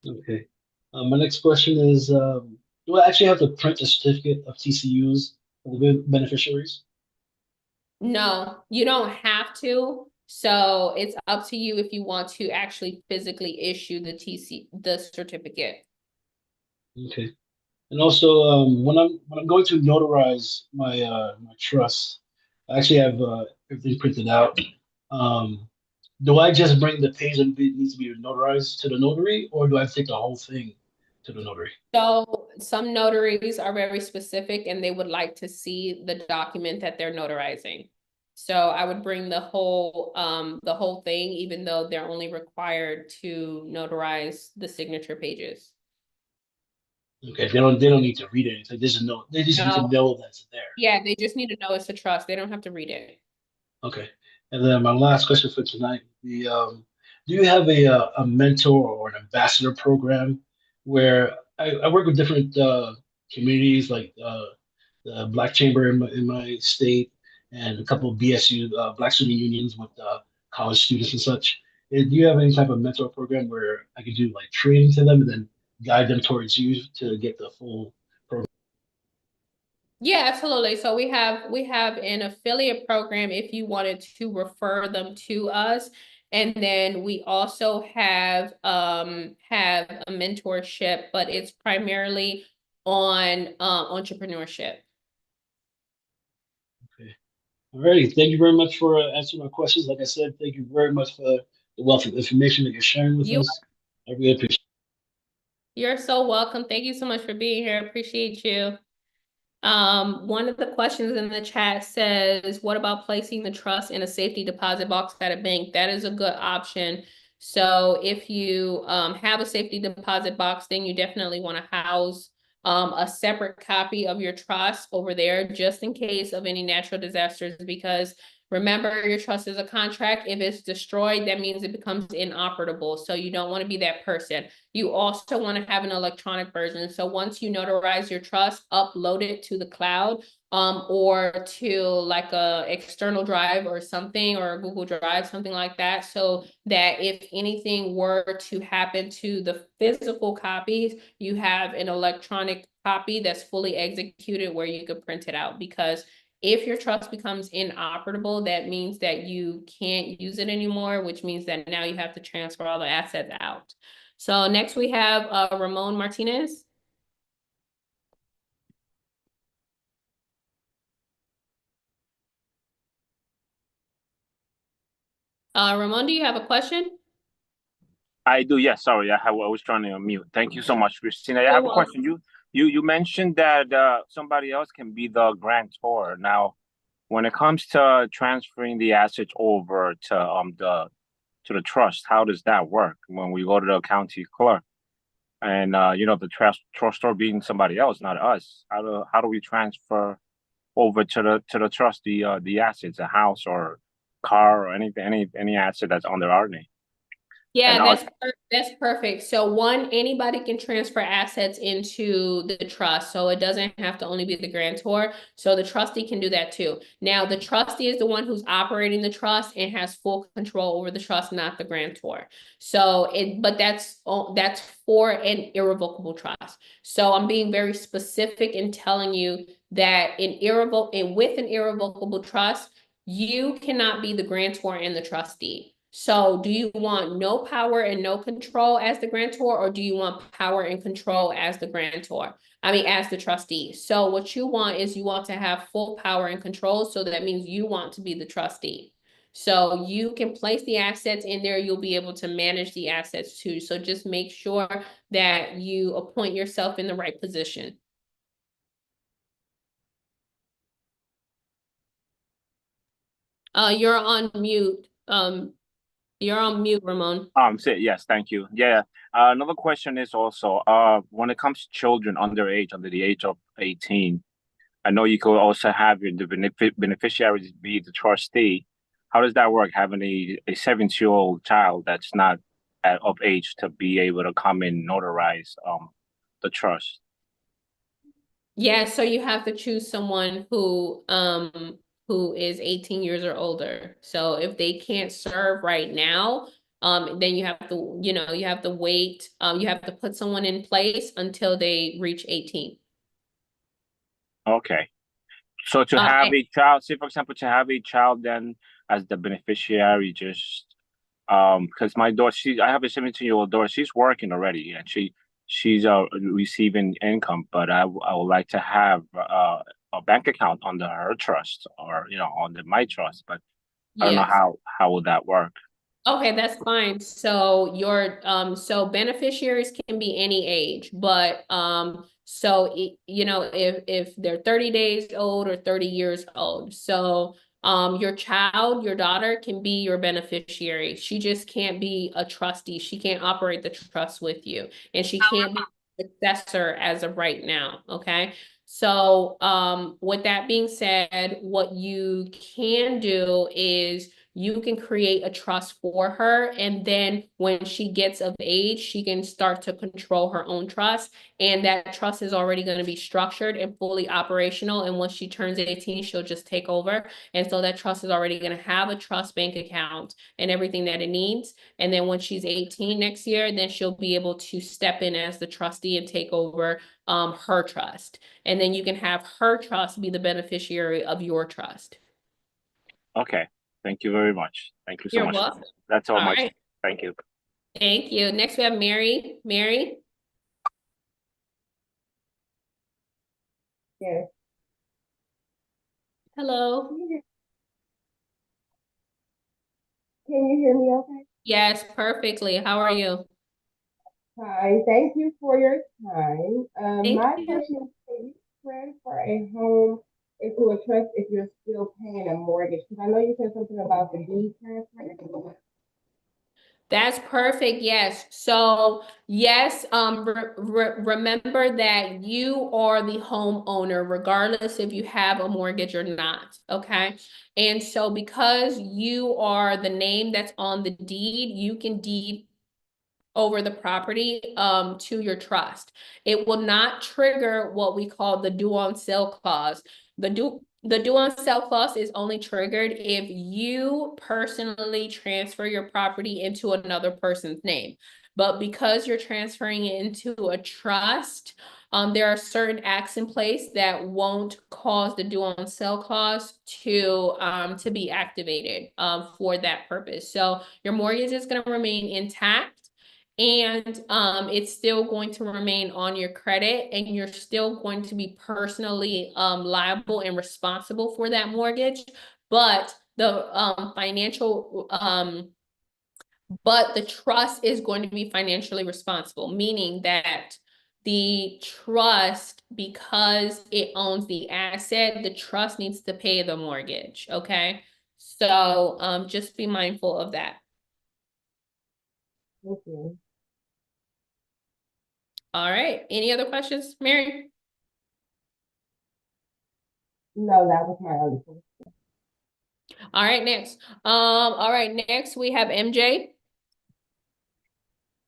Okay. My next question is, do I actually have to print a certificate of TCUs for the beneficiaries? No, you don't have to. So it's up to you if you want to actually physically issue the certificate. Okay. And also, when I'm going to notarize my trust, I actually have everything printed out. Um, do I just bring the page that needs to be notarized to the notary, or do I take the whole thing to the notary? So some notaries are very specific and they would like to see the document that they're notarizing. So I would bring the whole thing, even though they're only required to notarize the signature pages. Okay, they don't need to read anything. They just need to No. know that's there. Yeah, they just need to know it's a trust. They don't have to read it. Okay. And then my last question for tonight, do you have a mentor or an ambassador program where I work with different communities like the Black Chamber in my state and a couple of BSU Black student unions with college students and such. Do you have any type of mentor program where I could do like training to them and then guide them towards you to get the full program? Yeah, absolutely. So we have an affiliate program if you wanted to refer them to us. And then we also have a mentorship, but it's primarily on entrepreneurship. Okay. Alrighty, thank you very much for answering my questions. Like I said, thank you very much for the wealth of information that you're sharing with us. I really appreciate You're so welcome. Thank you so much for being here. Appreciate you. One of the questions in the chat says, what about placing the trust in a safety deposit box at a bank? That is a good option. So if you have a safety deposit box, then you definitely want to house a separate copy of your trust over there just in case of any natural disasters, because remember, your trust is a contract. If it's destroyed, that means it becomes inoperable. So you don't want to be that person. You also want to have an electronic version. So once you notarize your trust, upload it to the cloud or to like a external drive or something, or a Google Drive, something like that, so that if anything were to happen to the physical copies, you have an electronic copy that's fully executed where you could print it out. Because if your trust becomes inoperable, that means that you can't use it anymore, which means that now you have to transfer all the assets out. So next we have Ramon Martinez. Ramon, do you have a question? I do, yes. Sorry, I was trying to unmute. Thank you so much, Christina. I have a question. You mentioned that somebody else can be the grantor. Now, when it comes to transferring the assets over to the trust, how does that work when we go to the county clerk and the trustor being somebody else, not us? How do we transfer over to the trust the assets, a house or car or anything, any asset that's under our name? Yeah, that's perfect. So one, anybody can transfer assets into the trust. So it doesn't have to only be the grantor. So the trustee can do that too. Now, the trustee is the one who's operating the trust and has full control over the trust, not the grantor. But that's for an irrevocable trust. So I'm being very specific in telling you that with an irrevocable trust, you cannot be the grantor and the trustee. So do you want no power and no control as the grantor, or do you want power and control as the grantor? As the trustee. So what you want is you want to have full power and control. So that means you want to be the trustee. So you can place the assets in there. You'll be able to manage the assets too. So just make sure that you appoint yourself in the right position. You're on mute. You're on mute, Ramon. Yes, thank you. Yeah. Another question is also, when it comes to children under the age of 18, I know you could also have the beneficiaries be the trustee. How does that work? Having a 17-year-old child that's not of age to be able to come and notarize the trust? Yeah, so you have to choose someone who is 18 years or older. So if they can't serve right now, then you have to, you have to wait, you have to put someone in place until they reach 18. Okay. So to have a child, say for example, to have a child then as the beneficiary, just because my daughter, I have a 17-year-old daughter, she's working already and she's receiving income, but I would like to have a bank account under her trust or under my trust, but I don't know Yes. how would that work. Okay, that's fine. So so beneficiaries can be any age, but so if they're 30 days old or 30 years old. So your child, your daughter can be your beneficiary. She just can't be a trustee. She can't operate the trust with you, and she can't be a successor as of right now. Okay. So with that being said, what you can do is you can create a trust for her. And then when she gets of age, she can start to control her own trust. And that trust is already going to be structured and fully operational. And once she turns 18, she'll just take over. And so that trust is already going to have a trust bank account and everything that it needs. And then when she's 18 next year, then she'll be able to step in as the trustee and take over her trust. And then you can have her trust be the beneficiary of your trust. Okay. Thank you very much. Thank you so You're much. welcome. That's all All much. right. Thank you. Thank you. Next we have Mary. Mary? Yes. Hello. Can you hear me okay? Yes, perfectly. How are you? Hi, thank you for your time. Thank My you. question is, can you transfer a home into a trust if you're still paying a mortgage? Because I know you said something about the deed transfer. That's perfect. Yes. So yes, remember that you are the homeowner, regardless if you have a mortgage or not. Okay. And so because you are the name that's on the deed, you can deed over the property to your trust. It will not trigger what we call the due on sale clause. The due on sale clause is only triggered if you personally transfer your property into another person's name. But because you're transferring it into a trust, there are certain acts in place that won't cause the due on sale clause to be activated for that purpose. So your mortgage is going to remain intact. And it's still going to remain on your credit, and you're still going to be personally liable and responsible for that mortgage. But the but the trust is going to be financially responsible, meaning that the trust, because it owns the asset, the trust needs to pay the mortgage. Okay. So just be mindful of that. Thank you. All right. Any other questions, Mary? No, that was my only question. All right, next. All right, next we have MJ.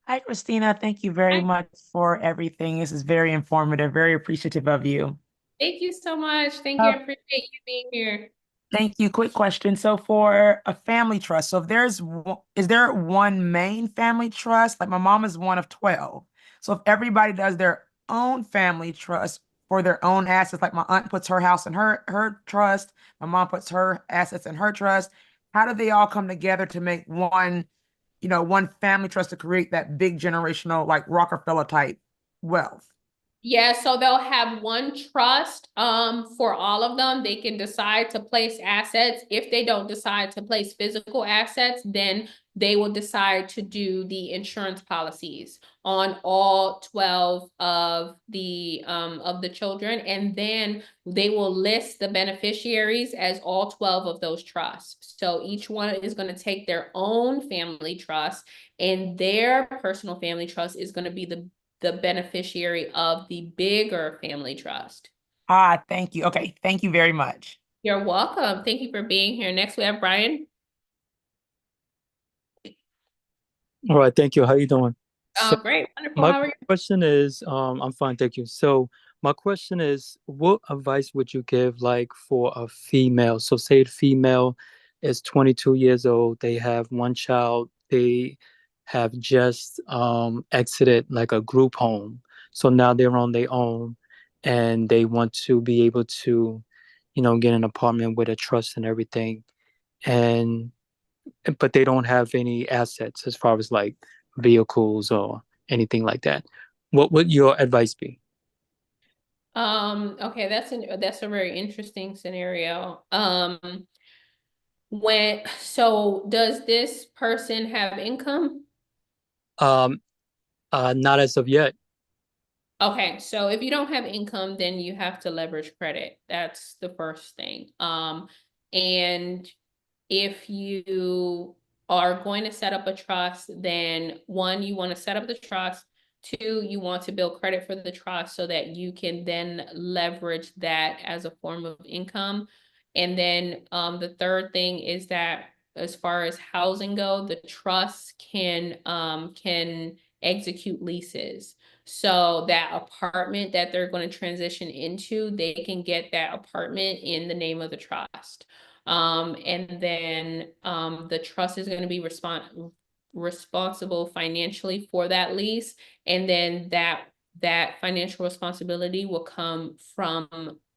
Hi, Christina. Thank you very much for everything. This is very informative, very appreciative of you. Thank you so much. Thank you. I appreciate you being here. Thank you. Quick question. So for a family trust, so if is there one main family trust? Like my mom is one of 12. So if everybody does their own family trust for their own assets, like my aunt puts her house in her trust, my mom puts her assets in her trust, how do they all come together to make one family trust to create that big generational, like Rockefeller type wealth? Yeah, so they'll have one trust for all of them. They can decide to place assets. If they don't decide to place physical assets, then they will decide to do the insurance policies on all 12 of the children, and then they will list the beneficiaries as all 12 of those trusts. So each one is going to take their own family trust, and their personal family trust is going to be the beneficiary of the bigger family trust. Thank you. Okay, thank you very much. You're welcome. Thank you for being here. Next, we have Brian. All right, thank you. How you doing? So Great, wonderful. my How are you? question is, I'm fine, thank you. So my question is, what advice would you give like for a female? So say a female is 22 years old, they have one child, they have just exited like a group home. So now they're on their own and they want to be able to, get an apartment with a trust and everything. And but they don't have any assets as far as like vehicles or anything like that. What would your advice be? Okay, that's a very interesting scenario. So does this person have income? Um, Not as of yet. Okay, so if you don't have income, then you have to leverage credit. That's the first thing. And if you are going to set up a trust, then one, you want to set up the trust. Two, you want to build credit for the trust so that you can then leverage that as a form of income. And then the third thing is that as far as housing go, the trust can execute leases. So that apartment that they're going to transition into, they can get that apartment in the name of the trust. And then the trust is going to be responsible financially for that lease. And then that financial responsibility will come from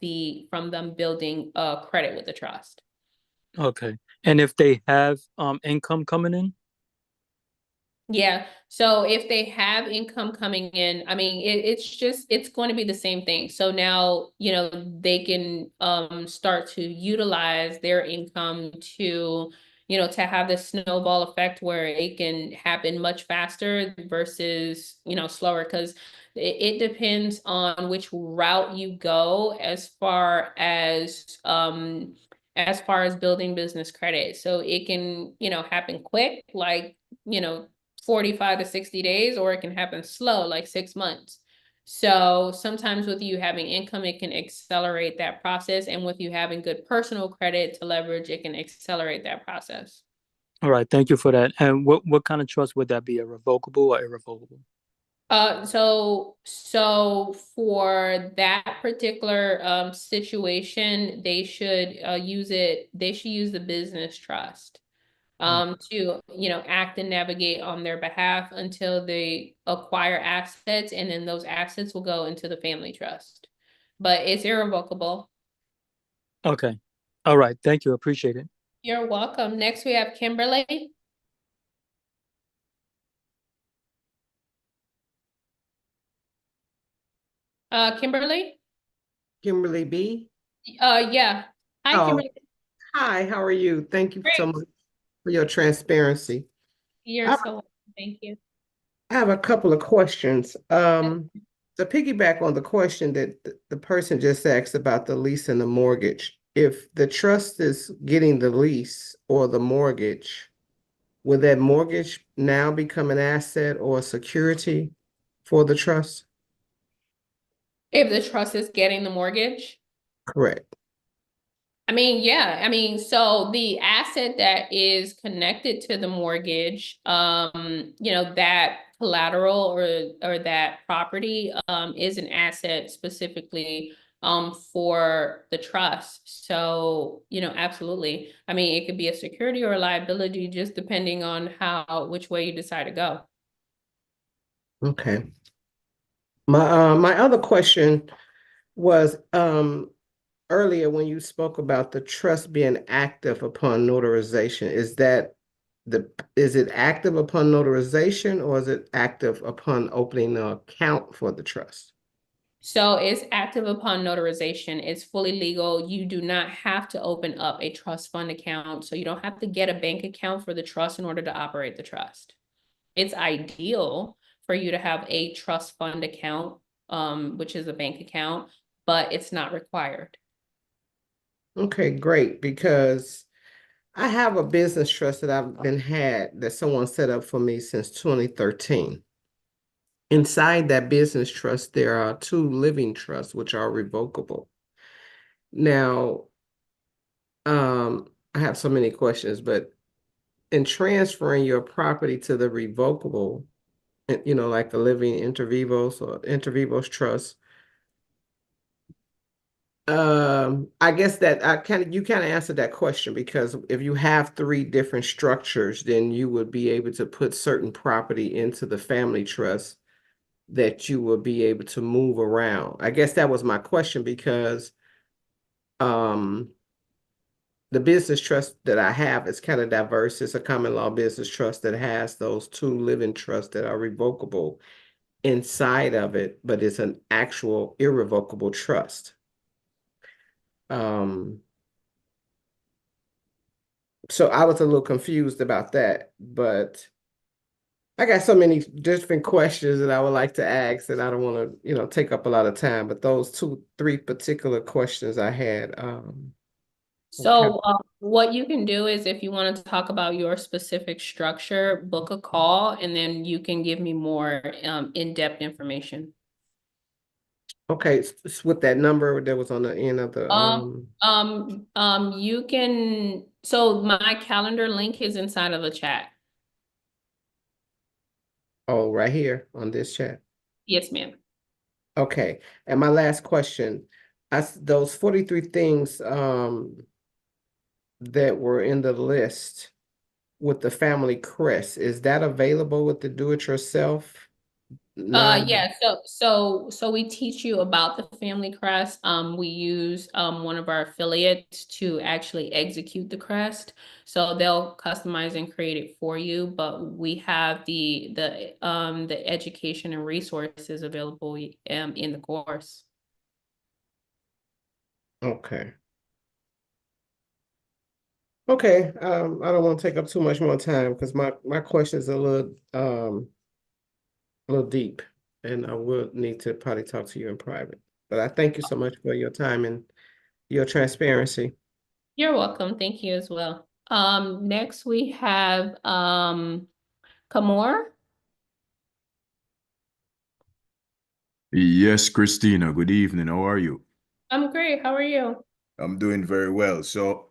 them building credit with the trust. Okay. And if they have income coming in? Yeah. So if they have income coming in, I mean, it's going to be the same thing. So now, they can start to utilize their income to, to have this snowball effect where it can happen much faster versus, slower, because it depends on which route you go as far as building business credit. So it can, happen quick, like, 45 to 60 days, or it can happen slow, like 6 months. So sometimes with you having income, it can accelerate that process. And with you having good personal credit to leverage, it can accelerate that process. All right, thank you for that. And what kind of trust would that be? A revocable or irrevocable? So for that particular situation, they should use the business trust to, act and navigate on their behalf until they acquire assets, and then those assets will go into the family trust. But it's irrevocable. Okay. All right, thank you. Appreciate it. You're welcome. Next, we have Kimberly. Kimberly? Kimberly B. Yeah. Hi, Oh, Kimberly. hi, how are you? Thank you so Great. much for your transparency. You're so welcome. Thank you. I have a couple of questions. To piggyback on the question that the person just asked about the lease and the mortgage, if the trust is getting the lease or the mortgage, will that mortgage now become an asset or a security for the trust? If the trust is getting the mortgage? Correct. I mean, yeah, so the asset that is connected to the mortgage, that collateral or that property, is an asset specifically, for the trust. So, absolutely. I mean, it could be a security or a liability, just depending on which way you decide to go. Okay. My other question was, earlier when you spoke about the trust being active upon notarization, is it active upon notarization, or is it active upon opening an account for the trust? So it's active upon notarization. It's fully legal. You do not have to open up a trust fund account. So you don't have to get a bank account for the trust in order to operate the trust. It's ideal for you to have a trust fund account, which is a bank account, but it's not required. Okay, great, because I have a business trust that someone set up for me since 2013. Inside that business trust, there are 2 living trusts which are revocable. Now, I have so many questions, but in transferring your property to the revocable you know, like the living inter vivos or inter vivos trust. I guess that you kind of answered that question, because if you have three different structures, then you would be able to put certain property into the family trust that you will be able to move around. I guess that was my question, because the business trust that I have is kind of diverse. It's a common law business trust that has those two living trusts that are revocable inside of it, but it's an actual irrevocable trust. So I was a little confused about that, but I got so many different questions that I would like to ask, and I don't want to, you know, take up a lot of time, but those three particular questions I had, So what you can do is, if you want to talk about your specific structure, book a call, and then you can give me more in-depth information. okay, with that number that was on the end of the you can, so my calendar link is inside of the chat. oh, right here on this chat. Yes, ma'am. Okay, and my last question, those 43 things that were in the list with the family crest, is that available with the do-it-yourself? Yeah, so we teach you about the family crest. We use one of our affiliates to actually execute the crest. So they'll customize and create it for you, but we have the education and resources available in the course. Okay. Okay, I don't want to take up too much more time, because my questions are a little deep, and I would need to probably talk to you in private. But I thank you so much for your time and your transparency. You're welcome. Thank you as well. Next we have Kamor. Yes, Christina, good evening. How are you? I'm great. How are you? I'm doing very well. So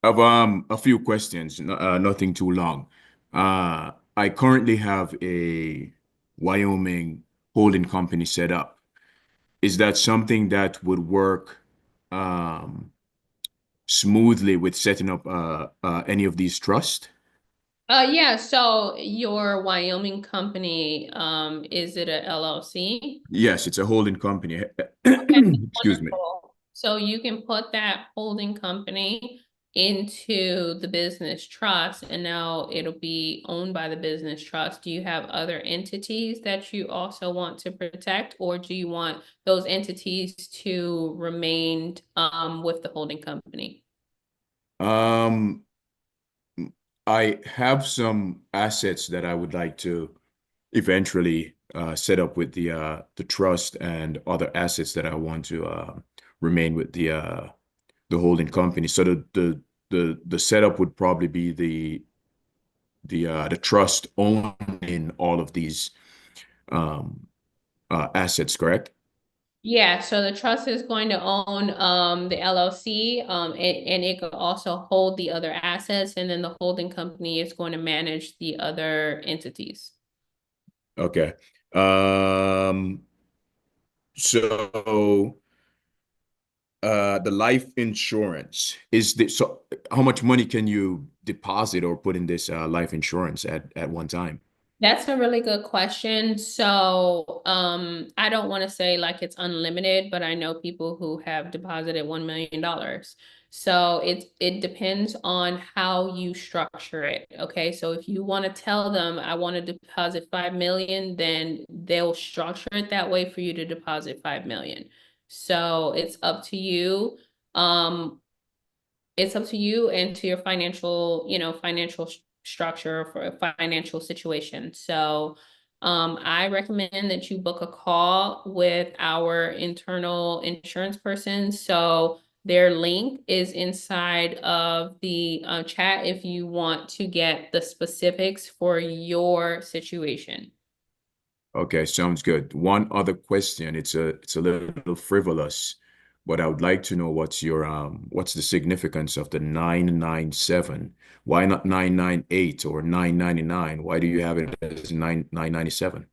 I've a few questions, nothing too long. I currently have a Wyoming holding company set up. Is that something that would work smoothly with setting up any of these trusts? Yeah, so your Wyoming company, is it a LLC? Yes, it's a holding company. Okay, Excuse me. wonderful. So you can put that holding company into the business trust, and now it'll be owned by the business trust. Do you have other entities that you also want to protect, or do you want those entities to remain with the holding company? Um, I have some assets that I would like to eventually set up with the trust, and other assets that I want to remain with the holding company. So the setup would probably be the trust owning all of these assets, correct? Yeah, so the trust is going to own the LLC, and it could also hold the other assets, and then the holding company is going to manage the other entities. Okay. So the life insurance is this, so how much money can you deposit or put in this life insurance at one time? That's a really good question. So, I don't want to say like it's unlimited, but I know people who have deposited $1 million. So it depends on how you structure it. Okay. So if you want to tell them I want to deposit 5 million, then they'll structure it that way for you to deposit 5 million. So it's up to you. It's up to you and to your financial, financial structure for a financial situation. So I recommend that you book a call with our internal insurance person. So their link is inside of the chat if you want to get the specifics for your situation. Okay, sounds good. One other question. It's a little frivolous, but I would like to know what's the significance of the 997? Why not 998 or 999? Why do you have it as 997?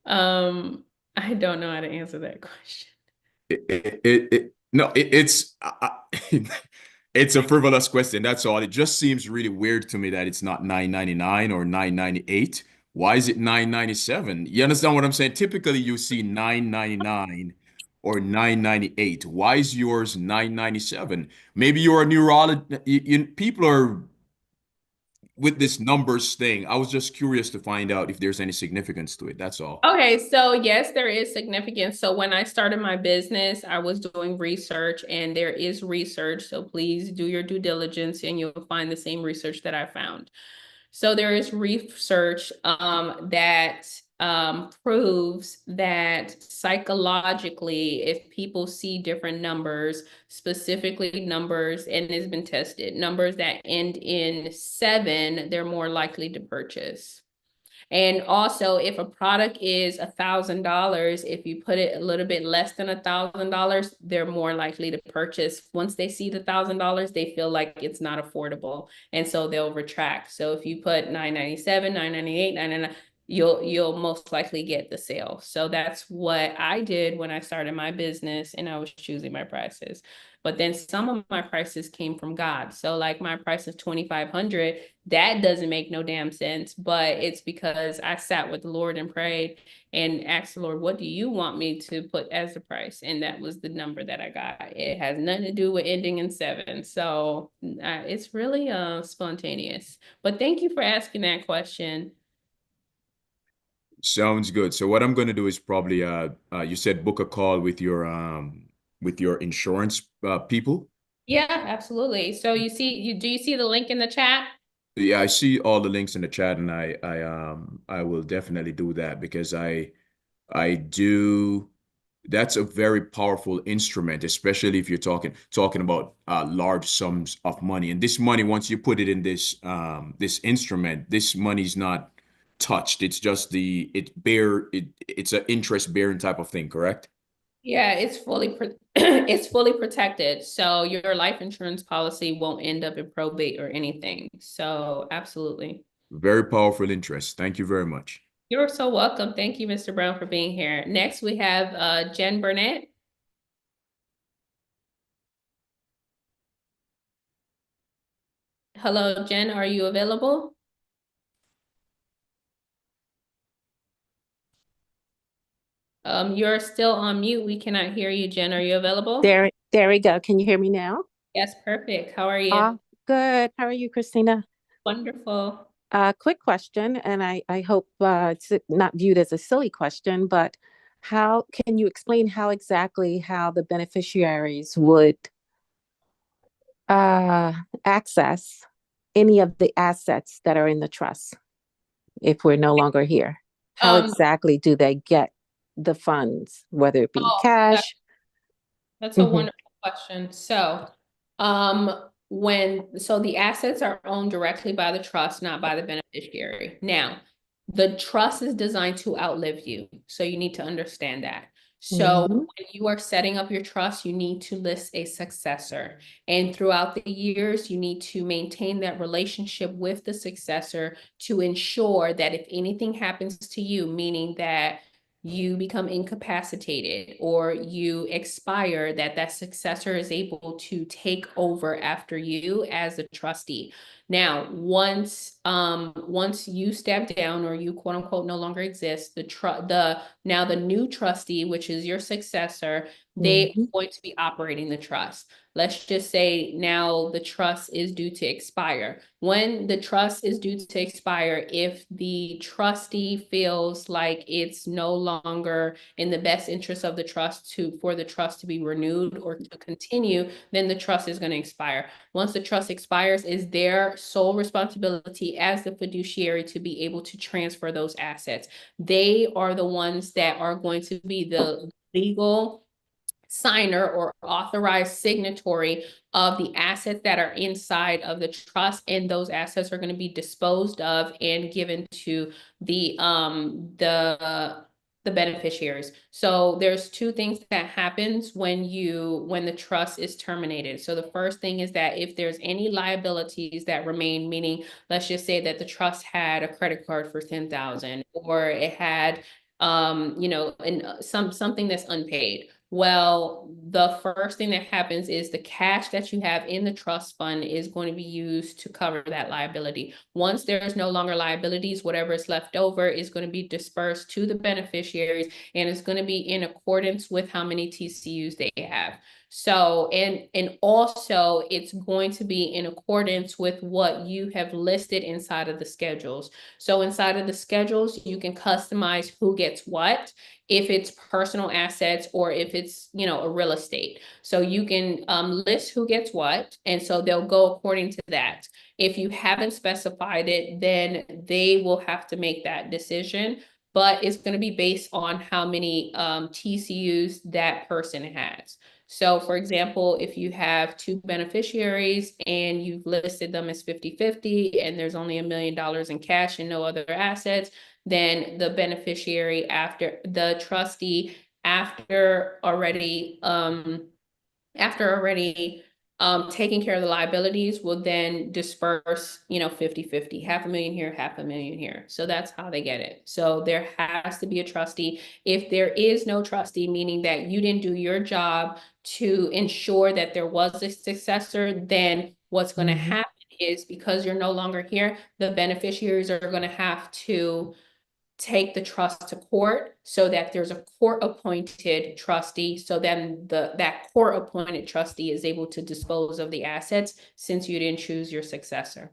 I don't know how to answer that question. No, it's a frivolous question. That's all. It just seems really weird to me that it's not 999 or 998. Why is it 997? You understand what I'm saying? Typically, you see 999 or 998. Why is yours 997? Maybe you're a neurologist. People are with this numbers thing. I was just curious to find out if there's any significance to it. That's all. Okay, so yes, there is significance. So when I started my business, I was doing research, and there is research. So please do your due diligence and you'll find the same research that I found. So there is research that proves that psychologically, if people see different numbers, specifically numbers, and it's been tested, numbers that end in 7, they're more likely to purchase. And also, if a product is $1,000, if you put it a little bit less than $1,000, they're more likely to purchase. Once they see the $1,000, they feel like it's not affordable, and so they'll retract. So if you put $997, $998, $999, you'll most likely get the sale. So that's what I did when I started my business, and I was choosing my prices. But then some of my prices came from God. So like my price is $2,500. That doesn't make no damn sense, but it's because I sat with the Lord and prayed and asked the Lord, what do you want me to put as the price? And that was the number that I got. It has nothing to do with ending in 7. So it's really spontaneous. But thank you for asking that question. Sounds good. So what I'm going to do is probably you said book a call with your insurance people. Yeah, absolutely. So do you see the link in the chat? Yeah, I see all the links in the chat, and I will definitely do that because I do. That's a very powerful instrument, especially if you're talking about large sums of money. And this money, once you put it in this instrument, this money's not touched. It's just it's an interest bearing type of thing, correct? Yeah, it's fully protected. So your life insurance policy won't end up in probate or anything. So absolutely. Very powerful interest. Thank you very much. You're so welcome. Thank you, Mr. Brown, for being here. Next, we have Jen Burnett. Hello, Jen, are you available? You're still on mute. We cannot hear you, Jen. Are you available? There we go. Can you hear me now? Yes, perfect. How are you? Good. How are you, Christina? Wonderful. Quick question, and I hope it's not viewed as a silly question, but how can you explain how the beneficiaries would access any of the assets that are in the trust if we're no longer here? How exactly do they get the funds, whether it be cash? That's a wonderful question. So, the assets are owned directly by the trust, not by the beneficiary. Now, the trust is designed to outlive you, so you need to understand that. So when you are setting up your trust, you need to list a successor. And throughout the years, you need to maintain that relationship with the successor to ensure that if anything happens to you, meaning that you become incapacitated or you expire, that successor is able to take over after you as a trustee. Now, once you step down or you quote unquote no longer exist, the new trustee, which is your successor, they are going to be operating the trust. Let's just say now the trust is due to expire. When the trust is due to expire, if the trustee feels like it's no longer in the best interest of the trust for the trust to be renewed or to continue, then the trust is going to expire. Once the trust expires, is their sole responsibility as the fiduciary to be able to transfer those assets. They are the ones that are going to be the legal signer or authorized signatory of the assets that are inside of the trust, and those assets are going to be disposed of and given to the the beneficiaries. So there's two things that happens when the trust is terminated. So the first thing is that if there's any liabilities that remain, meaning let's just say that the trust had a credit card for 10,000, or it had something that's unpaid. Well, the first thing that happens is the cash that you have in the trust fund is going to be used to cover that liability. Once there's no longer liabilities, whatever is left over is going to be dispersed to the beneficiaries, and it's going to be in accordance with how many TCUs they have. So, and also it's going to be in accordance with what you have listed inside of the schedules. So inside of the schedules, you can customize who gets what, if it's personal assets or if it's, a real estate. So you can list who gets what, and so they'll go according to that. If you haven't specified it, then they will have to make that decision, but it's going to be based on how many TCUs that person has. So for example, if you have two beneficiaries and you've listed them as 50-50 and there's only $1 million in cash and no other assets, then the beneficiary the trustee after already taking care of the liabilities will then disperse, 50-50, $500,000 here, $500,000 here. So that's how they get it. So there has to be a trustee. If there is no trustee, meaning that you didn't do your job to ensure that there was a successor, then what's going to happen is, because you're no longer here, the beneficiaries are going to have to take the trust to court so that there's a court-appointed trustee. So then that court-appointed trustee is able to dispose of the assets since you didn't choose your successor.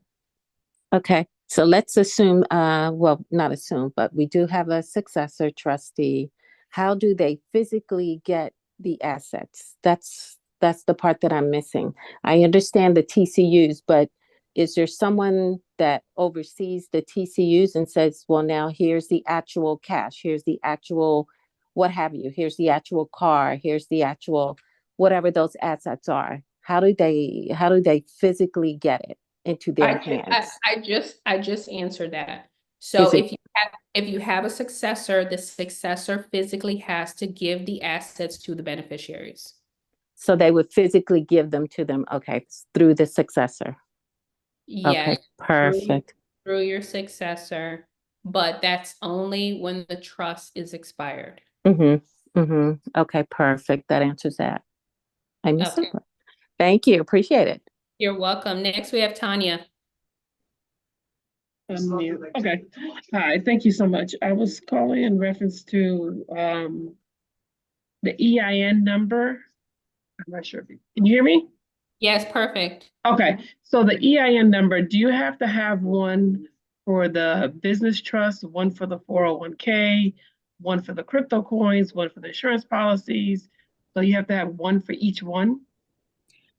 Okay, so let's assume, well, not assume, but we do have a successor trustee. How do they physically get the assets? That's the part that I'm missing. I understand the TCUs, but is there someone that oversees the TCUs and says, well, now here's the actual cash, here's the actual what have you, here's the actual car, here's the actual whatever those assets are? How do they physically get it into their hands? I just answered that. So if you have a successor, the successor physically has to give the assets to the beneficiaries. So they would physically give them to them, okay, through the successor. Yes, okay, perfect. Through your successor, but that's only when the trust is expired. Okay, perfect. That answers that. I missed it. Thank you. Appreciate it. You're welcome. Next, we have Tanya. Okay. Hi, thank you so much. I was calling in reference to the EIN number. I'm not sure if can you hear me? Yes, perfect. Okay, so the EIN number, do you have to have one for the business trust, one for the 401k, one for the crypto coins, one for the insurance policies? So you have to have one for each one?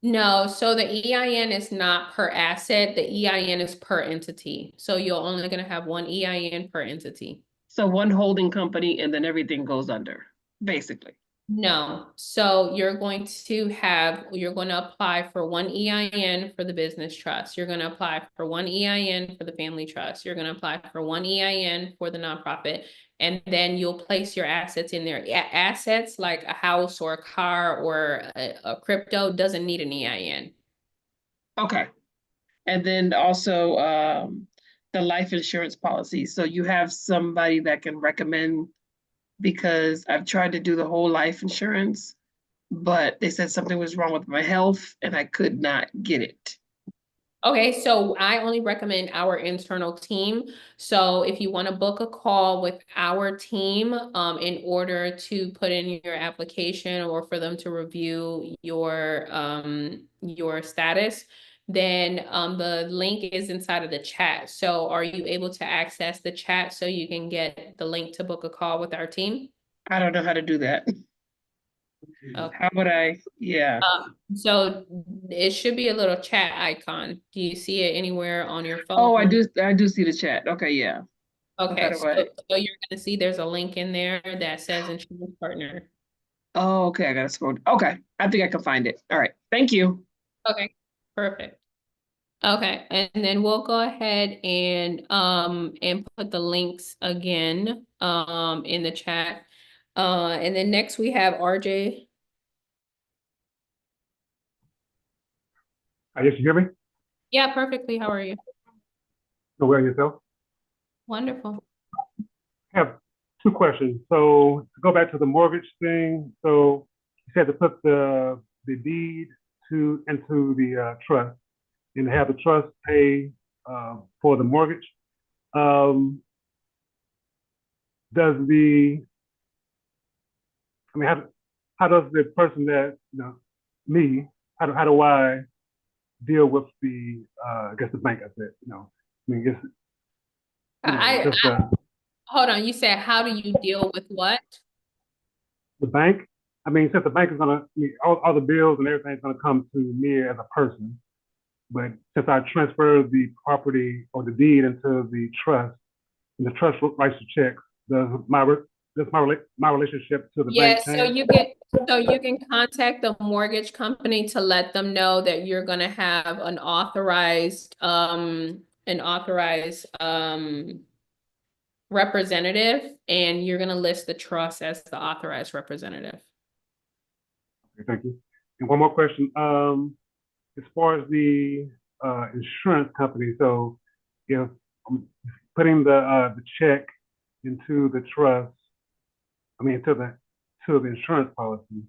No, so the EIN is not per asset. The EIN is per entity. So you're only going to have one EIN per entity. So one holding company and then everything goes under, basically. No, so you're going to apply for one EIN for the business trust. You're going to apply for one EIN for the family trust. You're going to apply for one EIN for the nonprofit, and then you'll place your assets in there. Assets like a house or a car or a crypto doesn't need an EIN. Okay. And then also the life insurance policy. So you have somebody that can recommend, because I've tried to do the whole life insurance, but they said something was wrong with my health and I could not get it. Okay, so I only recommend our internal team. So if you want to book a call with our team in order to put in your application or for them to review your status, then the link is inside of the chat. So are you able to access the chat so you can get the link to book a call with our team? I don't know how to do that. Okay. How would I? Yeah. So it should be a little chat icon. Do you see it anywhere on your phone? Oh, I do see the chat. Okay, yeah. Okay, so you're gonna see there's a link in there that says insurance partner. Oh, okay, I gotta scroll. Okay, I think I can find it. All right, thank you. Okay, perfect. Okay, and then we'll go ahead and put the links again in the chat. And then next we have RJ. Yes, you hear me? Yeah, perfectly. How are you? So well yourself? Wonderful. I have two questions. So to go back to the mortgage thing, so you said to put the deed into the trust and have the trust pay for the mortgage. Does the I mean how does the person that me how do I deal with the I guess the bank? I said I mean it's just Hold on. You said how do you deal with what? the bank. I mean, since the bank is gonna, I mean, all the bills and everything's gonna come to me as a person. But since I transfer the property or the deed into the trust, and the trust writes the checks, does my relationship to the bank Yeah, change? so you can contact the mortgage company to let them know that you're gonna have an authorized representative, and you're gonna list the trust as the authorized representative. Okay, thank you. And one more question. As far as the insurance company, so if I'm putting the check into the trust, I mean to the insurance policy,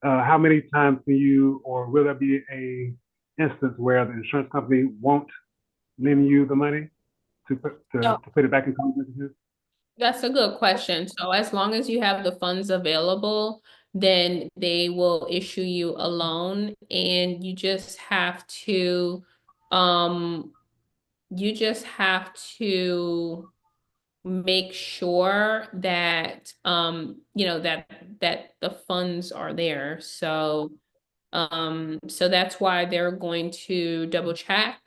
how many times can you, or will there be a instance where the insurance company won't lend you the money to put it back into the business? That's a good question. So as long as you have the funds available, then they will issue you a loan, and um you just have to make sure that that the funds are there. So that's why they're going to double check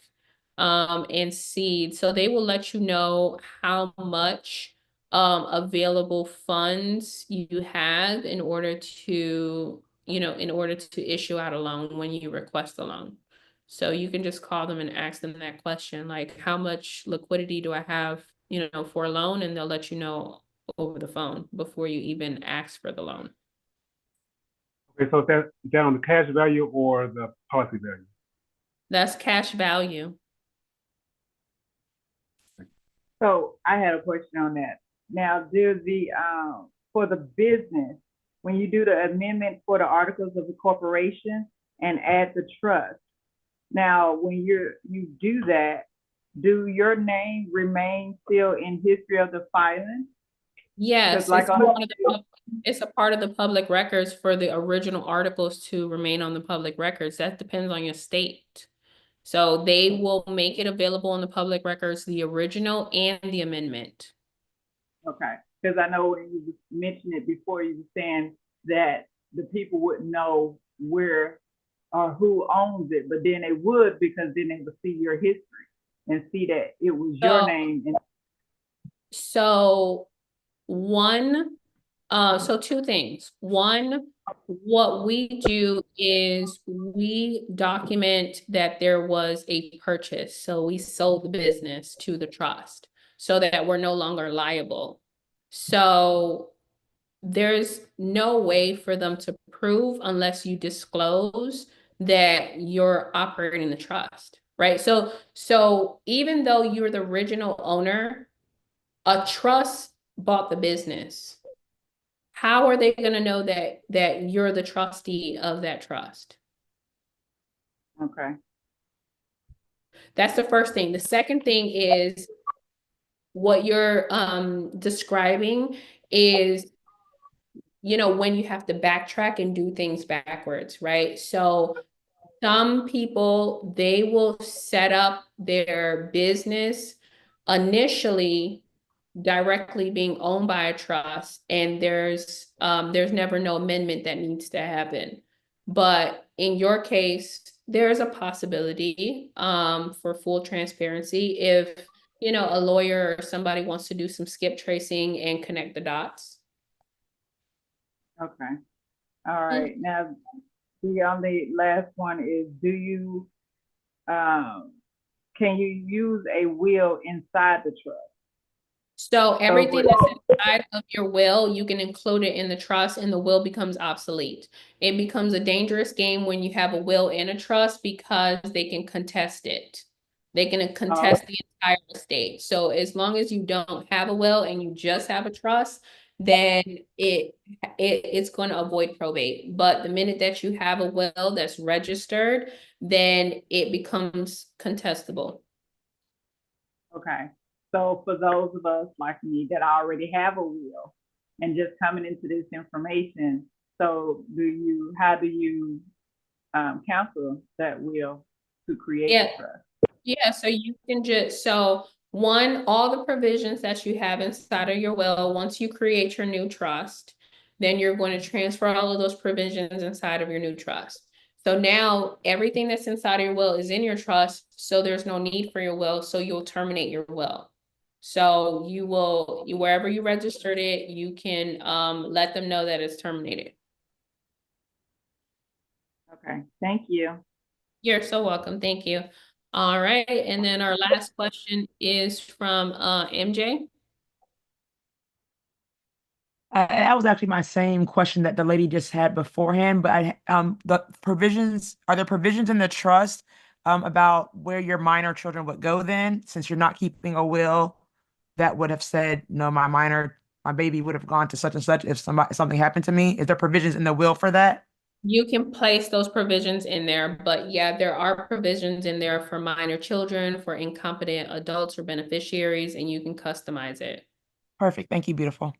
and see. So they will let you know how much available funds you have in order to, issue out a loan when you request a loan. So you can just call them and ask them that question, like, how much liquidity do I have, for a loan? And they'll let you know over the phone before you even ask for the loan. Okay, so is that on the cash value or the policy value? That's cash value. So I had a question on that. Now, do for the business, when you do the amendment for the articles of the corporation and add the trust, now when you do that, do your name remain still in history of the filing? Yes, like it's a part of the public records for the original articles to remain on the public records. That depends on your state. So they will make it available in the public records, the original and the amendment. Okay, because I know when you mentioned it before, you were saying that the people wouldn't know where or who owns it, but then they would, because then they would see your history and see that it was your name. So two things. One, what we do is we document that there was a purchase. So we sold the business to the trust so that we're no longer liable. So there's no way for them to prove unless you disclose that you're operating the trust, right? So even though you're the original owner, a trust bought the business. How are they going to know that you're the trustee of that trust? Okay. That's the first thing. The second thing is what you're describing is, when you have to backtrack and do things backwards, right? So some people, they will set up their business initially directly being owned by a trust, and there's never no amendment that needs to happen. But in your case, there's a possibility for full transparency if a lawyer or somebody wants to do some skip tracing and connect the dots. Okay. All right. Now, the only last one is, do you can you use a will inside the trust? So everything that's inside of your will, you can include it in the trust and the will becomes obsolete. It becomes a dangerous game when you have a will in a trust because they can contest it. They can contest the entire estate. So as long as you don't have a will and you just have a trust, then it's going to avoid probate. But the minute that you have a will that's registered, then it becomes contestable. Okay. So for those of us like me that already have a will and just coming into this information, so how do you counsel that will to create the trust? Yeah, so you can just, one, all the provisions that you have inside of your will, once you create your new trust, then you're going to transfer all of those provisions inside of your new trust. So now everything that's inside of your will is in your trust, so there's no need for your will, so you'll terminate your will. So wherever you registered it, you can let them know that it's terminated. Okay, thank you. You're so welcome. Thank you. All right, and then our last question is from MJ. That was actually my same question that the lady just had beforehand, but are there provisions in the trust about where your minor children would go then, since you're not keeping a will that would have said, no, my baby would have gone to such and such if something happened to me? Is there provisions in the will for that? You can place those provisions in there, but yeah, there are provisions in there for minor children, for incompetent adults or beneficiaries, and you can customize it. Perfect. Thank you, beautiful.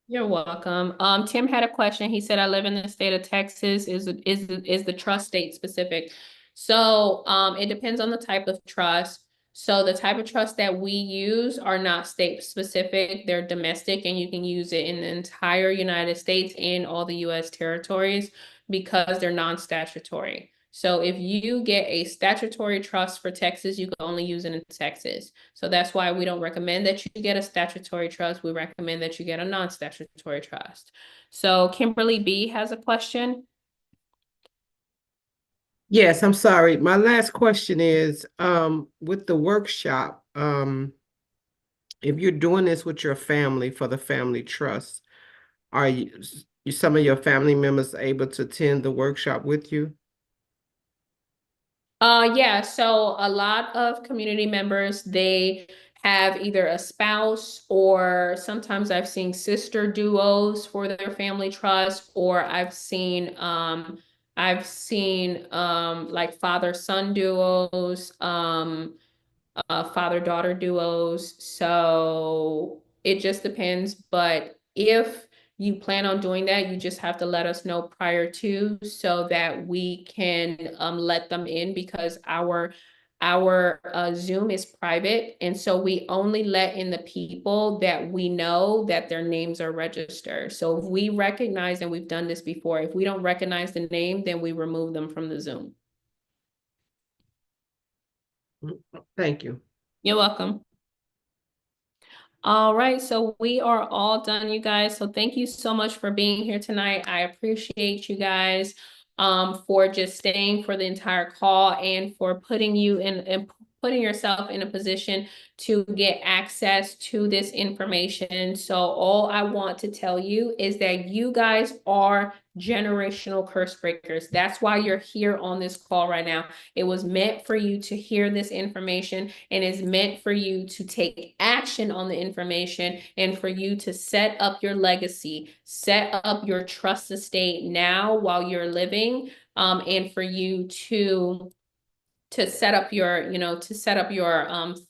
You're welcome. Tim had a question. He said, I live in the state of Texas. Is the trust state specific? So it depends on the type of trust. So the type of trust that we use are not state specific. They're domestic, and you can use it in the entire United States and all the US territories because they're non-statutory. So if you get a statutory trust for Texas, you can only use it in Texas. So that's why we don't recommend that you get a statutory trust. We recommend that you get a non-statutory trust. So Kimberly B has a question. Yes, I'm sorry. My last question is, with the workshop, if you're doing this with your family for the family trust, are some of your family members able to attend the workshop with you? Yeah, so a lot of community members, they have either a spouse, or sometimes I've seen sister duos for their family trust, or I've seen like father-son duos, father-daughter duos. So it just depends. But if you plan on doing that, you just have to let us know prior to, so that we can let them in, because our Zoom is private. And so we only let in the people that we know that their names are registered. So if we recognize, and we've done this before, if we don't recognize the name, then we remove them from the Zoom. Thank you. You're welcome. All right, so we are all done, you guys. So thank you so much for being here tonight. I appreciate you guys for just staying for the entire call, and for putting putting yourself in a position to get access to this information. So all I want to tell you is that you guys are generational curse breakers. That's why you're here on this call right now. It was meant for you to hear this information, and is meant for you to take action on the information, and for you to set up your legacy, set up your trust estate now while you're living, and for you to set up your,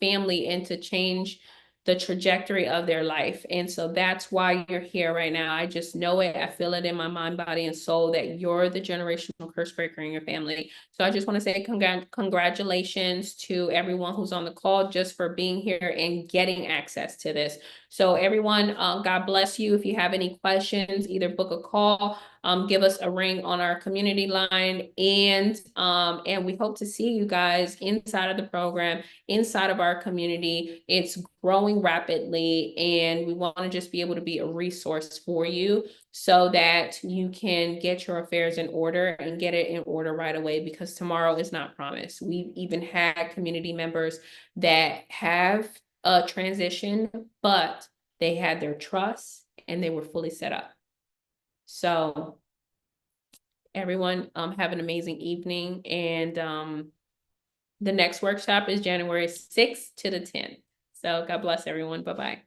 family, and to change the trajectory of their life. And so that's why you're here right now. I just know it. I feel it in my mind, body, and soul that you're the generational curse breaker in your family. So I just want to say congratulations to everyone who's on the call, just for being here and getting access to this. So everyone, God bless you. If you have any questions, either book a call give us a ring on our community line, and we hope to see you guys inside of the program, inside of our community. It's growing rapidly, and we want to just be able to be a resource for you so that you can get your affairs in order and get it in order right away, because tomorrow is not promised. We've even had community members that have a transition, but they had their trust and they were fully set up. So everyone, have an amazing evening, and the next workshop is January 6th to the 10th. So God bless everyone. Bye-bye.